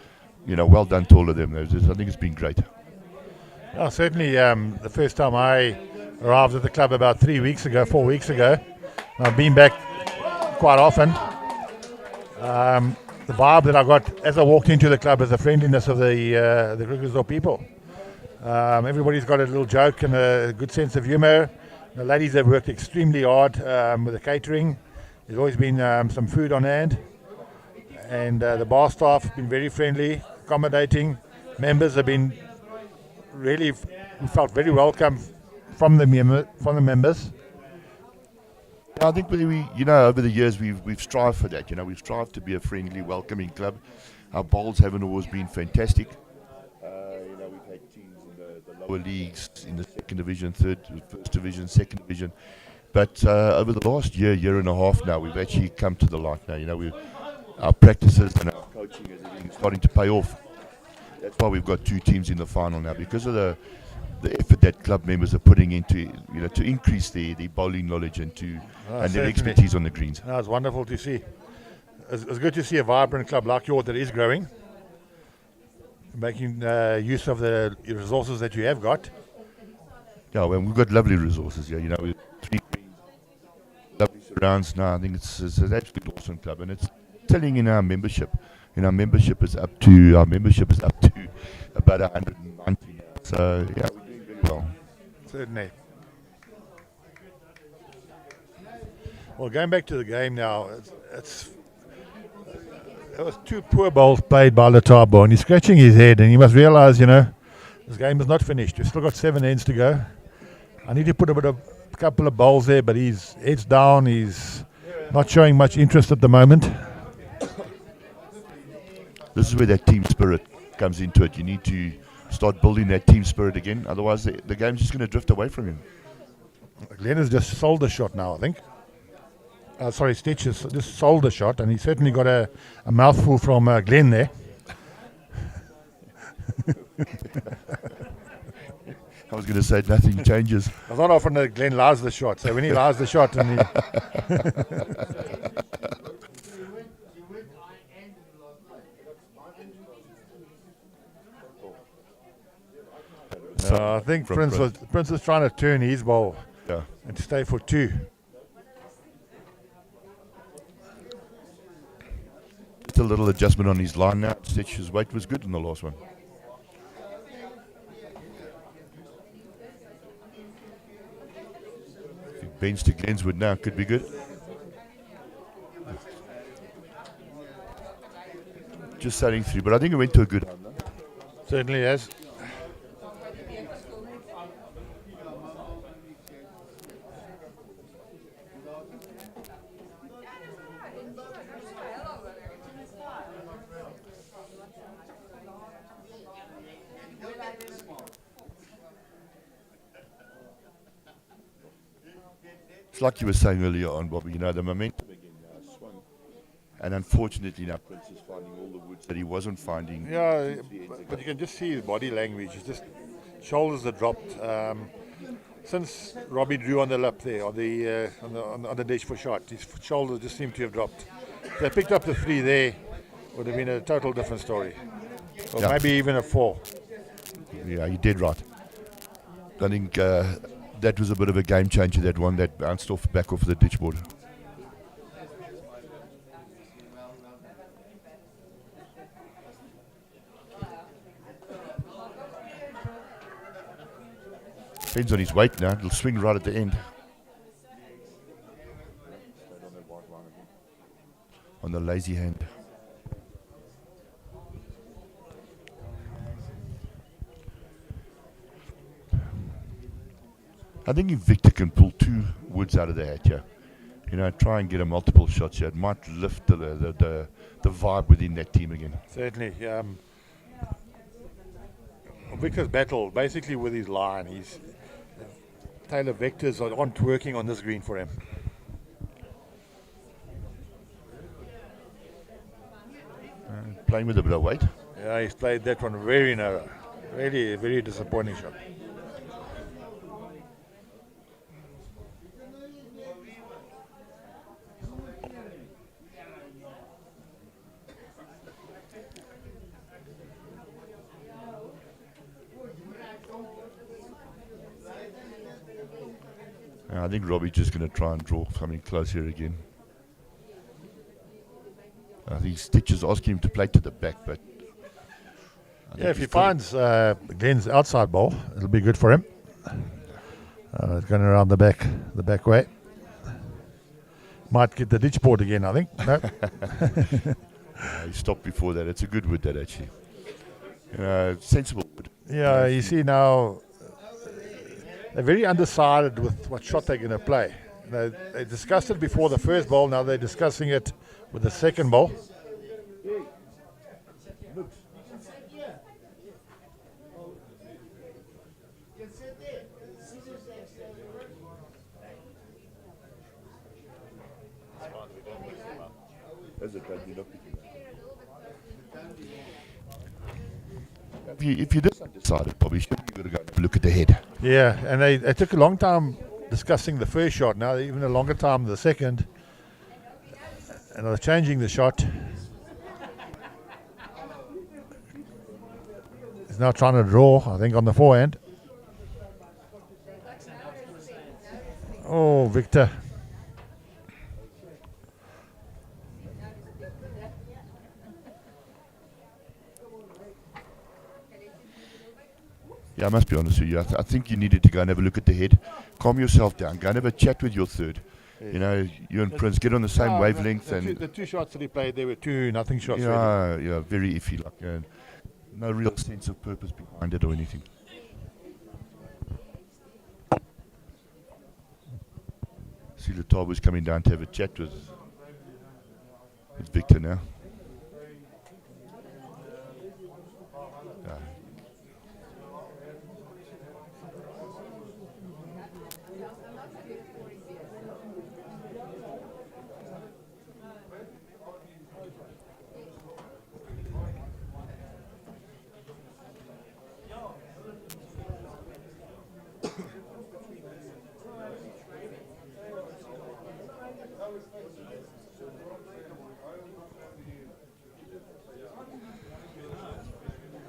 you know, well done to all of them. I think it's been great. Oh, certainly the first time I arrived at the club about 4 weeks ago. I've been back quite often. The vibe that I got as I walked into the club is the friendliness of the Krugersdorp people. Everybody's got a little joke and a good sense of humour. The ladies have worked extremely hard with the catering. There's always been some food on hand. And the bar staff have been very friendly, accommodating. Members have been we felt very welcome from the members. I think we, you know, over the years we've strived for that. You know, we've strived to be a friendly, welcoming club. Our bowls haven't always been fantastic. You know, we've had teams in the lower leagues, in the second division, first division, second division. But over the last year and a half now, we've actually come to the light now. You know, our practices and our coaching is starting to pay off. That's why we've got 2 teams in the final now, because of the effort that club members are putting into, you know, to increase the bowling knowledge and their expertise on the greens. No, it's wonderful to see. It's good to see a vibrant club like yours that is growing, making use of the resources that you have got. Yeah, well, we've got lovely resources here. You know, with 3 greens, lovely surrounds. No, I think it's an absolutely awesome club, and it's telling in our membership. And our membership is up to about 190 now. So yeah, we're doing very well. Certainly. Well, going back to the game now, it was 2 poor bowls played by Letabo, and he's scratching his head, and he must realise, you know, this game is not finished. We've still got 7 ends to go. I need to put a couple of bowls there, but his head's down. He's not showing much interest at the moment. This is where that team spirit comes into it. You need to start building that team spirit again. Otherwise, the game's just going to drift away from him. Glenn has just sold the shot now, I think. Stitch has just sold the shot, and he certainly got a mouthful from Glenn there. I was going to say nothing changes. It's not often that Glenn lies the shot, so when he lies the shot and he... I think Prince was trying to turn his ball and stay for 2. Just a little adjustment on his line now. Stitch's weight was good in the last one. If he bends to Glenswood now, could be good. Just sailing through, but I think it went to a good home. Certainly has. it's like you were saying earlier on, Bobby, the momentum again swung. And unfortunately now Prince is finding all the woods that he wasn't finding. Yeah, but you can just see his body language. It's just shoulders are dropped. Since Robbie drew on the lip there, on the dish for shot, his shoulders just seem to have dropped. If they picked up the 3 there, would have been a total different story. Or maybe even a 4. Yeah, you did right. I think that was a bit of a game changer, that one that bounced back off the ditch board. Depends on his weight now. It'll swing right at the end. On the lazy hand. I think if Victor can pull 2 woods out of the hat here, try and get a multiple shots here, it might lift the vibe within that team again. Certainly. Victor's battle basically with his line. Taylor vectors aren't working on this green for him. Playing with a bit of weight. Yeah, he's played that one very narrow. Really a very disappointing shot. I think Robbie's just going to try and draw something close here again. I think Stitch is asking him to play to the back, but if he finds Glenn's outside ball, it'll be good for him. It's going around the back way. Might get the ditch board again, I think. No. He stopped before that. It's a good wood, that actually. Sensible wood. Yeah, you see now, they're very undecided with what shot they're going to play. They discussed it before the first ball, now they're discussing it with the second ball. If you just undecided, probably should you got to go and look at the head. Yeah, and they took a long time discussing the first shot. Now even a longer time the second, and they're changing the shot. He's now trying to draw, I think, on the forehand. Oh, Victor. Yeah, I must be honest with you. I think you needed to go and have a look at the head. Calm yourself down. Go and have a chat with your third. Yeah. You and Prince get on the same wavelength. The two shots that he played, there were 2-0 shots. Yeah, very iffy. No real sense of purpose behind it or anything. See, Latabu's coming down to have a chat with Victor now.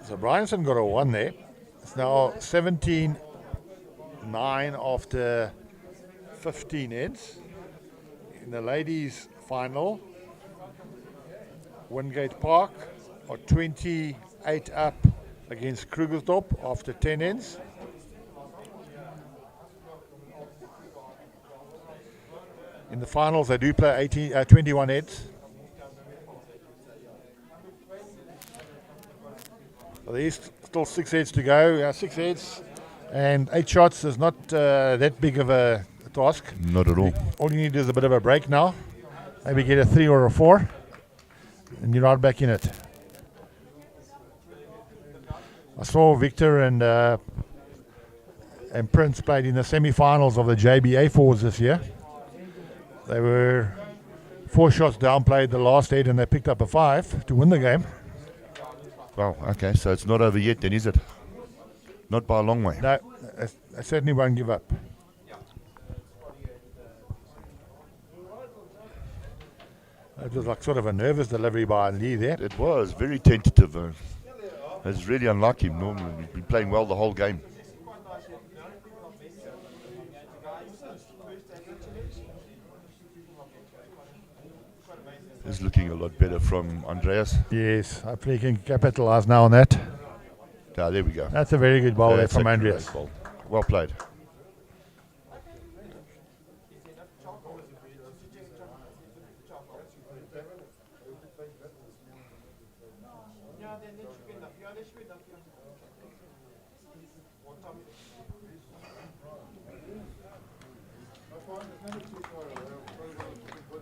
So Bryanston got a 1 there. It's now 17-9 after 15 ends. In the ladies' final, Wingate Park are 28 up against Krugersdorp after 10 ends. In the finals, they do play 21 heads. So there's still 6 heads to go. 6 heads and 8 shots is not that big of a task. Not at all. All you need is a bit of a break now. Maybe get a 3 or a 4, and you're right back in it. I saw Victor and Prince played in the semi-finals of the JBA4s this year. They were 4 shots down, played the last 8, and they picked up a 5 to win the game. Wow, okay, so it's not over yet then, is it? Not by a long way. No, I certainly won't give up. It was like sort of a nervous delivery by Lee there. It was very tentative. It's really unlike him. Normally, he's been playing well the whole game. It's looking a lot better from Andreas. Yes, hopefully he can capitalise now on that. Ah, there we go. That's a very good ball there That's from a Andreas. great ball. Well played.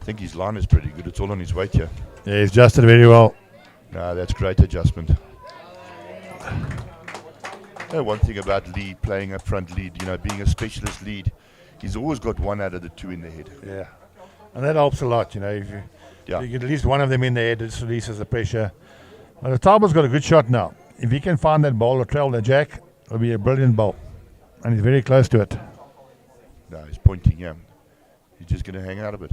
I think his line is pretty good. It's all on his weight here. Yeah, he's adjusted very well. No, that's great adjustment. One thing about lead, playing up front lead, being a specialist lead, he's always got one out of the 2 in the head. Yeah, and that helps a lot, If you get at least one of them in the head, it just releases the pressure. But the Tabo's got a good shot now. If he can find that ball or trail the jack, it'll be a brilliant ball. And he's very close to it. No, he's pointing, yeah. He's just going to hang out a bit.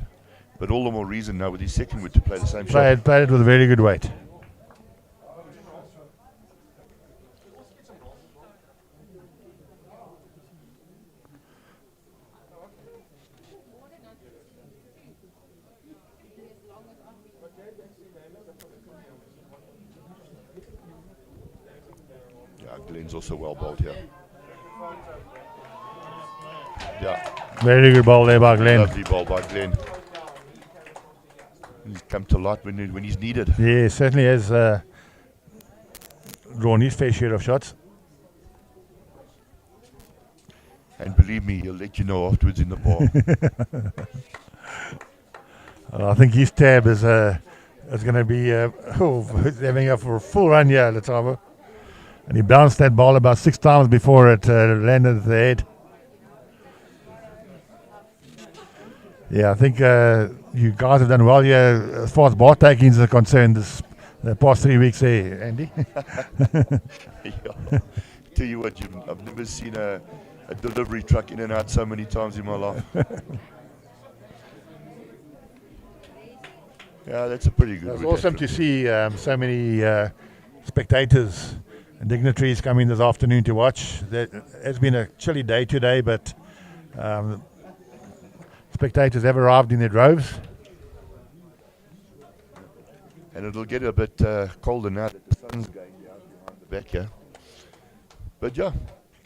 But all the more reason now with his second wood to play the same shot. Played it with a very good weight. Yeah, Glenn's also well bowled here. Yeah. Very good ball there by Glenn. Lovely ball by Glenn. He's come to light when he's needed. Yeah, certainly has drawn his fair share of shots. And believe me, he'll let you know afterwards in the bar. I think his tab is going to be having a full run here, Letabo. And he bounced that ball about 6 times before it landed at the head. Yeah, I think you guys have done well here as far as bar takings are concerned the past 3 weeks there, Andy. Yeah. Tell you what, I've never seen a delivery truck in and out so many times in my life. Yeah, that's a pretty good. It's awesome to see so many spectators and dignitaries coming this afternoon to watch. It's been a chilly day today, but spectators have arrived in their droves. And it'll get a bit colder now that the sun's going down behind the back here. But yeah,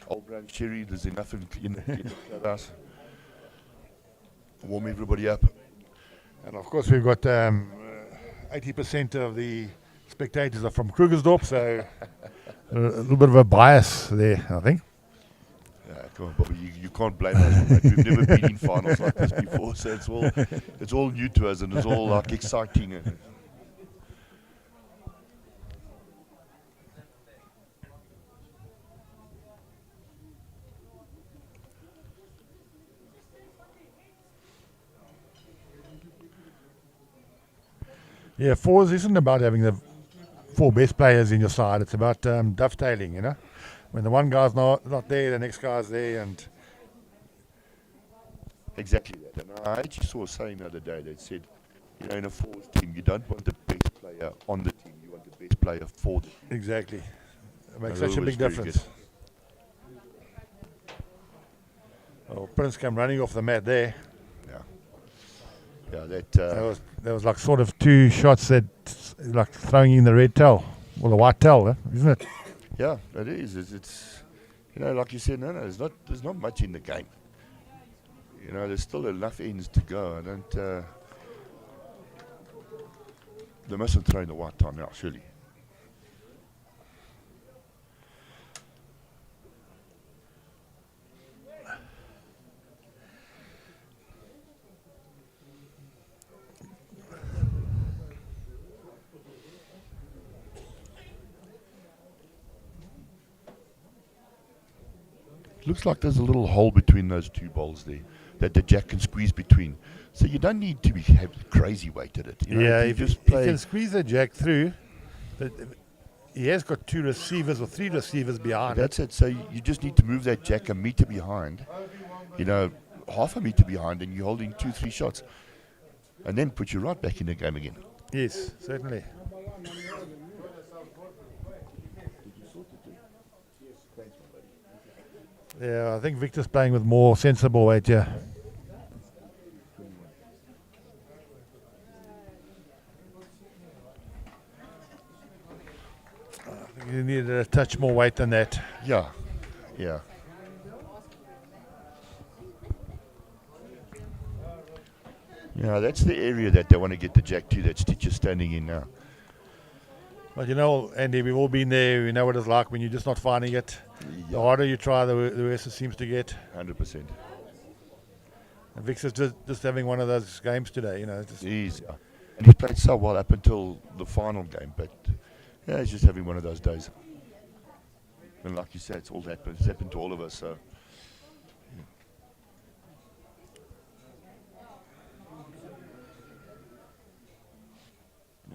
old brown cherry, there's enough in the clubhouse. Warm everybody up. And of course we've got 80% of the spectators are from Krugersdorp, so a little bit of a bias there, I think. Come on, Bobby, you can't blame us. Mate. We've never been in finals like this before, so it's all new to us and it's all like exciting. Yeah, fours isn't about having the 4 best players in your side. It's about dovetailing, When the one guy's not there, the next guy's there, and exactly that. And I actually saw a saying the other day that said, in a fours team, you don't want the best player on the team, you want the best player for the team. exactly, it makes That such a was big very difference. Well, Prince came running off the mat there. Yeah, That was like sort of 2 shots that like throwing in the red towel or the white towel, isn't it? yeah, it is. It's like you said, no, there's not much in the game. There's still enough ends to go. I don't. They mustn't throw in the white towel now, surely. Looks like there's a little hole between those 2 balls there. that the jack can squeeze between. So you don't need to have crazy weight at it. You know, Yeah, you if just you play. can squeeze the jack through, but he has got 2 receivers or 3 receivers behind it. That's it. So you just need to move that jack a meter behind, you know, half a meter behind, and you're holding 2-3 shots, and then put you right back in the game again. Yes, certainly. Yeah, I think Victor's playing with more sensible weight here. I think you needed a touch more weight than that. Yeah, yeah. Yeah, that's the area that they want to get the jack to, that Stitch is standing in now. But you know, Andy, we've all been there. We know what it's like when you're just not finding it. The harder you try, the worse it seems to get. 100%. And Victor's just having one of those games today, you know. Just And he played so well up until the final game, but yeah, he's just having one of those days. And like you said, it's happened to all of us. So.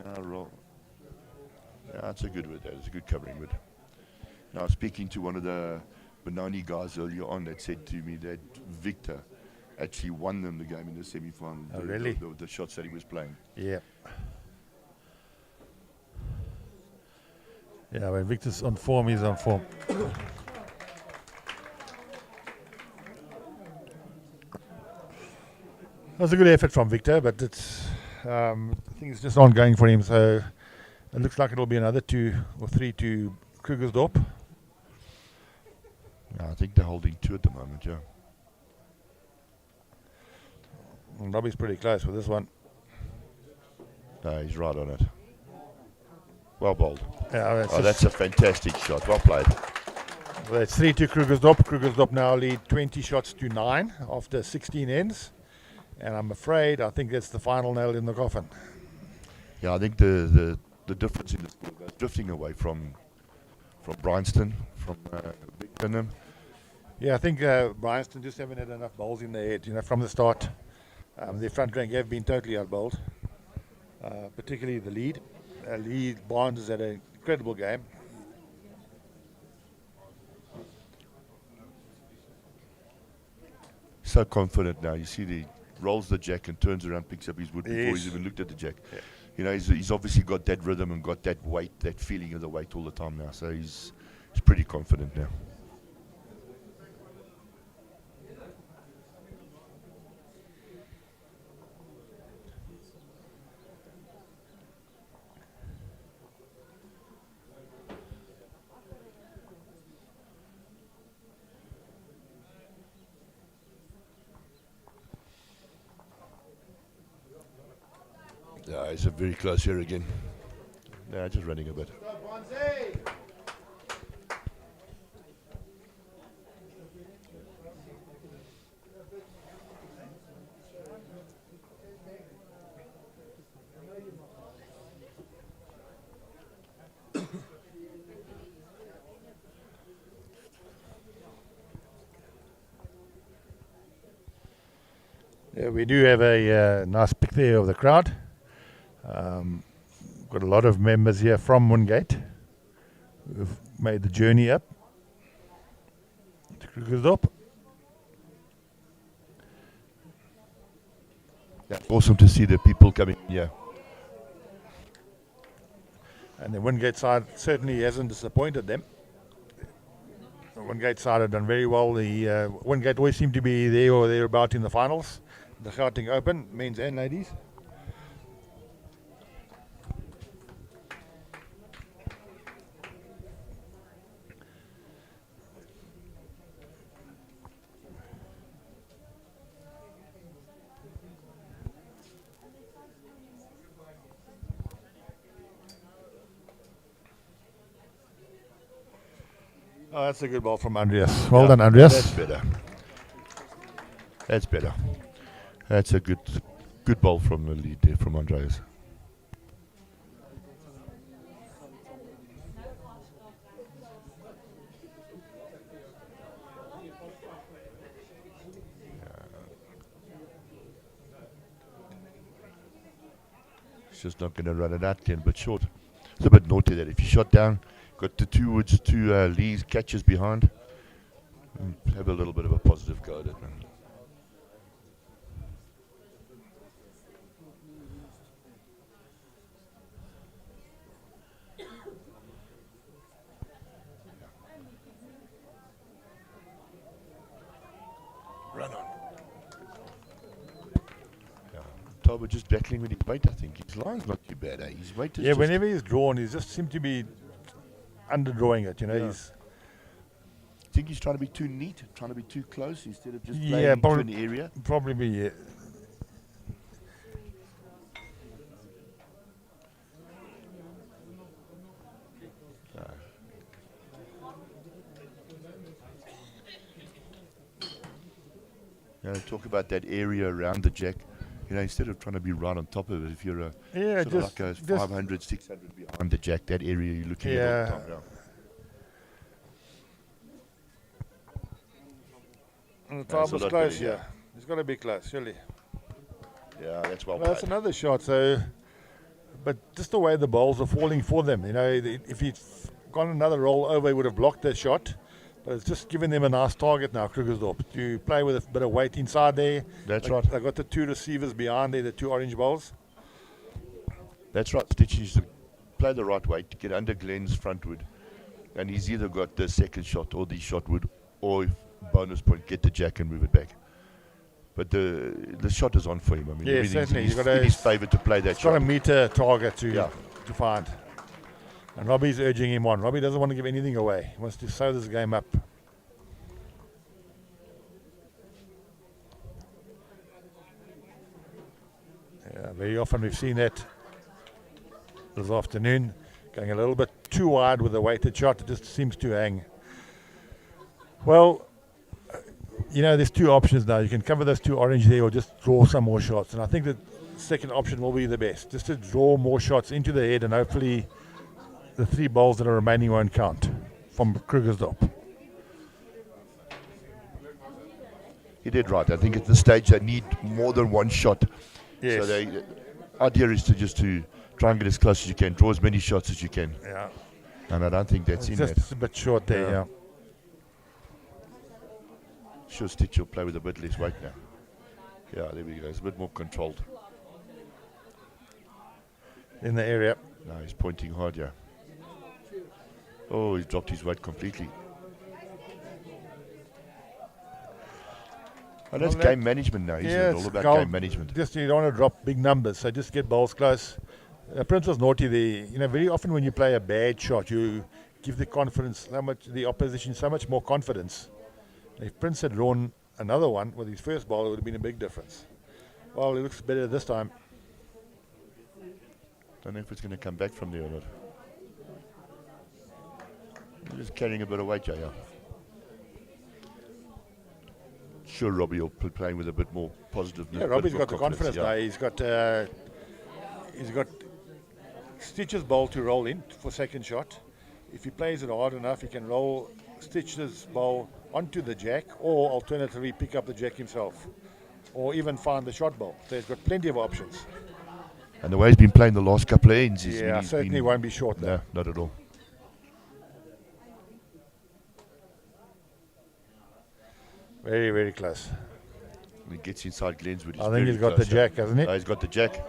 Yeah, roll. Yeah, that's a good word. That's a good covering word. Now, speaking to one of the Benoni guys earlier on, that said to me that Victor actually won them the game in the semi-final. Oh, really? The shots that he was playing. Yeah. Yeah, when Victor's on form, he's on form. That was a good effort from Victor, but it's I think it's just ongoing for him, so it looks like it'll be another 2 or 3 to Krugersdorp. I think they're holding 2 at the moment, yeah. And Robbie's pretty close with this one. No, he's right on it. Well bowled. Yeah, that's a fantastic shot. Well played. Well, it's 3 to Krugersdorp. Krugersdorp now lead 20 shots to 9 after 16 ends. And I think that's the final nail in the coffin. Yeah, I think the difference in the score goes drifting away from Bryanston, from Big Benham. Yeah, I think Bryanston just haven't had enough bowls in their head, you know, from the start. Their front rank have been totally outbowled, particularly the lead. Lead Barnes has had an incredible game. So confident now. You see, he rolls the jack and turns around, picks up his wood before he's even looked at the jack. Yeah. You know, he's obviously got that rhythm and got that weight, that feeling of the weight all the time now. So he's pretty confident now. Yeah, it's a very close here again. Yeah, just running a bit. Yeah, we do have a nice pic there of the crowd. Got a lot of members here from Wingate who've made the journey up to Krugersdorp. Yeah, awesome to see the people coming here. And the Wingate side certainly hasn't disappointed them. The Wingate side have done very well. The Wingate always seem to be there or thereabout in the finals. The Gauteng Open, men's and ladies. Oh, that's a good ball from Andreas. Well done, Andreas. That's better. That's better. That's a good ball from the lead there from Andreas. He's just not going to run it out again, but short. It's a bit naughty that if you shot down, got the two woods, two Lee's catches behind, have a little bit of a positive go at it. Man. Run on. Yeah. Toba just battling with his weight, I think. His line's not too bad, eh? His weight is Yeah, just whenever he's drawn, he just seems to be underdrawing it, you know. Yeah. He's I think he's trying to be too neat, trying to be too close instead of just playing yeah, into an area. probably yeah. You know, talk about that area around the jack. You know, instead of trying to be right on top of it, if you're a Yeah, sort of just- like a just- 500, 600 behind the jack, that area you're looking at all Yeah. the time now. And the That's time a was lot close, better, yeah. yeah. He's got to be close, surely. Yeah, that's well Well, that's played. another shot, so... But just the way the balls are falling for them, you know, if he'd gone another roll over, he would have blocked that shot. But it's just giving them a nice target now, Krugersdorp, to play with a bit of weight inside there. That's They- right. They've got the two receivers behind there, the two orange balls. That's right. Stitch needs to play the right way to get under Glenn's front wood. And he's either got the second shot or the shot wood, or if bonus point, get the jack and move it back. But the shot is on for him. I mean, Yeah, everything's certainly. in He's his, got in his favour to play that He's got shot. a meter target to Yeah. find. And Robbie's urging him on. Robbie doesn't want to give anything away. He wants to sew this game up. Yeah, very often we've seen that this afternoon. Going a little bit too wide with the weighted shot. It just seems to hang. Well, you know, there's two options now. You can cover those two orange there or just draw some more shots. And I think the second option will be the best. Just to draw more shots into the head and hopefully the three balls that are remaining won't count from Krugersdorp. He did right. I think at this stage they need more than one shot. Yes. So the idea is to try and get as close as you can, draw as many shots as you can. Yeah. And I don't think that's in Just that. a bit short there, yeah. Sure, Stitch will play with a bit less weight now. Yeah, there we go. It's a bit more controlled. In the area. No, he's pointing hard, yeah. Oh, he's dropped his weight completely. And that's Well, game management now, isn't Yeah, it? All it's about goal- game management. Just you don't want to drop big numbers, so just get balls close. Prince was naughty there. You know, very often when you play a bad shot, you give the confidence, the opposition so much more confidence. If Prince had drawn another one with his first ball, it would have been a big difference. Well, it looks better this time. Don't know if it's going to come back from there or not. He's just carrying a bit of weight, yeah. Sure, Robbie will be playing with a bit more positive. Yeah, Robbie's got the confidence now. He's got Stitch's ball to roll in for second shot. If he plays it hard enough, he can roll Stitch's ball onto the jack, or alternatively pick up the jack himself, or even find the shot ball. So he's got plenty of options. And the way he's been playing the last couple of ends, he's Certainly been, won't be short though. No, not at all. Very, very close. When he gets inside Glenn's with his I think he's very got the close, yeah. jack, hasn't he? Oh, he's got the jack.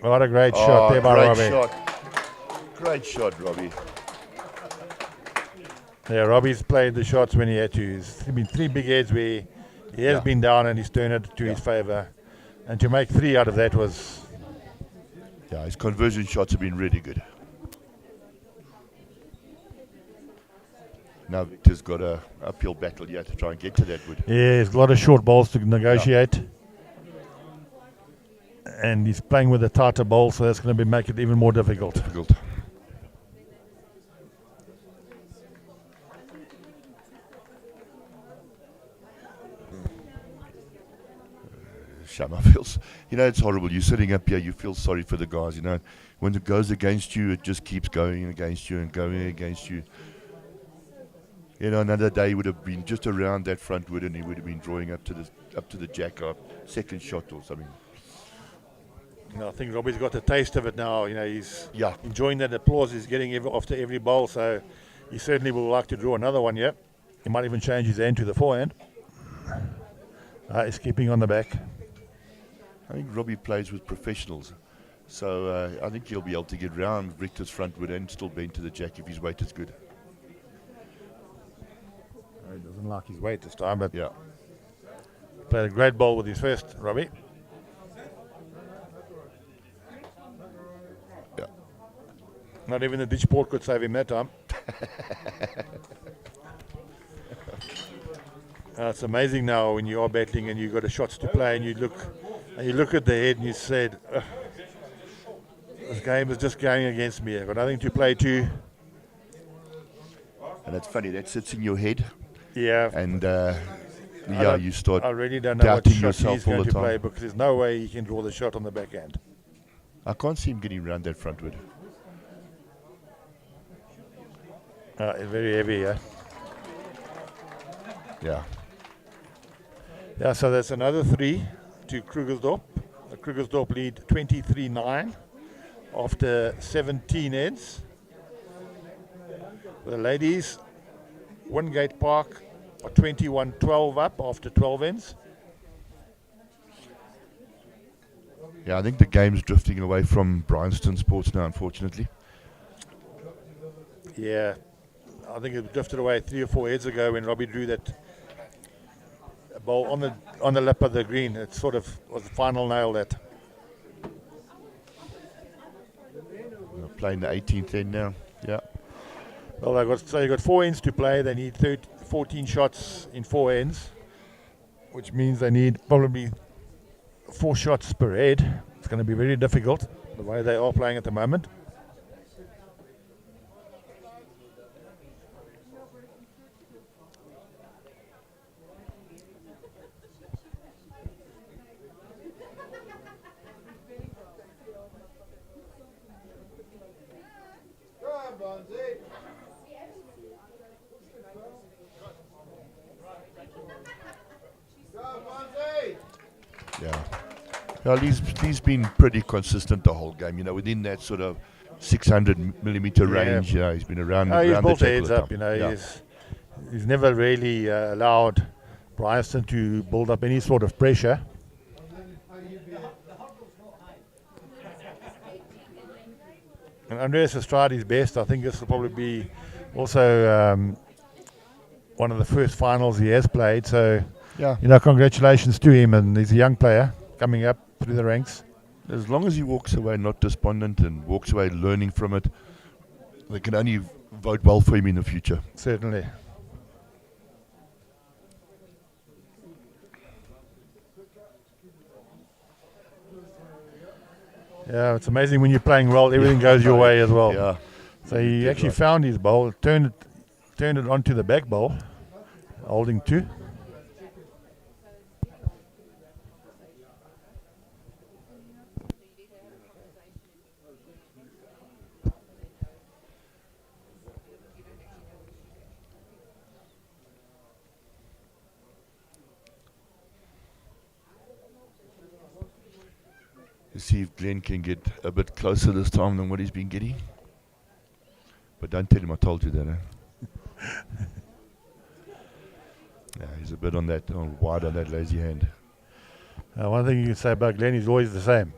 What a great shot there by great Robbie. shot. Great shot, Robbie. Yeah, Robbie's played the shots when he had to. There's been three big heads where he has Yeah. been down and he's turned it to his favour. And to make three out of that was... Yeah, his conversion shots have been really good. Now Victor's got a uphill battle here to try and get to that wood. Yeah, there's a lot of short balls to negotiate. And he's playing with a tighter ball, so that's going to make it even more difficult. Shama feels, it's horrible. You're sitting up here, you feel sorry for the guys, When it goes against you, it just keeps going against you and going against you. Another day would have been just around that front wood and he would have been drawing up to the jack or second shot or something. I think Robbie's got a taste of it now. He's Yeah. enjoying that applause he's getting after every bowl. So he certainly will like to draw another one. Yeah, he might even change his hand to the forehand. He's keeping on the back. I think Robbie plays with professionals, so I think he'll be able to get round Richter's frontwood and still bend to the jack if his weight is good. He doesn't like his weight this time, but Yeah. played a great ball with his first, Robbie. Yeah. Not even the ditch port could save him that time. It's amazing now when you are battling and you've got a shots to play and you look at the head and you said, this game is just going against me. I've got nothing to play to. And it's funny, that sits in your head, Yeah. and you start I really don't know what doubting shot yourself he's all going the to play time. because there's no way he can draw the shot on the backhand. I can't see him getting round that frontwood. It's very heavy, yeah. Yeah. Yeah, so that's another 3 to Krugersdorp. Krugersdorp lead 23-9 after 17 heads. For the ladies, Wingate Park are 21-12 up after 12 ends. Yeah, I think the game's drifting away from Bryanston sports now, unfortunately. Yeah, I think it drifted away 3 or 4 heads ago when Robbie drew that ball on the lip of the green. It sort of was the final nail that. We're playing the 18th end now. Yeah. Well, you got 4 ends to play. They need 14 shots in 4 ends, which means they need probably 4 shots per head. It's going to be very difficult the way they are playing at the moment. Yeah. Well, he's been pretty consistent the whole game, within that sort of 600 millimeter range. He's been around, He's around built the the jack heads all the up, time. Yeah. He's never really allowed Bryanston to build up any sort of pressure. And Andreas has tried his best. I think this will probably be also one of the first finals he has played. So, Yeah. congratulations to him. And he's a young player coming up through the ranks. As long as he walks away not despondent and walks away learning from it, they can only vote well for him in the future. Certainly. Yeah, it's amazing when you're playing well, everything goes your way as well. Yeah. So he actually found his bowl, turned it onto the back bowl, holding 2. See if Glenn can get a bit closer this time than what he's been getting. But don't tell him I told you that. Yeah, he's a bit wide on that lazy hand. One thing you can say about Glenn, he's always the same.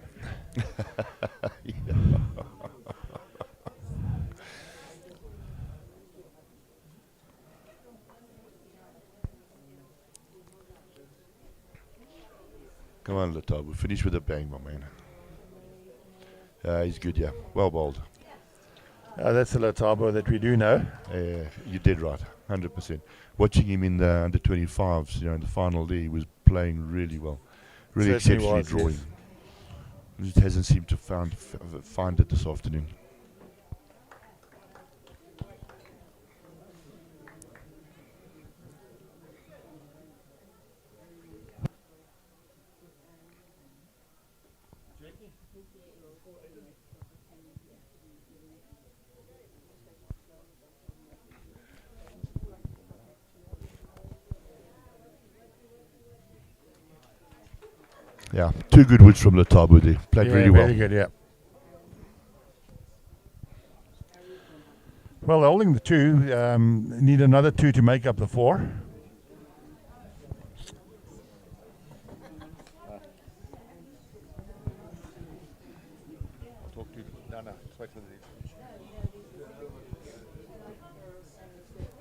Come on, Letabo. Finish with a bang, my man. He's good, yeah. Well bowled. That's the Latabo that we do know. You did right, 100%. Watching him in the under 25s, in the final there, he was playing really well. Really Certainly exceptionally was, drawing. Just hasn't seemed to find it this afternoon. Yeah, 2 good wins from the Tabu there. Played Yeah, really well. Very good, yeah. Well, holding the 2, need another 2 to make up the 4.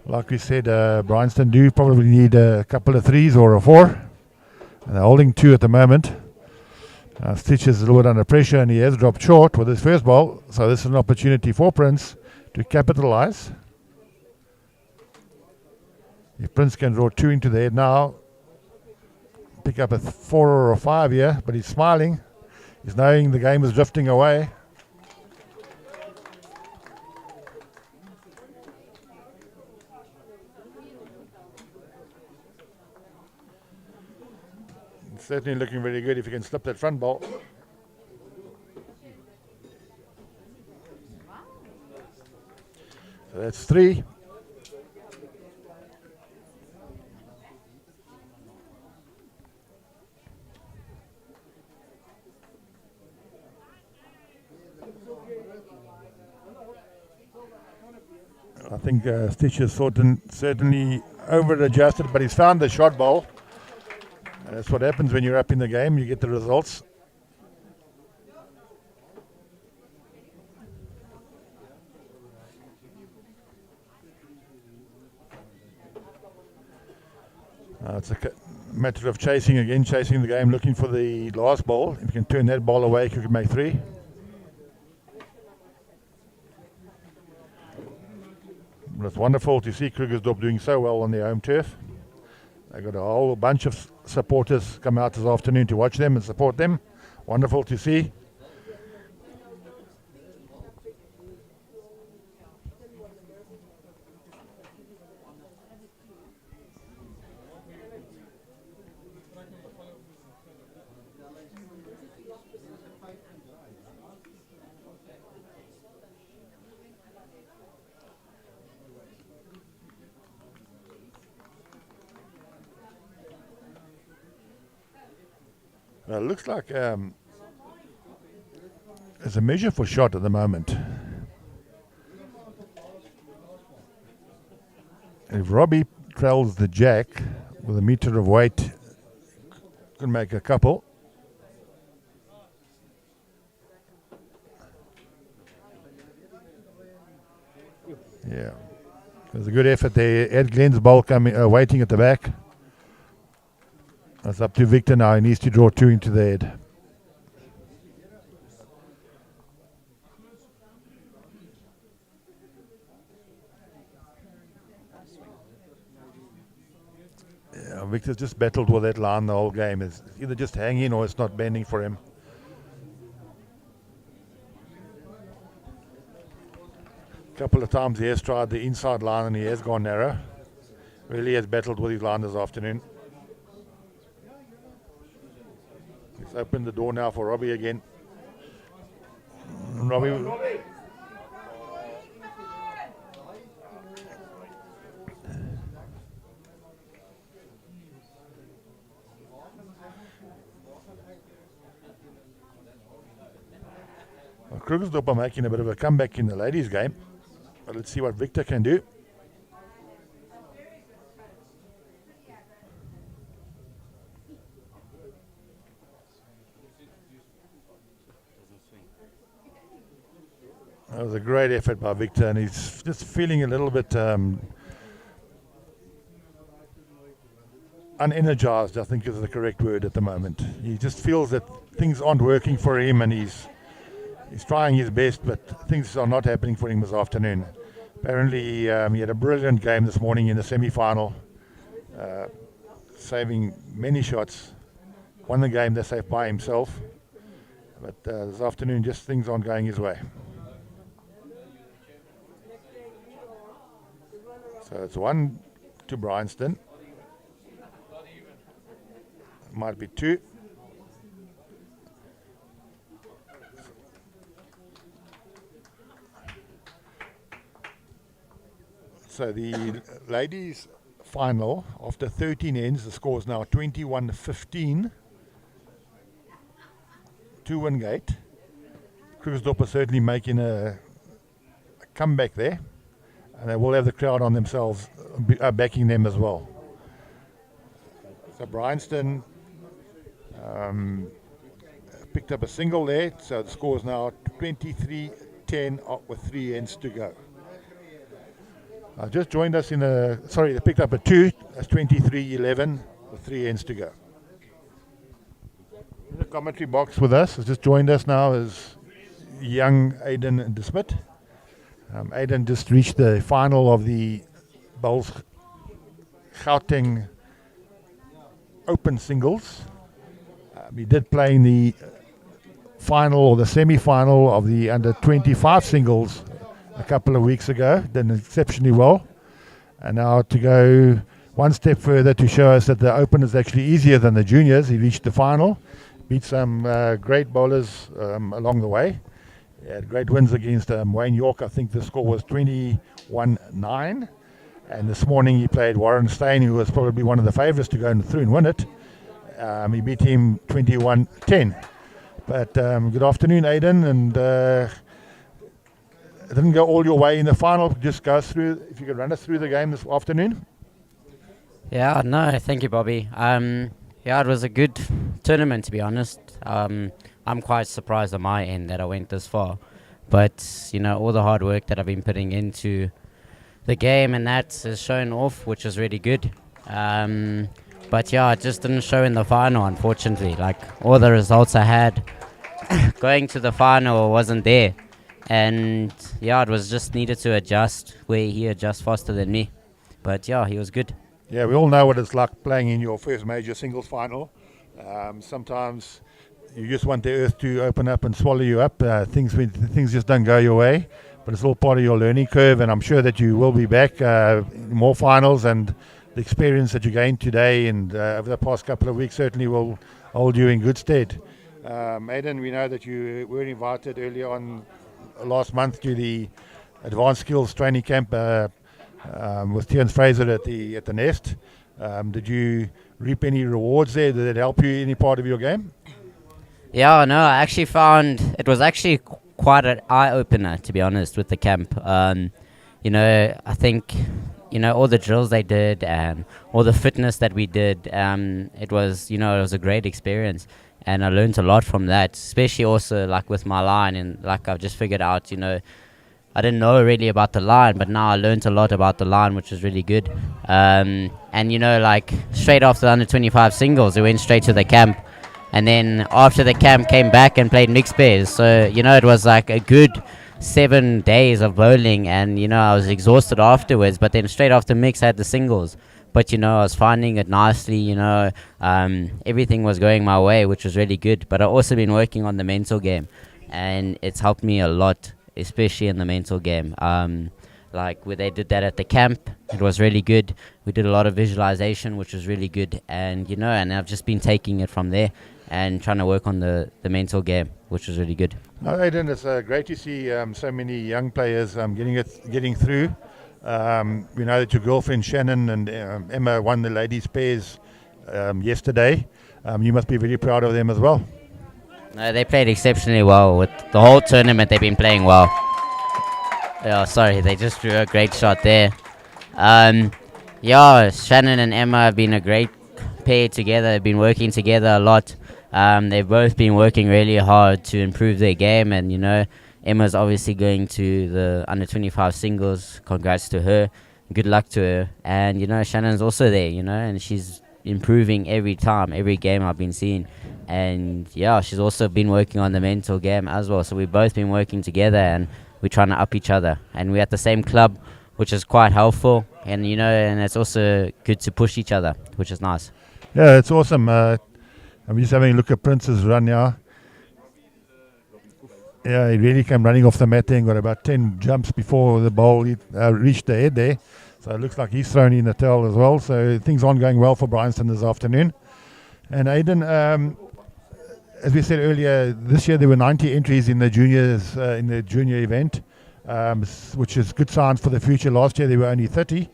Like we said, Bryanston do probably need a couple of 3s or a 4. And they're holding 2 at the moment. Stitch is a little bit under pressure and he has dropped short with his first ball. So this is an opportunity for Prince to capitalize. If Prince can draw 2 into the head now, pick up a 4 or a 5 here, but he's smiling. He's knowing the game is drifting away. It's certainly looking very good if he can slip that front ball. So that's 3. I think Stitch is certainly over-adjusted, but he's found the shot ball. That's what happens when you're up in the game, you get the results. It's a matter of chasing the game, looking for the last ball. If you can turn that ball away, you can make 3. But it's wonderful to see Krugersdorp doing so well on their home turf. They've got a whole bunch of supporters come out this afternoon to watch them and support them. Wonderful to see. Looks like there's a measure for shot at the moment. If Robbie trails the jack with a meter of weight, could make a couple. Yeah, there's a good effort there. Ed Glenn's ball coming, waiting at the back. That's up to Victor now. He needs to draw 2 into the head. Yeah, Victor's just battled with that line the whole game. It's either just hanging or it's not bending for him. A couple of times he has tried the inside line and he has gone narrow. Really has battled with his line this afternoon. Let's open the door now for Robbie again. Robbie. Well, Krugersdorp are making a bit of a comeback in the ladies' game. But let's see what Victor can do. That was a great effort by Victor, and he's just feeling a little bit unenergized, I think is the correct word at the moment. He just feels that things aren't working for him, and he's trying his best, but things are not happening for him this afternoon. Apparently, he had a brilliant game this morning in the semi-final, saving many shots. Won the game, they say, by himself. But this afternoon, just things aren't going his way. So it's 1 to Bryanston. Might be 2. So the ladies' final, after 13 ends, the score is now 21-15. 2-win gate. Krugersdorp are certainly making a comeback there, and they will have the crowd on themselves, backing them as well. So Bryanston picked up a single there, so the score is now 23-10 with 3 ends to go. Just joined us in they picked up a 2, that's 23-11 with 3 ends to go. In the commentary box with us, has just joined us now is young Aiden De Smit. Aiden just reached the final of the Bowls Gauteng Open Singles. He did play in the final or the semi-final of the under 25 singles a couple of weeks ago. Did exceptionally well. And now to go one step further to show us that the Open is actually easier than the juniors. He reached the final, beat some great bowlers along the way. He had great wins against Wayne York. I think the score was 21-9. And this morning he played Warren Steyn, who was probably one of the favourites to go through and win it. He beat him 21-10. But good afternoon, Aiden. And it didn't go all your way in the final. Just go through, if you could run us through the game this afternoon. Yeah, no, thank you, Bobby. Yeah, it was a good tournament, to be honest. I'm quite surprised on my end that I went this far. But, you know, all the hard work that I've been putting into the game and that has shown off, which is really good. But yeah, it just didn't show in the final, unfortunately. Like, all the results I had going to the final wasn't there. And yeah, it was just needed to adjust, where he adjusts faster than me. But yeah, he was good. Yeah, we all know what it's like playing in your first major singles final. Sometimes you just want the earth to open up and swallow you up. Things just don't go your way, but it's all part of your learning curve, and I'm sure that you will be back in more finals, and the experience that you gained today and over the past couple of weeks certainly will hold you in good stead. Aiden, we know that you were invited earlier on last month to the Advanced Skills Training Camp with Tians Fraser at the Nest. Did you reap any rewards there? Did it help you any part of your game? Yeah, no, I actually found it was actually quite an eye-opener, to be honest, with the camp. You know, I think, you know, all the drills they did and all the fitness that we did, it was a great experience. And I learned a lot from that, especially also like with my line. And like I've just figured out, you know, I didn't know really about the line, but now I learned a lot about the line, which was really good. And, you know, like straight after the under-25 singles, we went straight to the camp. And then after the camp, came back and played mixed pairs. So, you know, it was like a good 7 days of bowling. And, you know, I was exhausted afterwards. But then straight after mix, I had the singles. But, you know, I was finding it nicely, you know. Everything was going my way, which was really good. But I've also been working on the mental game. And it's helped me a lot, especially in the mental game. Like where they did that at the camp, it was really good. We did a lot of visualization, which was really good. And, you know, and I've just been taking it from there and trying to work on the mental game, which was really good. No, Aiden, it's great to see so many young players getting through. We know that your girlfriend Shannon and Emma won the ladies' pairs yesterday. You must be very proud of them as well. No, they played exceptionally well. With the whole tournament, they've been playing well. Oh, sorry, they just threw a great shot there. Yeah, Shannon and Emma have been a great pair together. They've been working together a lot. They've both been working really hard to improve their game. And, you know, Emma's obviously going to the under-25 singles. Congrats to her. Good luck to her. And, you know, Shannon's also there, you know, and she's improving every time, every game I've been seeing. And, yeah, she's also been working on the mental game as well. So we've both been working together, and we're trying to up each other. And we're at the same club, which is quite helpful. And, you know, and it's also good to push each other, which is nice. Yeah, it's awesome. I'm just having a look at Prince's run now. Yeah, he really came running off the mat there and got about 10 jumps before the ball reached the head there. So it looks like he's thrown in the towel as well. So things aren't going well for Bryanston this afternoon. And Aiden, as we said earlier, this year there were 90 entries in the juniors, in the junior event, which is good signs for the future. Last year there were only 30.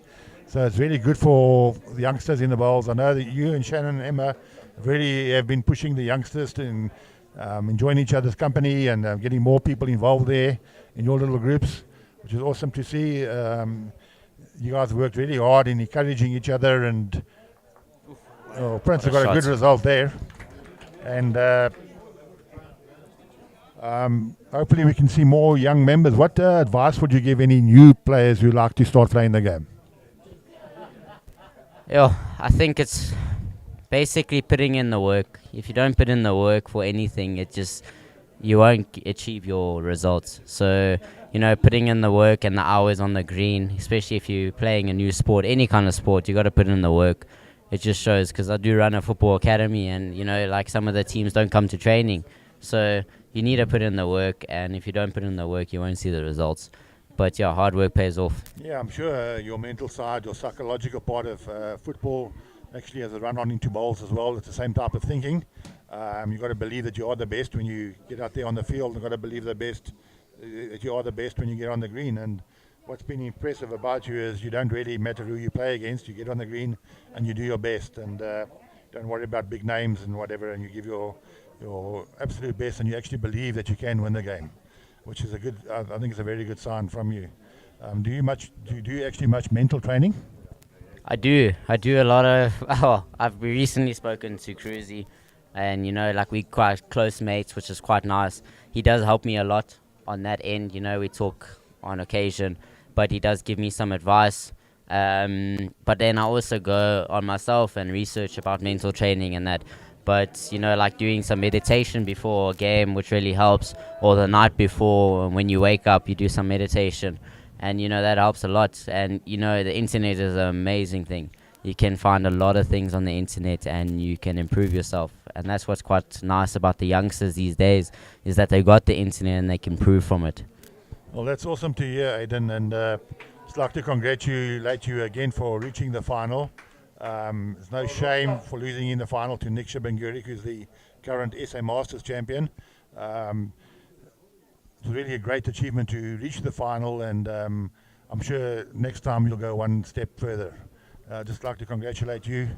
So it's really good for the youngsters in the bowls. I know that you and Shannon and Emma really have been pushing the youngsters and enjoying each other's company and getting more people involved there in your little groups, which is awesome to see. You guys worked really hard in encouraging each other, and Prince have got a good result there. And hopefully we can see more young members. What advice would you give any new players who like to start playing the game? Yeah, I think it's basically putting in the work. If you don't put in the work for anything, you won't achieve your results. So, putting in the work and the hours on the green, especially if you're playing a new sport, any kind of sport, you got to put in the work. It just shows, because I do run a football academy, and like some of the teams don't come to training. So you need to put in the work, and if you don't put in the work, you won't see the results. But yeah, hard work pays off. Yeah, I'm sure your mental side, your psychological part of football actually has a run on into bowls as well. It's the same type of thinking. You've got to believe that you are the best when you get out there on the field. You've got to believe that you are the best when you get on the green. And what's been impressive about you is you don't really matter who you play against. You get on the green and you do your best, and don't worry about big names and whatever, and you give your absolute best, and you actually believe that you can win the game, which is I think it's a very good sign from you. Do you actually much mental training? I do a lot of. I've recently spoken to Krugersdorp, and like we quite close mates, which is quite nice. He does help me a lot on that end. We talk on occasion, but he does give me some advice. But then I also go on myself and research about mental training and that. But like doing some meditation before a game, which really helps, or the night before when you wake up, you do some meditation, and that helps a lot. And the internet is an amazing thing. You can find a lot of things on the internet, and you can improve yourself. And that's what's quite nice about the youngsters these days, is that they got the internet and they can improve from it. Well, that's awesome to hear, Aidan, and I'd like to congratulate you again for reaching the final. There's no shame for losing in the final to Nick Shabangurik, who's the current SA Masters champion. It's really a great achievement to reach the final, and I'm sure next time you'll go one step further. I'd just like to congratulate you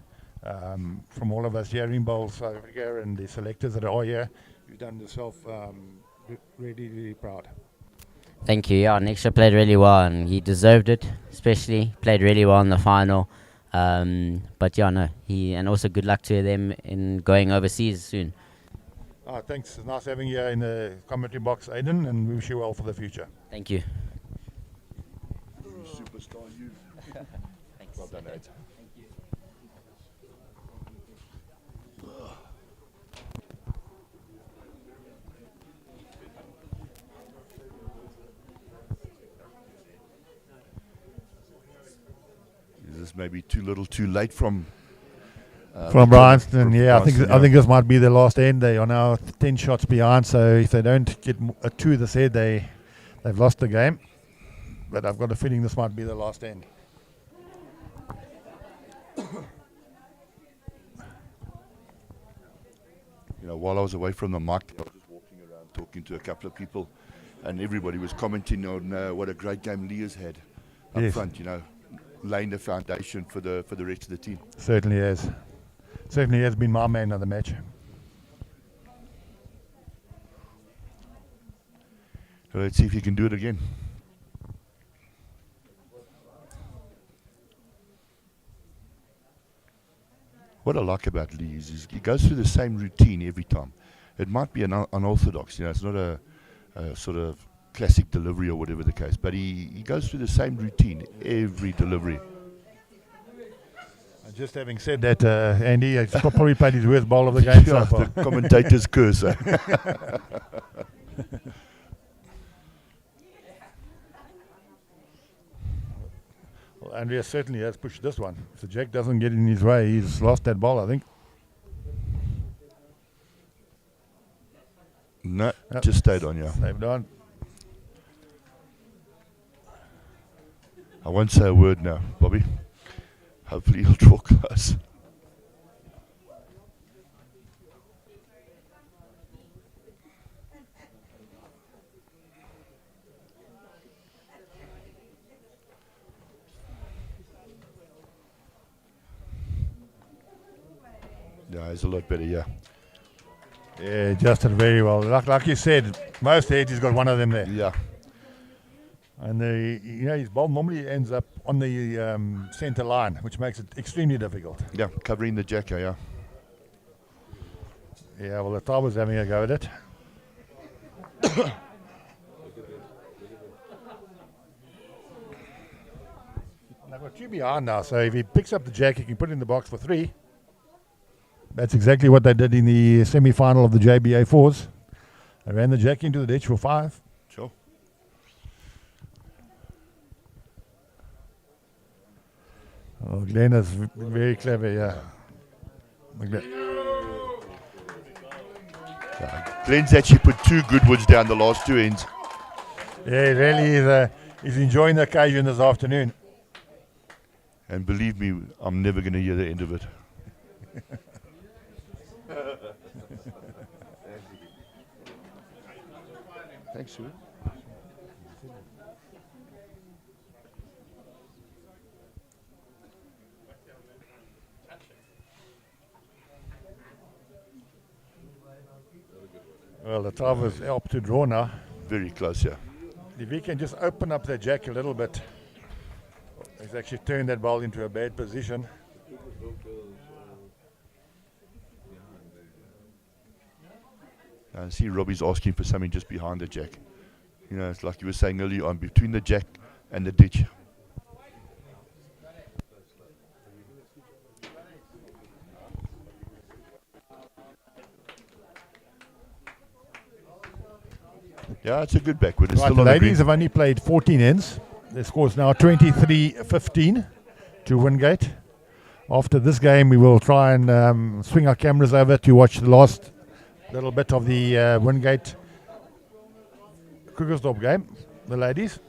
from all of us here in Bowl South Africa and the selectors that are here. You've done yourself really, really proud. Thank you. Yeah, Nick played really well, and he deserved it. Especially played really well in the final. But yeah, no, and also good luck to them in going overseas soon. Thanks. It's nice having you in the commentary box, Aidan, and we wish you well for the future. Thank you. Superstar, you. Thanks. Well done, Aidan. Is this maybe too little, too late from Bryanston? Yeah, Bryanston, I think this might be their last end. They are now 10 shots behind, so if they don't get a 2 this head, they've lost the game. But I've got a feeling this might be the last end. While I was away from the mic, I was just walking around talking to a couple of people, and everybody was commenting on what a great game Leah's had up front. Laying the foundation for the rest of the team. Certainly has. Certainly has been my man of the match. Let's see if he can do it again. What I like about Lee is he goes through the same routine every time. It might be unorthodox, it's not a sort of classic delivery or whatever the case, but he goes through the same routine every delivery. Just having said that, Andy, he's probably played his worst bowl of the game so far. The commentator's curse. Well, Andrea certainly has pushed this one. If the jack doesn't get in his way, he's lost that ball, I think. No, just stayed on, yeah. Stayed on. I won't say a word now, Bobby. Hopefully he'll draw close. Yeah, he's a lot better, yeah. Yeah, adjusted very well. Like you said, most heads he's got one of them there. Yeah. And his ball normally ends up on the centre line, which makes it extremely difficult. Yeah, covering the jacker, yeah. Yeah, well, the Taba's having a go at it. They've got 2 behind now, so if he picks up the jack, he can put it in the box for 3. That's exactly what they did in the semi-final of the JBA 4s. They ran the jack into the ditch for 5. Sure. Oh, Glenn is very clever, yeah. Glenn's actually put 2 good woods down the last 2 ends. Yeah, he really is. He's enjoying the occasion this afternoon. And believe me, I'm never going to hear the end of it. Thanks, Sue. Well, the Tava's up to draw now. Very close, yeah. If he can just open up the jack a little bit, he's actually turned that ball into a bad position. I see Robbie's asking for something just behind the jack. You know, it's like you were saying earlier on, between the jack and the ditch. Yeah, it's a good backward. It's Right, still the on the ladies green. have only played 14 ends. Their score is now 23-15 to Wingate. After this game, we will try and swing our cameras over to watch the last little bit of the Wingate Krugersdorp game, the ladies.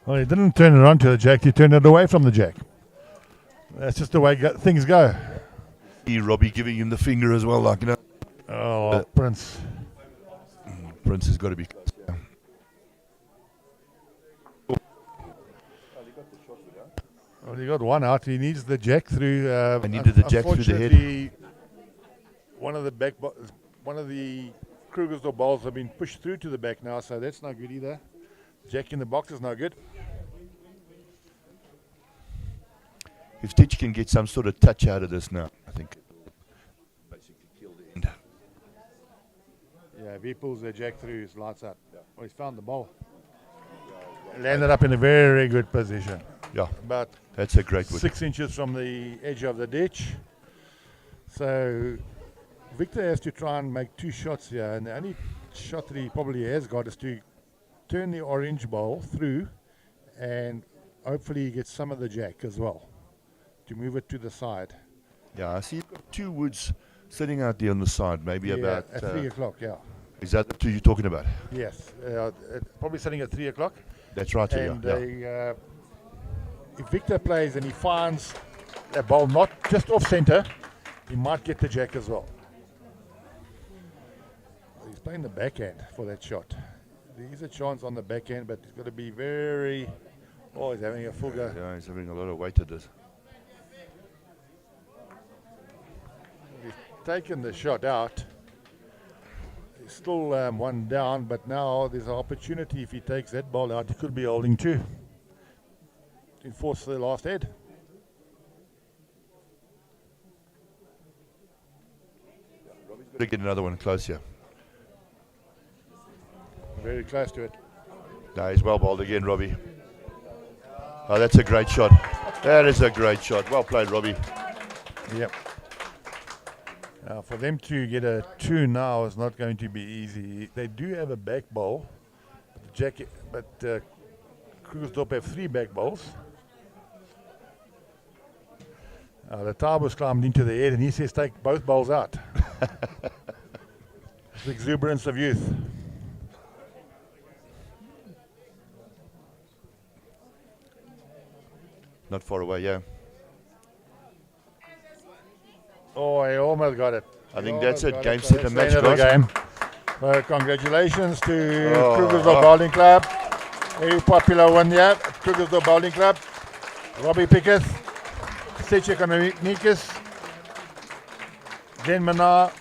Well, he didn't turn it on to the jack, he turned it away from the jack. That's just the way things go. See Robbie giving him the finger as well, like, you know. Oh, Prince. Prince has got to be close. Yeah. Well, he got one out. He needs the jack through. I needed the jack through the head. Unfortunately, one of the Krugersdorp balls have been pushed through to the back now, so that's not good either. Jack in the box is no good. If Stitch can get some sort of touch out of this now, I think basically kill the end. Yeah, if he pulls the jack through, his lights out. Well, he's found the ball. Landed up in a very good position. Yeah, About that's a great wood. 6 inches from the edge of the ditch. So Victor has to try and make 2 shots here, and the only shot that he probably has got is to turn the orange ball through and hopefully he gets some of the jack as well to move it to the side. Yeah, I see you've got 2 woods sitting out there on the side, maybe about... at 3 o'clock, yeah. Is that the 2 you're talking about? Yes, probably sitting at 3 o'clock. That's right, And yeah. if Victor plays and he finds a ball not just off centre, he might get the jack as well. He's playing the backhand for that shot. There is a chance on the backhand, but he's got to be very... Oh, he's having a full go. Yeah, he's having a lot of weight at this. He's taken the shot out. He's still 1 down, but now there's an opportunity. If he takes that ball out, he could be holding 2 to enforce the last head. Got to get another one close here. Very close to it. No, he's well bowled again, Robbie. Oh, that's a great shot. That is a great shot. Well played, Robbie. Yep. For them to get a 2 now is not going to be easy. They do have a back bowl, but Krugersdorp have 3 back bowls. The Tabo's climbed into the head and he says take both bowls out. The exuberance of youth. Not far away, yeah. Oh, I almost got it. I think that's it. Game, set, and match, End of the guys. game. Congratulations to Krugersdorp Bowling Club. Very popular one here, Krugersdorp Bowling Club. Robbie Pickett, Sech Economicus, Glenn Manar,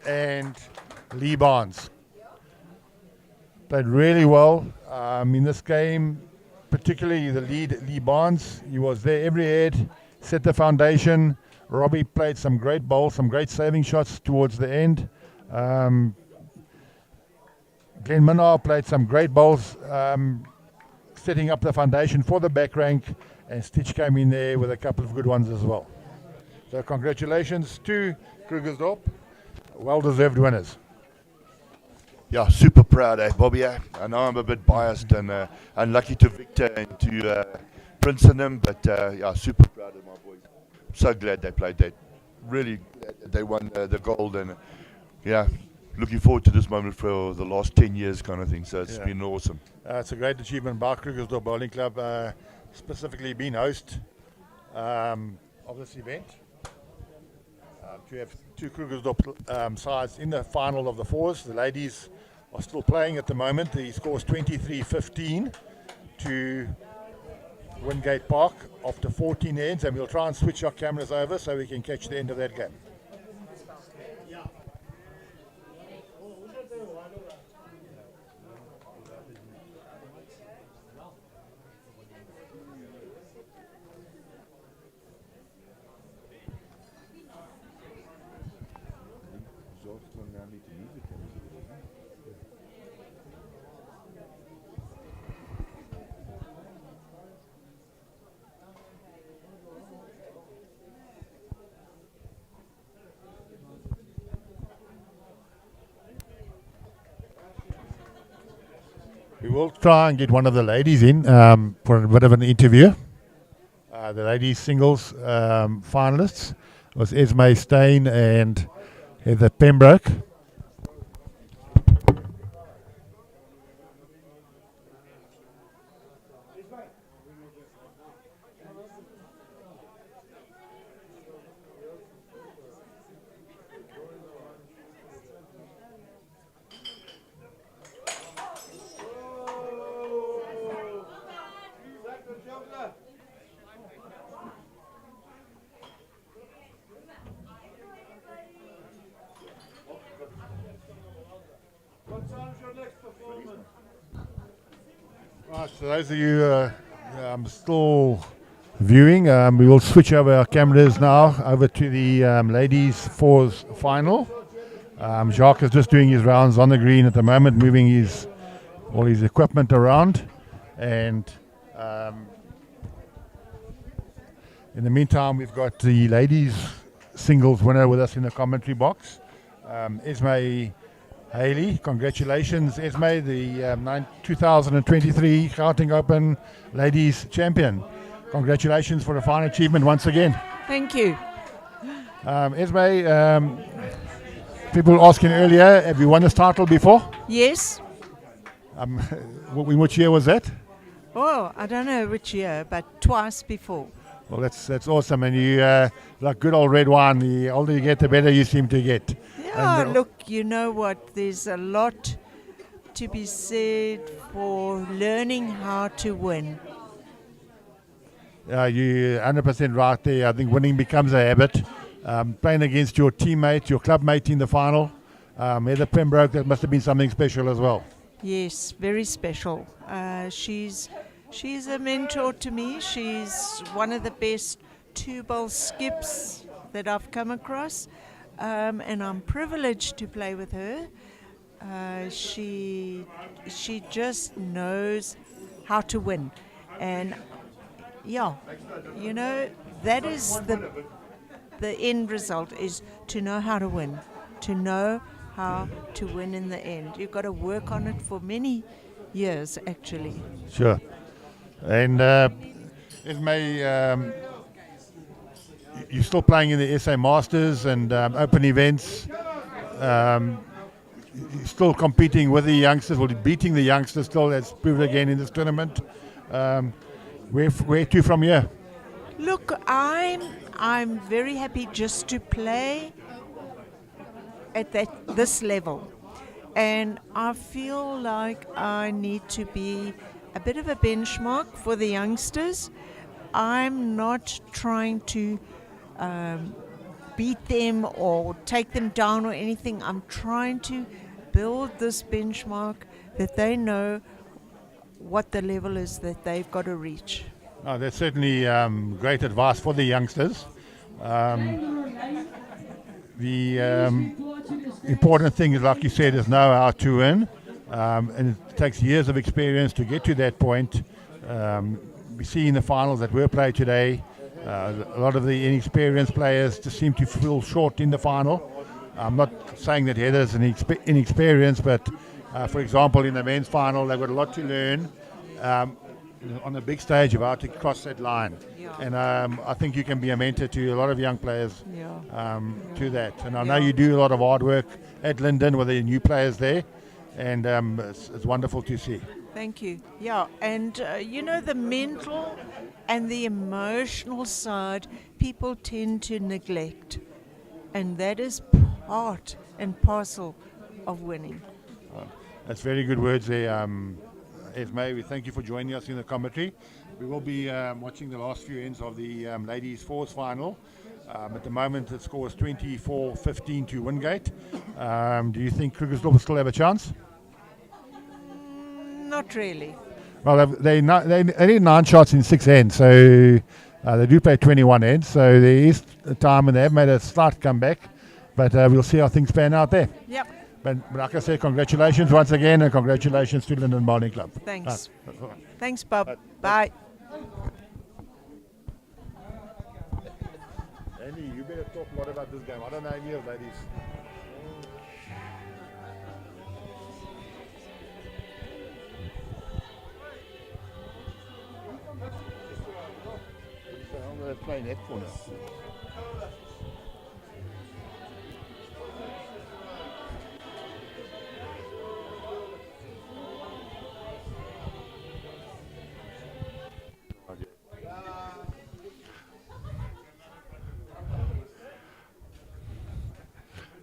and Lee Barnes. Played really well in this game, particularly the lead, Lee Barnes. He was there every head, set the foundation. Robbie played some great bowls, some great saving shots towards the end. Glenn Manar played some great bowls, setting up the foundation for the back rank, and Stitch came in there with a couple of good ones as well. So congratulations to Krugersdorp, well-deserved winners. Yeah, super proud, Bobby. I know I'm a bit biased and unlucky to Victor and to Prince and them, but yeah, super proud of my boys. So glad they played that. Really glad that they won the gold, and yeah, looking forward to this moment for the last 10 years kind of thing. So it's been awesome. It's a great achievement by Krugersdorp Bowling Club, specifically being host of this event. To have 2 Krugersdorp sides in the final of the 4s. The ladies are still playing at the moment. The score is 23-15 to Wingate Park after 14 ends, and we'll try and switch our cameras over so we can catch the end of that game. We will try and get one of the ladies in for a bit of an interview. The ladies singles finalists was Esme Stein and Heather Pembroke. Right, so those of you still viewing, we will switch over our cameras now over to the ladies' 4s final. Jacques is just doing his rounds on the green at the moment, moving all his equipment around, and in the meantime we've got the ladies singles winner with us in the commentary box, Esme Haley. Congratulations, Esme, the 2023 Gauteng Open Ladies Champion. Congratulations for a fine achievement once again. Thank you. Esme, people were asking earlier, have you won this title before? Yes. In which year was that? Oh, I don't know which year, but twice before. Well, that's awesome. And you, like good old red wine, the older you get, the better you seem to get. Yeah, look, you know what? There's a lot to be said for learning how to win. You're 100% right there. I think winning becomes a habit. Playing against your teammate, your club mate in the final, Heather Pembroke, that must have been something special as well. Yes, very special. She's a mentor to me. She's one of the best 2-bowl skips that I've come across. And I'm privileged to play with her. She just knows how to win, and yeah, you know, that is the end result is to know how to win, to know how to win in the end. You've got to work on it for many years, actually. Sure. And Esme, you're still playing in the SA Masters and open events. You're still competing with the youngsters, well, beating the youngsters still, that's proved again in this tournament. Where to from here? Look, I'm very happy just to play at this level, and I feel like I need to be a bit of a benchmark for the youngsters. I'm not trying to beat them or take them down or anything. I'm trying to build this benchmark that they know what the level is that they've got to reach. Oh, that's certainly great advice for the youngsters. The important thing is, like you said, is know how to win, and it takes years of experience to get to that point. We see in the finals that were played today, a lot of the inexperienced players just seem to fall short in the final. I'm not saying that Heather's inexperienced, but for example, in the men's final, they've got a lot to learn on the big stage of how to cross that line. Yeah. And I think you can be a mentor to a lot of young players to that. And I know Yeah. you do a lot of hard work at Linden with the new players there, and it's wonderful to see. Thank you. Yeah, and the mental and the emotional side, people tend to neglect, and that is part and parcel of winning. That's very good words there, Esme. We thank you for joining us in the commentary. We will be watching the last few ends of the ladies' fours final. At the moment, the score is 24-15 to Wingate. Do you think Krugersdorp will still have a chance? Not really. Well, they need 9 shots in 6 ends, so they do play 21 ends. So there is a time when they have made a slight comeback, but we'll see how things pan out there. Yep. But like I said, congratulations once again, and congratulations to Linden Bowling Club. Thanks. Thanks, Bob. Bye. Andy, you better talk more about this game. I don't know any of ladies. They're playing that corner.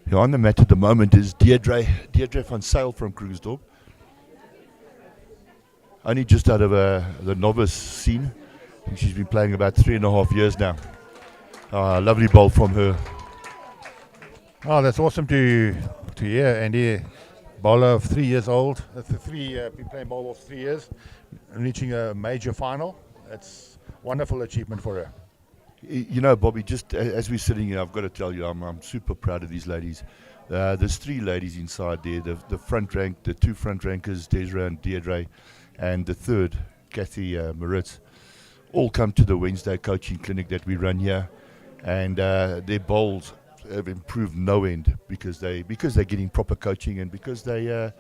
Yeah, on the mat at the moment is Deirdre van Sale from Krugersdorp. Only just out of the novice scene. I think she's been playing about 3.5 years now. Lovely bowl from her. Oh, that's awesome to hear, Andy. Bowler of 3 years old. Been playing bowler for 3 years, and reaching a major final. That's wonderful achievement for her. You know, Bobby, just as we're sitting here, I've got to tell you, I'm super proud of these ladies. There's 3 ladies inside there. The front rank, the 2 front rankers, Desra and Deirdre, and the third, Kathy Maritz, all come to the Wednesday coaching clinic that we run here, and their bowls have improved no end because they're getting proper coaching, and because they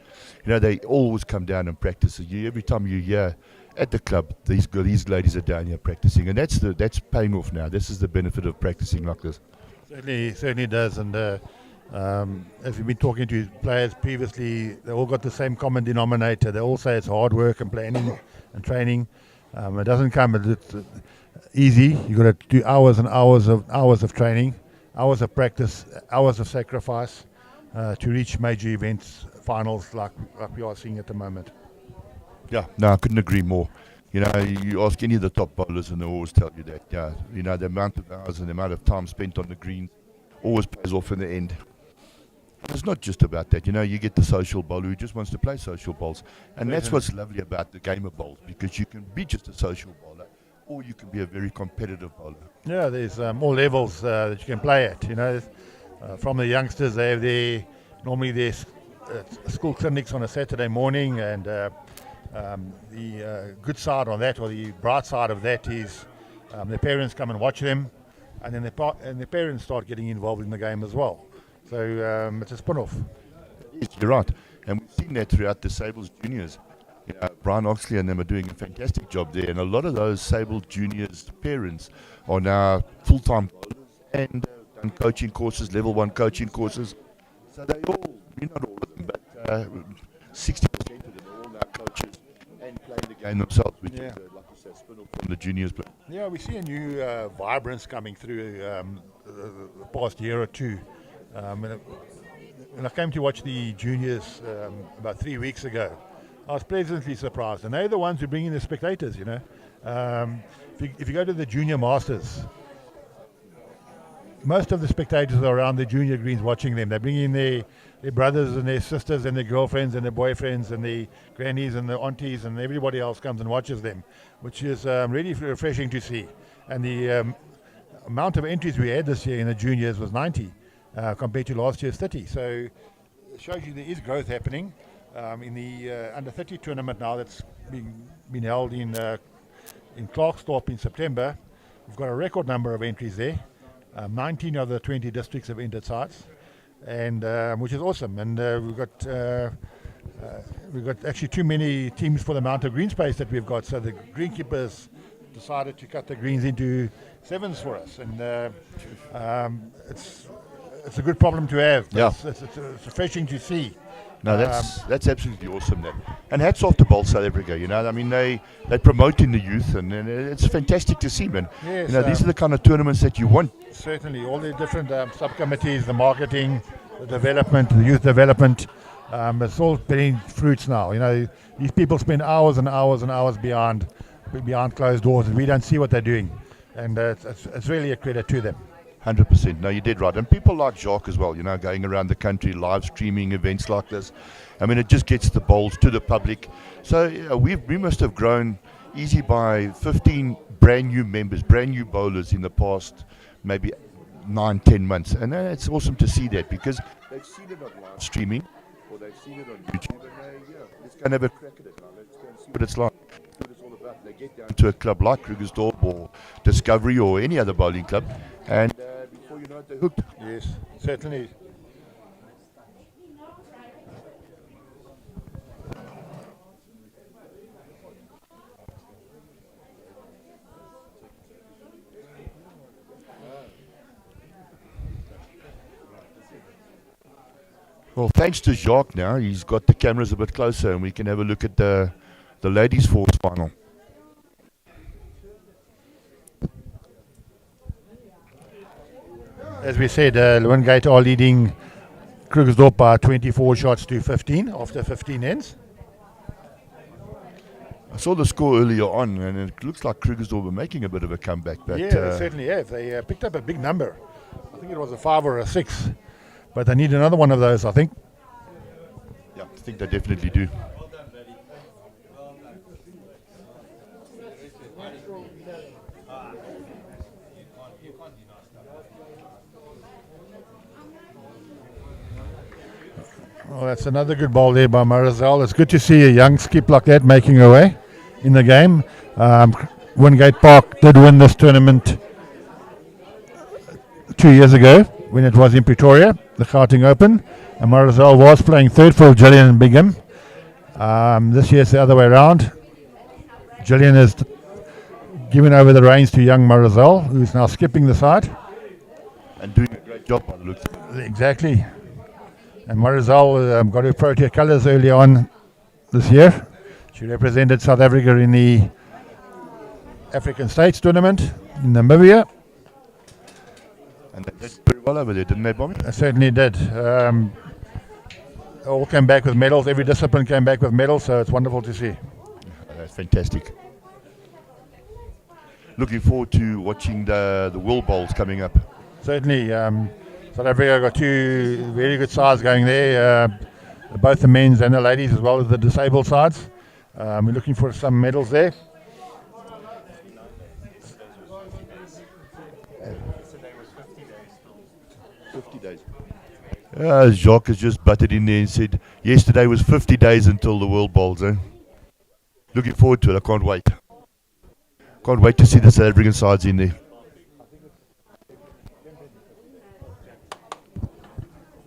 they always come down and practice. Every time you're here at the club, these ladies are down here practicing, and that's paying off now. This is the benefit of practicing like this. Certainly does, and as we've been talking to players previously, they all got the same common denominator. They all say it's hard work and planning and training. It doesn't come easy. You've got to do hours and hours of training, hours of practice, hours of sacrifice to reach major events, finals like we are seeing at the moment. Yeah, no, I couldn't agree more. You know, you ask any of the top bowlers and they always tell you that. Yeah, you know, the amount of hours and the amount of time spent on the green always pays off in the end. It's not just about that. You know, you get the social bowler who just wants to play social bowls. And that's what's lovely about the game of bowls, because you can be just a social bowler or you can be a very competitive bowler. Yeah, there's more levels that you can play at. You know, from the youngsters, they have normally their school clinics on a Saturday morning, and the good side on that, or the bright side of that, is the parents come and watch them. and then the parents start getting involved in the game as well. So it's a spin-off. Yes, you're right. And we've seen that throughout the Sables juniors. You know, Brian Oxley and them are doing a fantastic job there. And a lot of those Sable juniors' parents are now full-time bowlers and done coaching courses, level 1 coaching courses. So they all, not all of them, but 60% of them are all now coaches and playing the game themselves, which is, like you said, spin-off from the juniors play. Yeah, we see a new vibrance coming through the past year or two. When I came to watch the juniors about 3 weeks ago, I was pleasantly surprised. And they're the ones who bring in the spectators, you know. If you go to the junior masters, most of the spectators are around the junior greens watching them. They bring in their brothers and their sisters and their girlfriends and their boyfriends and the grannies and the aunties, and everybody else comes and watches them, which is really refreshing to see. And the amount of entries we had this year in the juniors was 90 compared to last year's 30. So it shows you there is growth happening. In the under 30 tournament now that's been held in Krugersdorp in September, we've got a record number of entries there. 19 of the 20 districts have entered sides, and which is awesome. And we've got actually too many teams for the amount of green space that we've got. So the greenkeepers decided to cut the greens into 7s for us, and it's a good problem to have. Yeah. It's refreshing to see. No, that's absolutely awesome. That, and hats off to Bowl South Africa. You know, I mean, they promote in the youth, and it's fantastic to see, man. Yes, you know, these are the kind of tournaments that you want. Certainly, all the different subcommittees, the marketing, the development, the youth development, it's all bearing fruits now. You know, these people spend hours and hours and hours behind closed doors, and we don't see what they're doing, and it's really a credit to them. 100%. No, you did right. And people like Jacques as well, you know, going around the country, live streaming events like this. I mean, it just gets the bowls to the public. So we must have grown easy by 15 brand new members, brand new bowlers in the past maybe 9-10 months. And it's awesome to see that, because they've seen it on live streaming, or they've seen it on YouTube, and let's go and have a crack at it now. Let's go and see what it's like. What it's all about. They get down to a club like Krugersdorp or Discovery or any other bowling club, and before you know it, they're hooked. Yes, certainly. Well, thanks to Jacques now, he's got the cameras a bit closer, and we can have a look at the ladies' fours final. As we said, Lewingate are leading Krugersdorp by 24 shots to 15 after 15 ends. I saw the score earlier on, and it looks like Krugersdorp are making a bit of a comeback. But yeah, they certainly have. They picked up a big number. I think it was a 5 or a 6, but they need another one of those, I think. Yeah, I think they definitely do. Well, that's another good ball there by Marizal. It's good to see a young skip like that making her way in the game. Wingate Park did win this tournament 2 years ago when it was in Pretoria, the Gauteng Open. And Marizal was playing third for Gillian and Bingham. This year it's the other way around. Gillian has given over the reins to young Marizal, who's now skipping the side. And doing a great job by the looks of it. Exactly. And Marizal got her Protea colours early on this year. She represented South Africa in the African States tournament in Namibia. And they did very well over there, didn't they, Bobby? They certainly did. All came back with medals. Every discipline came back with medals, so it's wonderful to see. That's fantastic. Looking forward to watching the World Bowls coming up. Certainly. South Africa got two very good sides going there, both the men's and the ladies, as well as the disabled sides. We're looking for some medals there. Jacques has just butted in there and said, yesterday was 50 days until the World Bowls. Looking forward to it. I can't wait. Can't wait to see the South African sides in there.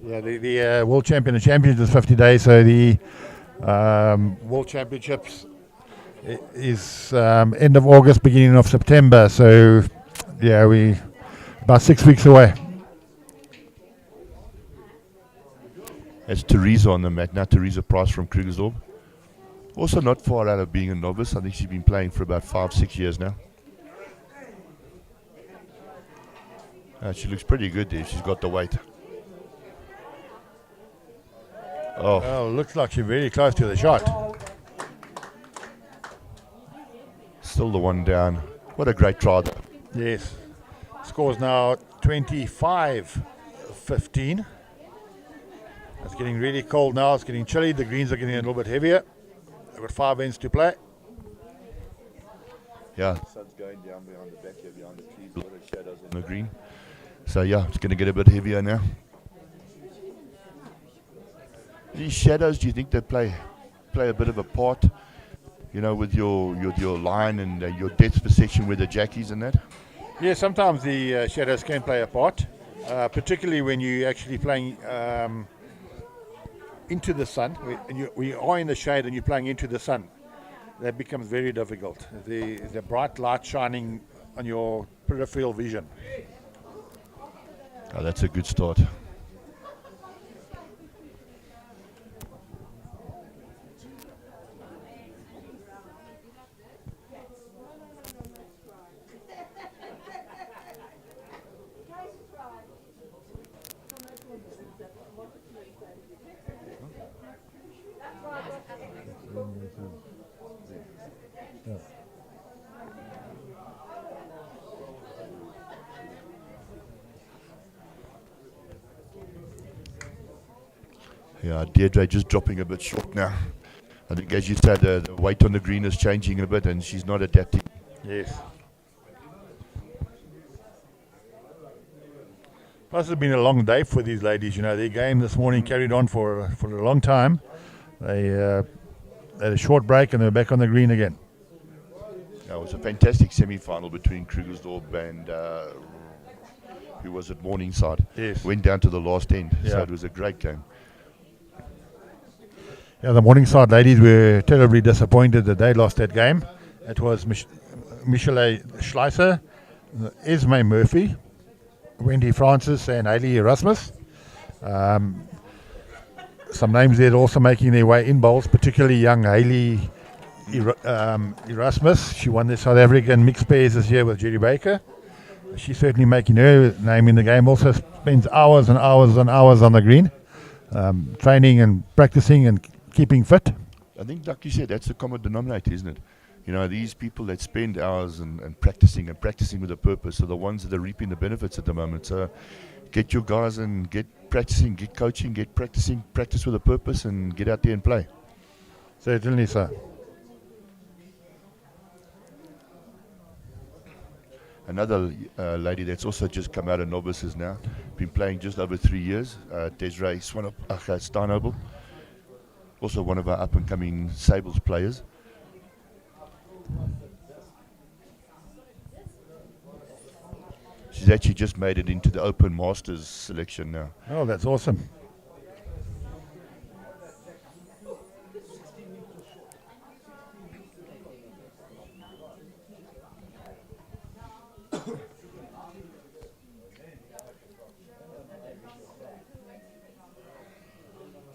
Yeah, the World Champion and Champions is 50 days, so the World Championships is end of August, beginning of September. So, yeah, we about 6 weeks away. That's Teresa on the mat now. Teresa Price from Krugersdorp. Also not far out of being a novice. I think she's been playing for about 5-6 years now. She looks pretty good there. She's got the weight. Oh, looks like she's very close to the shot. Still the one down. What a great try though. Yes. Score's now 25-15. It's getting really cold now. It's getting chilly. The greens are getting a little bit heavier. They've got 5 ends to play. Yeah. The sun's going down behind the back here, behind the trees. A lot of shadows on the green. So yeah, it's going to get a bit heavier now. These shadows, do you think they play a bit of a part, you know, with your line and your depth perception with the jackies and that? Yeah, sometimes the shadows can play a part, particularly when you're actually playing into the sun. We are in the shade and you're playing into the sun. That becomes very difficult. The bright light shining on your peripheral vision. Oh, that's a good start. Yeah, Deirdre just dropping a bit short now. I think, as you said, the weight on the green is changing a bit and she's not adapting. Yes. Plus, it's been a long day for these ladies. You know, their game this morning carried on for a long time. They had a short break and they're back on the green again. Yeah, it was a fantastic semi-final between Krugersdorp and who was at Morningside. Yes. Went down to the last end, so Yeah. it was a great game. Yeah, the Morningside ladies were terribly disappointed that they lost that game. It was Michelle Schleiser, Esme Murphy, Wendy Francis and Hayley Erasmus. Some names there also making their way in bowls, particularly young Hayley Erasmus. She won the South African mixed pairs this year with Jerry Baker. She's certainly making her name in the game. Also spends hours and hours and hours on the green, training and practicing and keeping fit. I think, like you said, that's the common denominator, isn't it? You know, these people that spend hours and practicing with a purpose are the ones that are reaping the benefits at the moment. So get your guys and get practicing, get coaching, get practicing, practice with a purpose and get out there and play. Certainly so. Another lady that's also just come out of novices now, been playing just over 3 years, Desiree Steinobel, also one of our up-and-coming Sables players. She's actually just made it into the Open Masters selection now. Oh, that's awesome.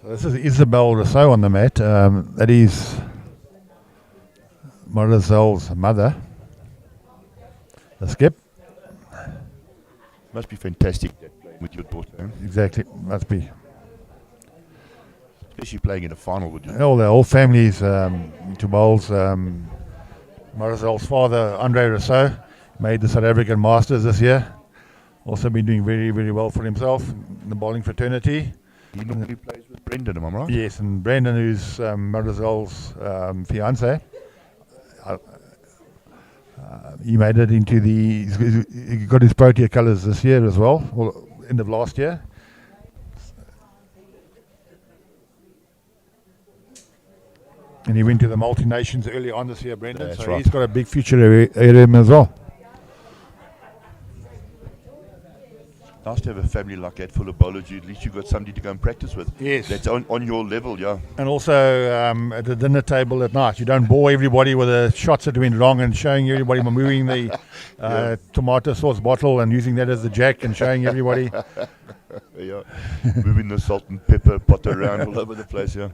So this is Isabel Rousseau on the mat. That is Marizel's mother. The skip. Must be fantastic that playing with your daughter. Eh? Exactly, must be. Especially playing in a final with you. All the whole families into bowls. Marizel's father, Andre Rousseau, made the South African Masters this year. Also been doing very, very well for himself in the bowling fraternity. He normally plays with Brendan, am I right? Yes, and Brendan, who's Marizel's fiance, he made it into he got his Protea colours this year as well, or end of last year. And he went to the multi-nations early on this year, Brendan, That's so right. he's got a big future ahead of him as well. Nice to have a family like that full of bowlers. At least you've got somebody to go and practice with. Yes. That's on your level, yeah. And also at the dinner table at night, you don't bore everybody with the shots that went wrong and showing everybody moving the tomato sauce bottle and using that as the jack and showing everybody. Yeah, moving the salt and pepper pot around all over the place, yeah.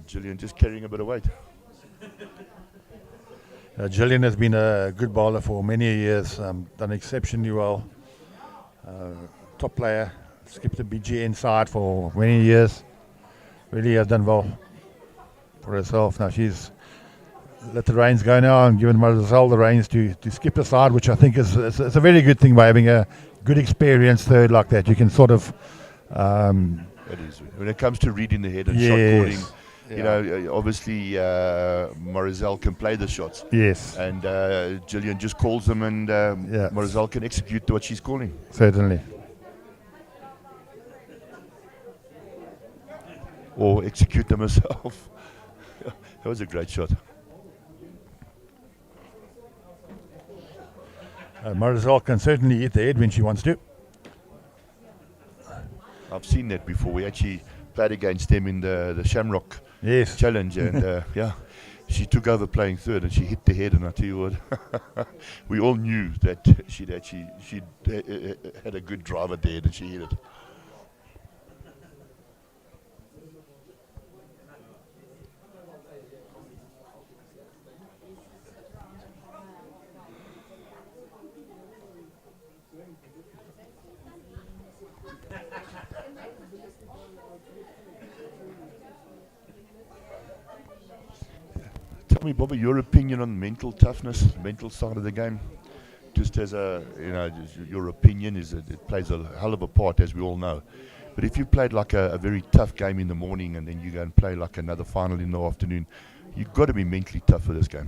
Gillian just carrying a bit of weight. Gillian has been a good bowler for many years, done exceptionally well. Top player, skipped the BGN side for many years. Really has done well for herself. Now she's let the reins go now and given Marcel the reins to skip the side, which I think is it's a very good thing by having a good experienced third like that. You can sort of... It is. When it comes to reading the head and shot calling, you know, obviously Morrizelle can play the shots. Yes. And Gillian just calls them and Morrizelle can execute what she's calling. Certainly. Or execute them herself. That was a great shot. Morrizelle can certainly hit the head when she wants to. I've seen that before. We actually played against them in the Shamrock Challenge, and she took over playing third, and she hit the head. And I tell you what, we all knew that she'd had a good drive at the head, and she hit it. Tell me, Bobby, your opinion on mental toughness, mental side of the game. Just as a, you know, your opinion is that it plays a hell of a part, as we all know. But if you played like a very tough game in the morning and then you go and play like another final in the afternoon, you've got to be mentally tough for this game.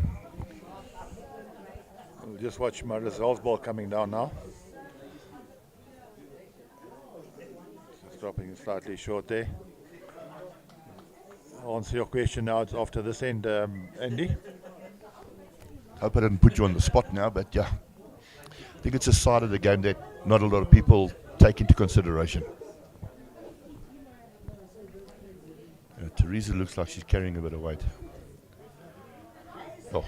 We'll just watch Marizel's ball coming down now. Just dropping slightly short there. I'll answer your question now. It's after this end, Andy. Hope I didn't put you on the spot now, but yeah. I think it's a side of the game that not a lot of people take into consideration. Teresa looks like she's carrying a bit of weight. Oh.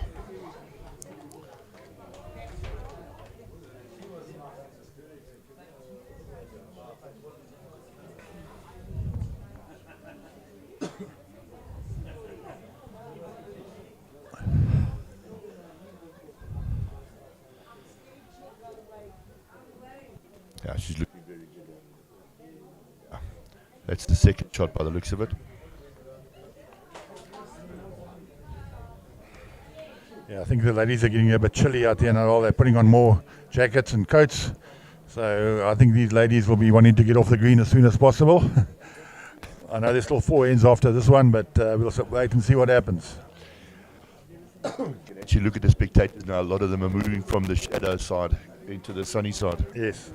Yeah, she's looking very good. Yeah. That's the second shot by the looks of it. Yeah, I think the ladies are getting a bit chilly out there now. They're putting on more jackets and coats. So I think these ladies will be wanting to get off the green as soon as possible. I know there's still 4 ends after this one, but we'll wait and see what happens. You can actually look at the spectators now. A lot of them are moving from the shadow side into the sunny side. Yes.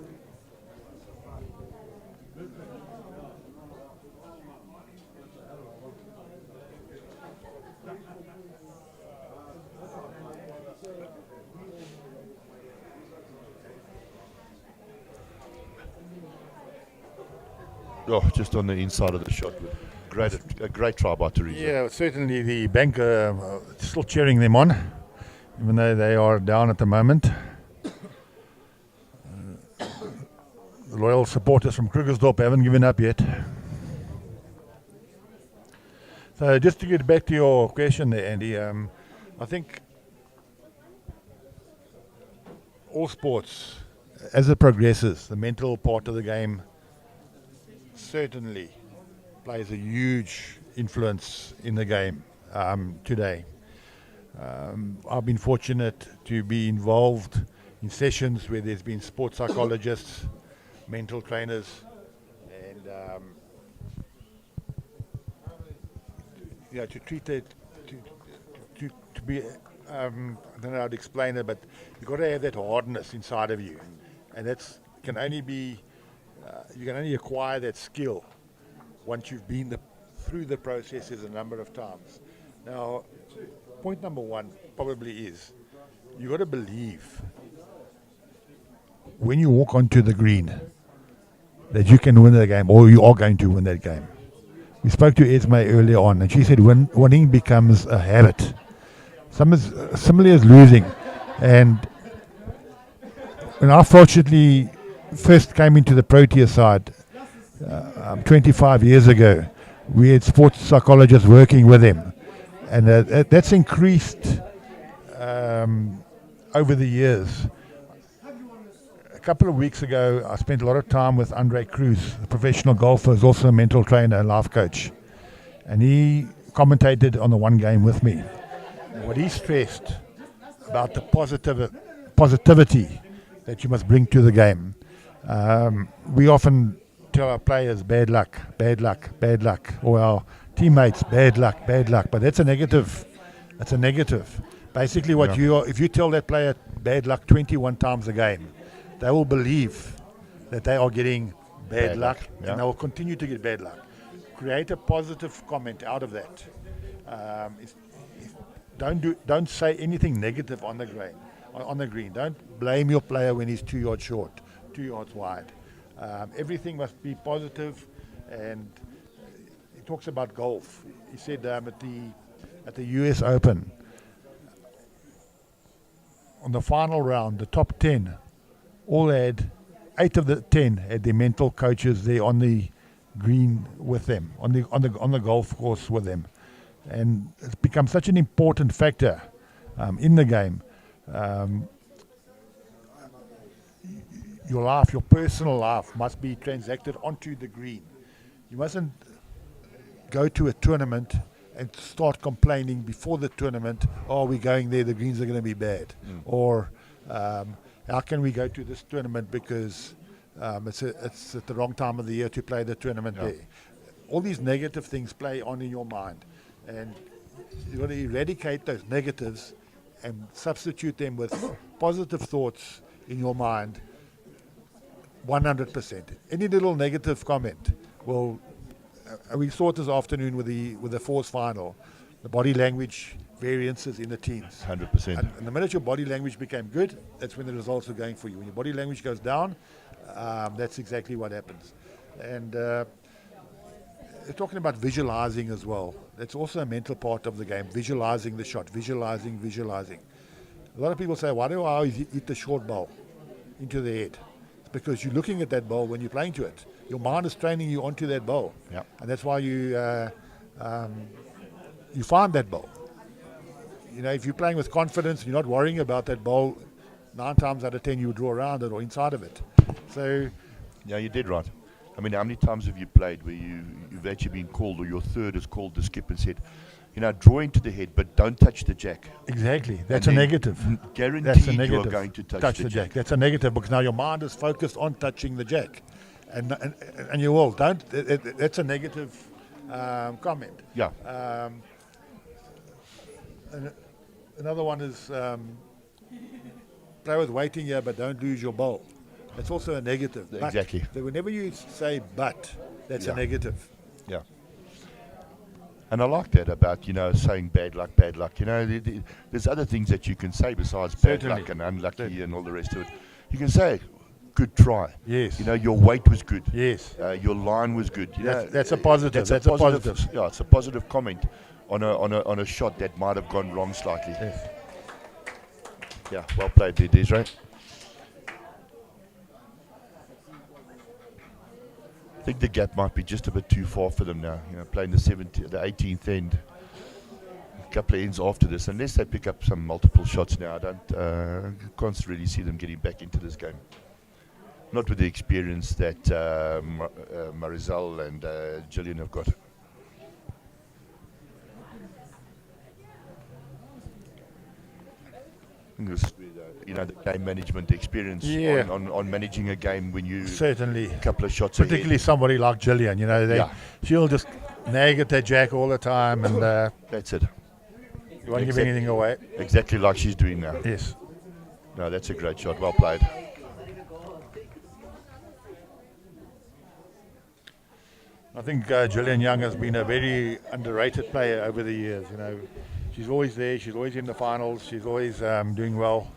Oh, just on the inside of the shot. A great try by Teresa. Yeah, certainly the banker still cheering them on, even though they are down at the moment. The loyal supporters from Krugersdorp haven't given up yet. So just to get back to your question there, Andy, I think all sports, as it progresses, the mental part of the game certainly plays a huge influence in the game today. I've been fortunate to be involved in sessions where there's been sports psychologists, mental trainers, and to treat it, to be I don't know how to explain it, but you've got to have that hardness inside of you, and that's can only be you can only acquire that skill once you've been through the processes a number of times. Now, point number one probably is you got to believe when you walk onto the green that you can win the game, or you are going to win that game. We spoke to Esme earlier on, and she said winning becomes a habit. Similarly as losing. And when I fortunately first came into the Protea side 25 years ago, we had sports psychologists working with them. And that's increased over the years. A couple of weeks ago, I spent a lot of time with Andre Cruz, a professional golfer, who's also a mental trainer and life coach. And he commentated on the one game with me. What he stressed about the positivity that you must bring to the game. We often tell our players bad luck, bad luck, bad luck, or our teammates bad luck, bad luck. But that's a negative. That's a negative. Basically, what you are, if you tell that player bad luck 21 times a game, they will believe that they are getting bad luck, and they will continue to get bad luck. Create a positive comment out of that. Don't say anything negative on the green. Don't blame your player when he's 2 yards short, 2 yards wide. Everything must be positive. And he talks about golf. He said at the US Open, on the final round, the top 10 all had 8 of the 10 had their mental coaches there on the green with them, on the golf course with them. And it's become such an important factor in the game. Your life, your personal life, must be transacted onto the green. You mustn't go to a tournament and start complaining before the tournament, oh, we're going there, the greens are going to be bad. Or how can we go to this tournament because it's at the wrong time of the year to play the tournament there. All these negative things play on in your mind. And you've got to eradicate those negatives and substitute them with positive thoughts in your mind 100%. Any little negative comment will... we saw it this afternoon with the fourth final, the body language variances in the teams. 100%. And the minute your body language became good, that's when the results are going for you. When your body language goes down, that's exactly what happens. And talking about visualizing as well, that's also a mental part of the game, visualizing the shot, visualizing. A lot of people say, why do I always hit the short ball into the head? It's because you're looking at that ball when you're playing to it. Your mind is training you onto that ball. And that's why you find that ball. You know, if you're playing with confidence, you're not worrying about that ball, 9 times out of 10 you draw around it or inside of it. So, yeah, you did right. I mean, how many times have you played where you've actually been called, or your third has called the skip and said, you know, draw into the head, but don't touch the jack. Exactly. That's a negative. Guaranteed you are going to touch the jack. That's a negative because now your mind is focused on touching the jack. And you will. That's a negative comment. Yeah. And another one is play with weight in here, but don't lose your ball. That's also a negative. Exactly. So whenever you say but, that's a negative. Yeah. And I like that about, you know, saying bad luck. You know, there's other things that you can say besides bad luck and unlucky and all the rest of it. You can say, good try. Yes. You know, your weight was good. Yes. Your line was good. You know, that's a positive. That's a positive. Yeah, it's a positive comment on a shot that might have gone wrong slightly. Yes. Yeah, well played there, Desiree. I think the gap might be just a bit too far for them now. You know, playing the 18th end, a couple of ends after this. Unless they pick up some multiple shots now, I can't really see them getting back into this game. Not with the experience that Marizal and Gillian have got. You know, the game management experience on managing a game when you certainly a couple of shots particularly ahead. Somebody like Gillian, you know, she'll just nag at that jack all the time, and that's it. You won't give anything away. Exactly like she's doing now. Yes. No, that's a great shot. Well played. I think Gillian Young has been a very underrated player over the years. You know, she's always there. She's always in the finals. She's always doing well.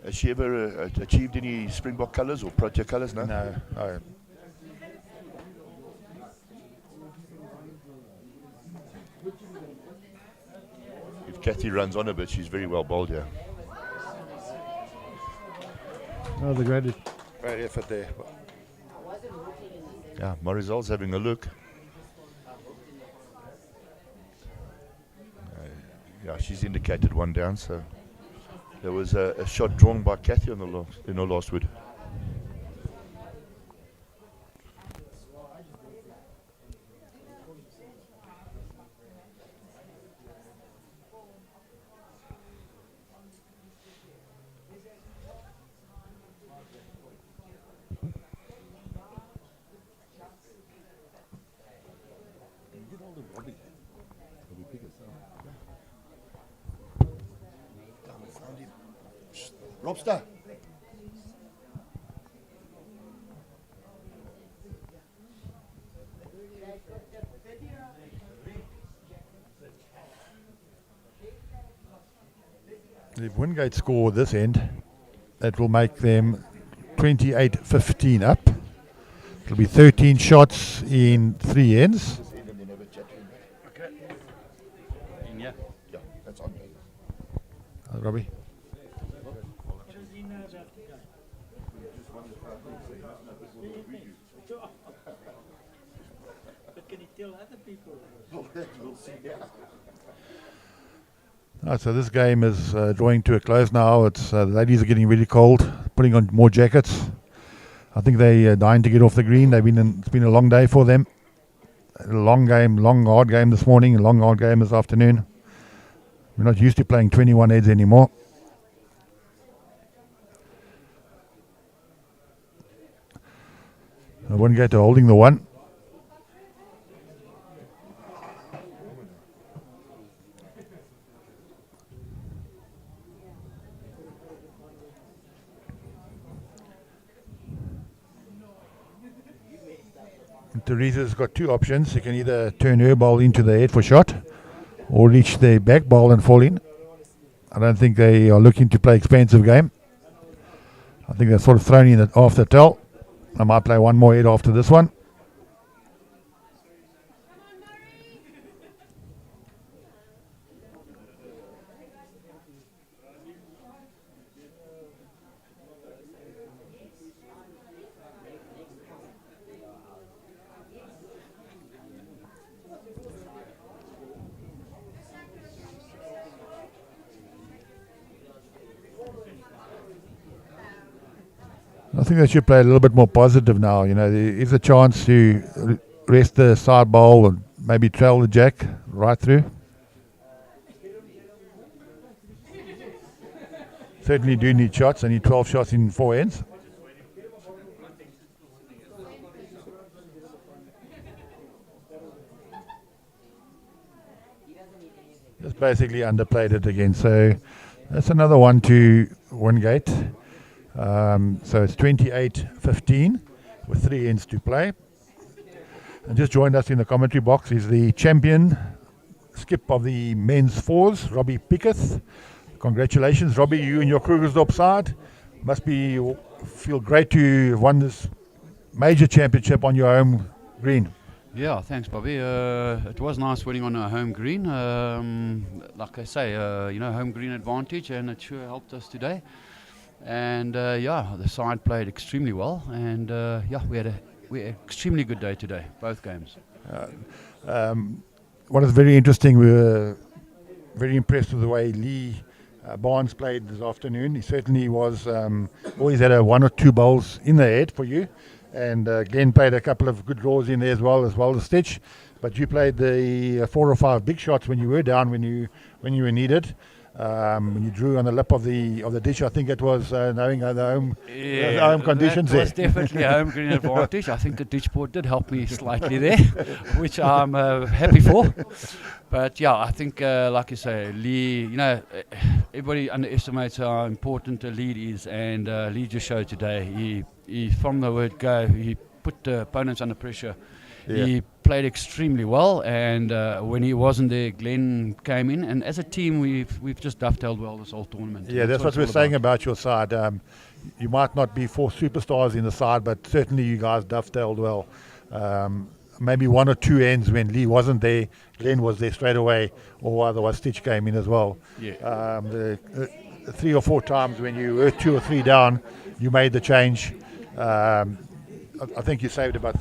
Has she ever achieved any Springbok colours or Protea colours? No. No. If Kathy runs on a bit, she's very well bowled here. Oh, the great effort there. Yeah, Morizal's having a look. Yeah, she's indicated one down, so there was a shot drawn by Kathy on the in her last wood. Robster. If Wingate score this end, that will make them 28-15 up. It'll be 13 shots in 3 ends. Okay. Yeah, that's on. Robbie. So this game is drawing to a close now. It's the ladies are getting really cold, putting on more jackets. I think they're dying to get off the green. It's been a long day for them. A long game, long hard game this morning, a long hard game this afternoon. We're not used to playing 21 heads anymore. Wingate are holding the one. Teresa's got two options. She can either turn her ball into the head for shot or reach the back ball and fall in. I don't think they are looking to play expensive game. I think they're sort of thrown in off the towel. I might play one more head after this one. I think they should play a little bit more positive now. You know, there is a chance to rest the side bowl and maybe trail the jack right through. Certainly do need shots. I need 12 shots in 4 ends. Just basically underplayed it again. So that's another one to Wingate. So it's 28-15 with 3 ends to play. And just joined us in the commentary box is the champion skip of the men's fours, Robbie Pickett. Congratulations, Robbie, you and your Krugersdorp side. Must feel great to have won this major championship on your home green. Yeah, thanks, Bobby. It was nice winning on our home green. Like I say, home green advantage, and it sure helped us today. And the side played extremely well, and we had an extremely good day today, both games. What is very interesting, we were very impressed with the way Lee Barnes played this afternoon. He certainly was always had 1 or 2 bowls in the head for you, and Glenn played a couple of good draws in there as well as Stitch. But you played the 4 or 5 big shots when you were down, when you were needed. When you drew on the lip of the ditch, I think it was knowing the home conditions That was there. definitely a home green advantage. I think the ditch board did help me slightly there, which I'm happy for. But yeah, I think, like you say, Lee, everybody underestimates how important a lead is, and Lee just showed today. He from the word go, he put the opponents under pressure. Yeah. He played extremely well, and when he wasn't there, Glenn came in, and as a team, we've just dovetailed well this whole tournament. Yeah, that's what we're saying about your side. You might not be 4 superstars in the side, but certainly you guys dovetailed well. Maybe 1 or 2 ends when Lee wasn't there, Glenn was there straight away, or otherwise Stitch came in as well. Yeah. The 3 or 4 times when you were 2 or 3 down, you made the change. I think you saved about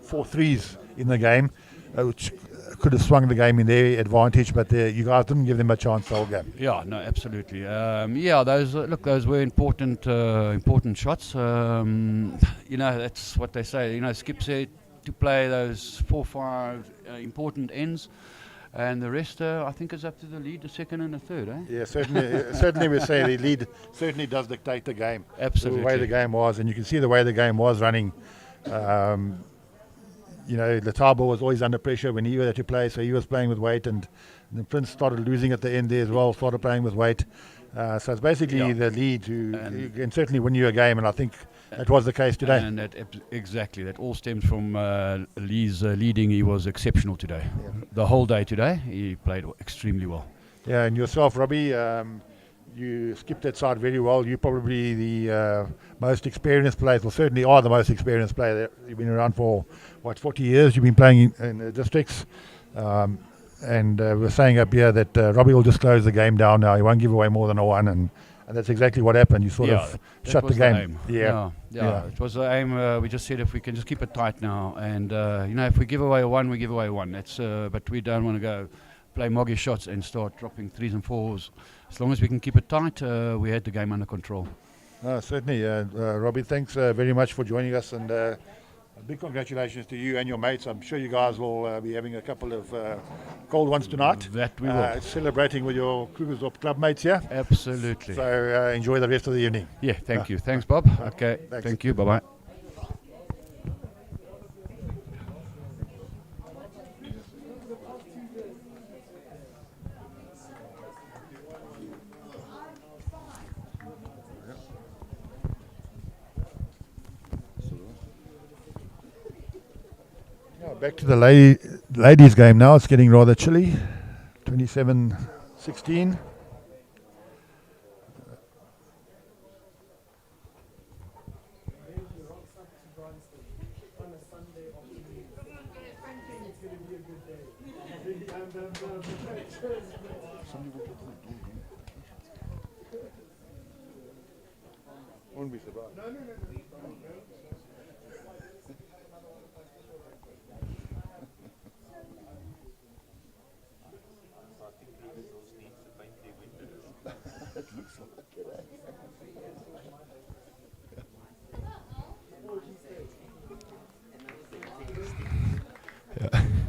4 threes in the game, which could have swung the game in their advantage, but you guys didn't give them a chance the whole game. Yeah, no, absolutely. Those were important shots. That's what they say. Skip said to play those 4-5 important ends, and the rest, I think, is up to the lead, the second and the third. Yeah, certainly we say the lead certainly does dictate the game. Absolutely. The way the game was, and you can see the way the game was running. Letabo was always under pressure when he had to play, so he was playing with weight, and the Prince started losing at the end there as well, started playing with weight. So it's basically the lead who can certainly win you a game, and I think that was the case today. And exactly, that all stems from Lee's leading. He was exceptional today. Yeah. The whole day today, he played extremely well. Yeah, and yourself, Robbie, you skipped that side very well. You're probably the most experienced player, well, certainly are the most experienced player. You've been around for, 40 years? You've been playing in the districts. And we're saying up here that Robbie will just close the game down now. He won't give away more than a 1, and that's exactly what happened. You sort of shut the game. Yeah, it was the aim. We just said if we can just keep it tight now, and if we give away a 1, we give away 1. That's but we don't want to go play moggy shots and start dropping 3s and 4s. As long as we can keep it tight, we had the game under control. Certainly, Robbie. Thanks very much for joining us, and a big congratulations to you and your mates. I'm sure you guys will be having a couple of cold ones tonight. That we will. Celebrating with your Krugersdorp club mates here. Absolutely. So enjoy the rest of the evening. Yeah, thank you. Thanks, Bob. Okay, thanks. Thank you. Bye-bye. Back to the ladies' game now. It's getting rather chilly. 27-16. Won't be surprised.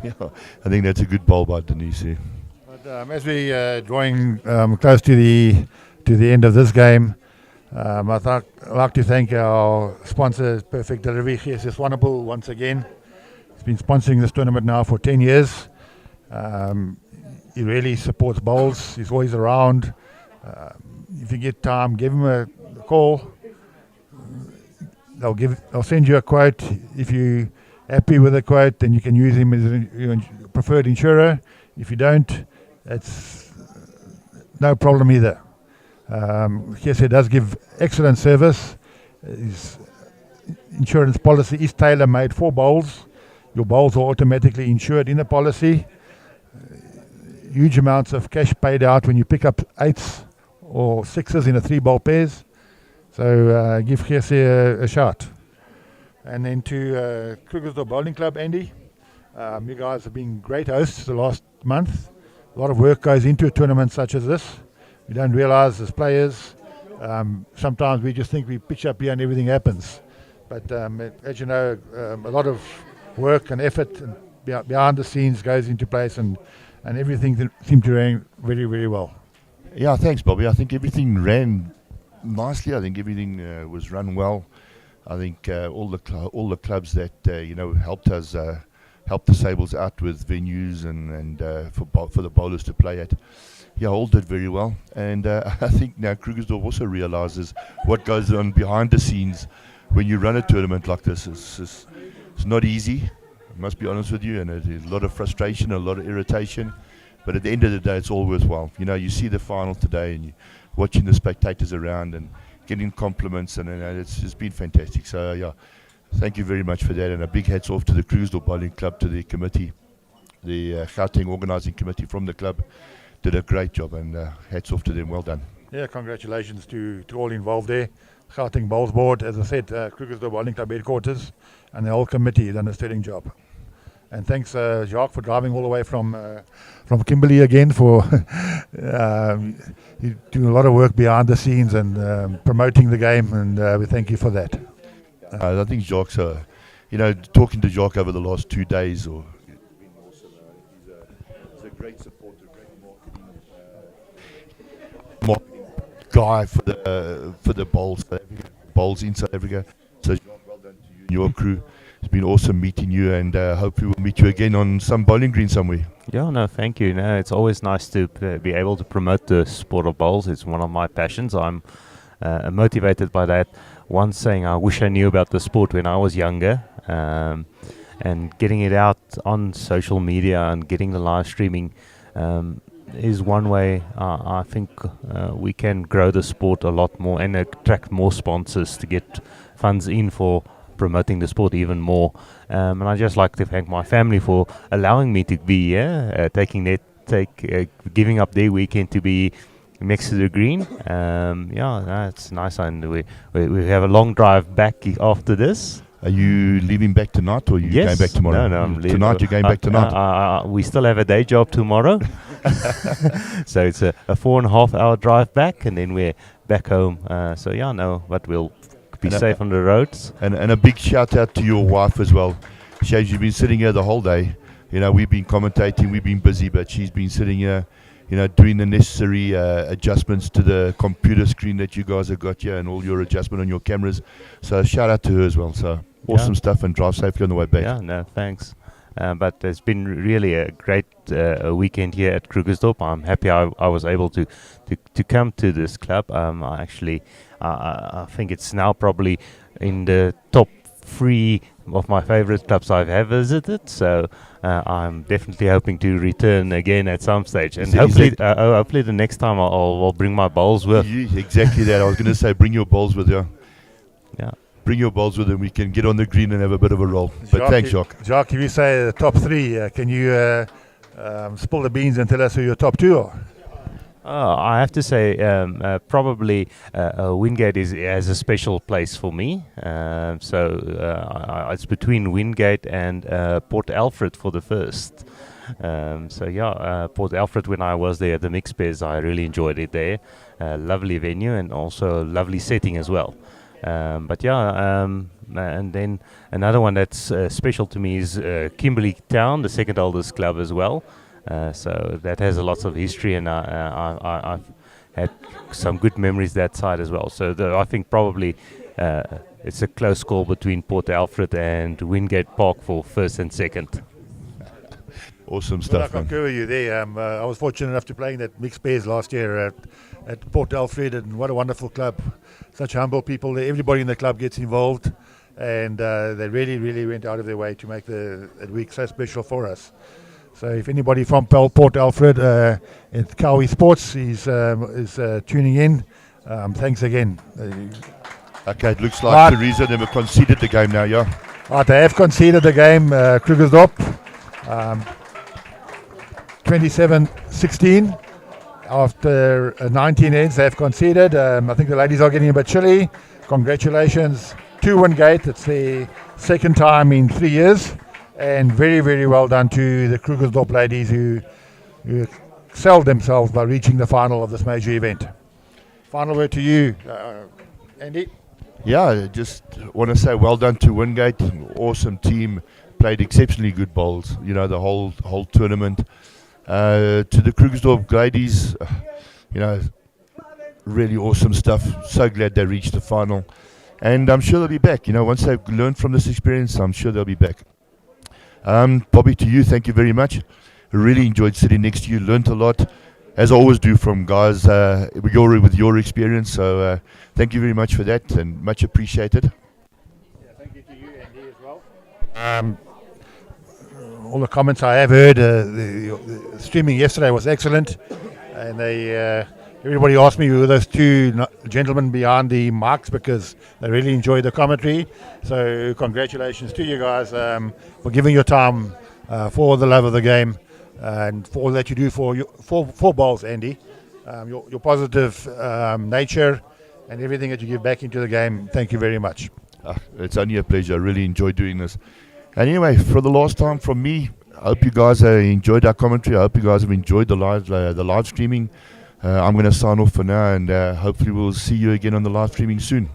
Yeah, I think that's a good ball by Denise. But as we drawing close to the end of this game, I'd like to thank our sponsor, Perfect Delivery, GSS Wonderful, once again. He's been sponsoring this tournament now for 10 years. He really supports bowls. He's always around. If you get time, give him a call. They'll send you a quote. If you're happy with the quote, then you can use him as your preferred insurer. If you don't, it's no problem either. Yes, he does give excellent service. His insurance policy is tailor-made for bowls. Your bowls are automatically insured in the policy. Huge amounts of cash paid out when you pick up 8s or 6s in a 3-bowl pairs. So give Jesse a shout. And then to Krugersdorp Bowling Club, Andy. You guys have been great hosts the last month. A lot of work goes into a tournament such as this. We don't realise as players. Sometimes we just think we pitch up here and everything happens. But as you know, a lot of work and effort and behind the scenes goes into place, and everything seemed to run very, very well. Yeah, thanks, Bobby. I think everything ran nicely. I think everything was run well. I think all the clubs that helped us helped the Sables out with venues and for the bowlers to play at. Yeah, all did very well. And I think now Krugersdorp also realizes what goes on behind the scenes when you run a tournament like this. It's not easy. I must be honest with you, and there's a lot of frustration, a lot of irritation. But at the end of the day, it's all worthwhile. You see the final today, and you're watching the spectators around and getting compliments, and it's been fantastic. So yeah, thank you very much for that, and a big hats off to the Krugersdorp Bowling Club, to the committee, the Gauteng organising committee from the club. Did a great job, and hats off to them. Well done. Yeah, congratulations to all involved there. Gauteng Bowls Board, as I said, Krugersdorp Bowling Club headquarters, and the whole committee done a sterling job. And thanks, Jacques, for driving all the way from Kimberley again. For you doing a lot of work behind the scenes and promoting the game, and we thank you for that. I think Jacques, talking to Jacques over the last 2 days, he's a great supporter, great marketing guy for the bowls in South Africa. So Jacques, well done to you and your crew. It's been awesome meeting you, and hopefully we'll meet you again on some bowling green somewhere. Yeah, no, thank you. No, it's always nice to be able to promote the sport of bowls. It's one of my passions. I'm motivated by that. One saying, I wish I knew about the sport when I was younger, and getting it out on social media and getting the live streaming is one way I think we can grow the sport a lot more and attract more sponsors to get funds in for promoting the sport even more. And I just like to thank my family for allowing me to be here, giving up their weekend to be next to the green. It's nice, and we have a long drive back after this. Are you leaving back tonight, or are you going back tomorrow? No, I'm leaving. Tonight you're going back tonight? We still have a day job tomorrow. So it's a 4.5 hour drive back, and then we're back home. But we'll be safe on the roads. And a big shout out to your wife as well. Shaz, you've been sitting here the whole day. We've been commentating, we've been busy, but she's been sitting here, doing the necessary adjustments to the computer screen that you guys have got here, and all your adjustment on your cameras. So shout out to her as well. So awesome stuff, and drive safely on the way back. Yeah, no, thanks. But it's been really a great weekend here at Krugersdorp. I'm happy I was able to come to this club. I think it's now probably in the top 3 of my favorite clubs I have visited. So I'm definitely hoping to return again at some stage. And hopefully the next time I'll bring my bowls with. Exactly that. I was going to say, bring your bowls with you. Yeah. Bring your bowls with them. We can get on the green and have a bit of a roll. But thanks, Jacques. Jacques, if you say the top 3, can you spill the beans and tell us who your top 2 are? I have to say, probably Wingate has a special place for me. It's between Wingate and Port Alfred for the first. Port Alfred, when I was there at the Mixed Pairs, I really enjoyed it there. Lovely venue, and also lovely setting as well. And then another one that's special to me is Kimberley Town, the second oldest club as well. So that has a lot of history, and I've had some good memories that side as well. So I think probably it's a close call between Port Alfred and Wingate Park for first and second. Awesome stuff, man. I concur with you there. I was fortunate enough to play in that mixed pairs last year at Port Alfred, and what a wonderful club. Such humble people. Everybody in the club gets involved, and they really, really went out of their way to make that week so special for us. So if anybody from Port Alfred at Cowie Sports is tuning in, thanks again. Okay, it looks like Teresa never conceded the game now, yeah? Right, they have conceded the game, Krugersdorp. 27-16. After 19 ends, they have conceded. I think the ladies are getting a bit chilly. Congratulations to Wingate. It's the second time in 3 years. And very, very well done to the Krugersdorp ladies who excelled themselves by reaching the final of this major event. Final word to you, Andy. Yeah, I just want to say well done to Wingate. Awesome team, played exceptionally good bowls. The whole tournament. To the Krugersdorp ladies, really awesome stuff. So glad they reached the final. And I'm sure they'll be back. Once they've learned from this experience, I'm sure they'll be back. Bobby, to you, thank you very much. I really enjoyed sitting next to you, learned a lot, as I always do from guys with your experience. So thank you very much for that, and much appreciated. Thank you to you, Andy, as well. All the comments I have heard, the streaming yesterday was excellent, and everybody asked me who those two gentlemen behind the mics, because they really enjoyed the commentary. So congratulations to you guys for giving your time for the love of the game, and for all that you do for bowls, Andy. Your positive nature and everything that you give back into the game. Thank you very much. It's only a pleasure. I really enjoy doing this. And anyway, for the last time from me, I hope you guys enjoyed our commentary. I hope you guys have enjoyed the live streaming. I'm going to sign off for now, and hopefully we'll see you again on the live streaming soon.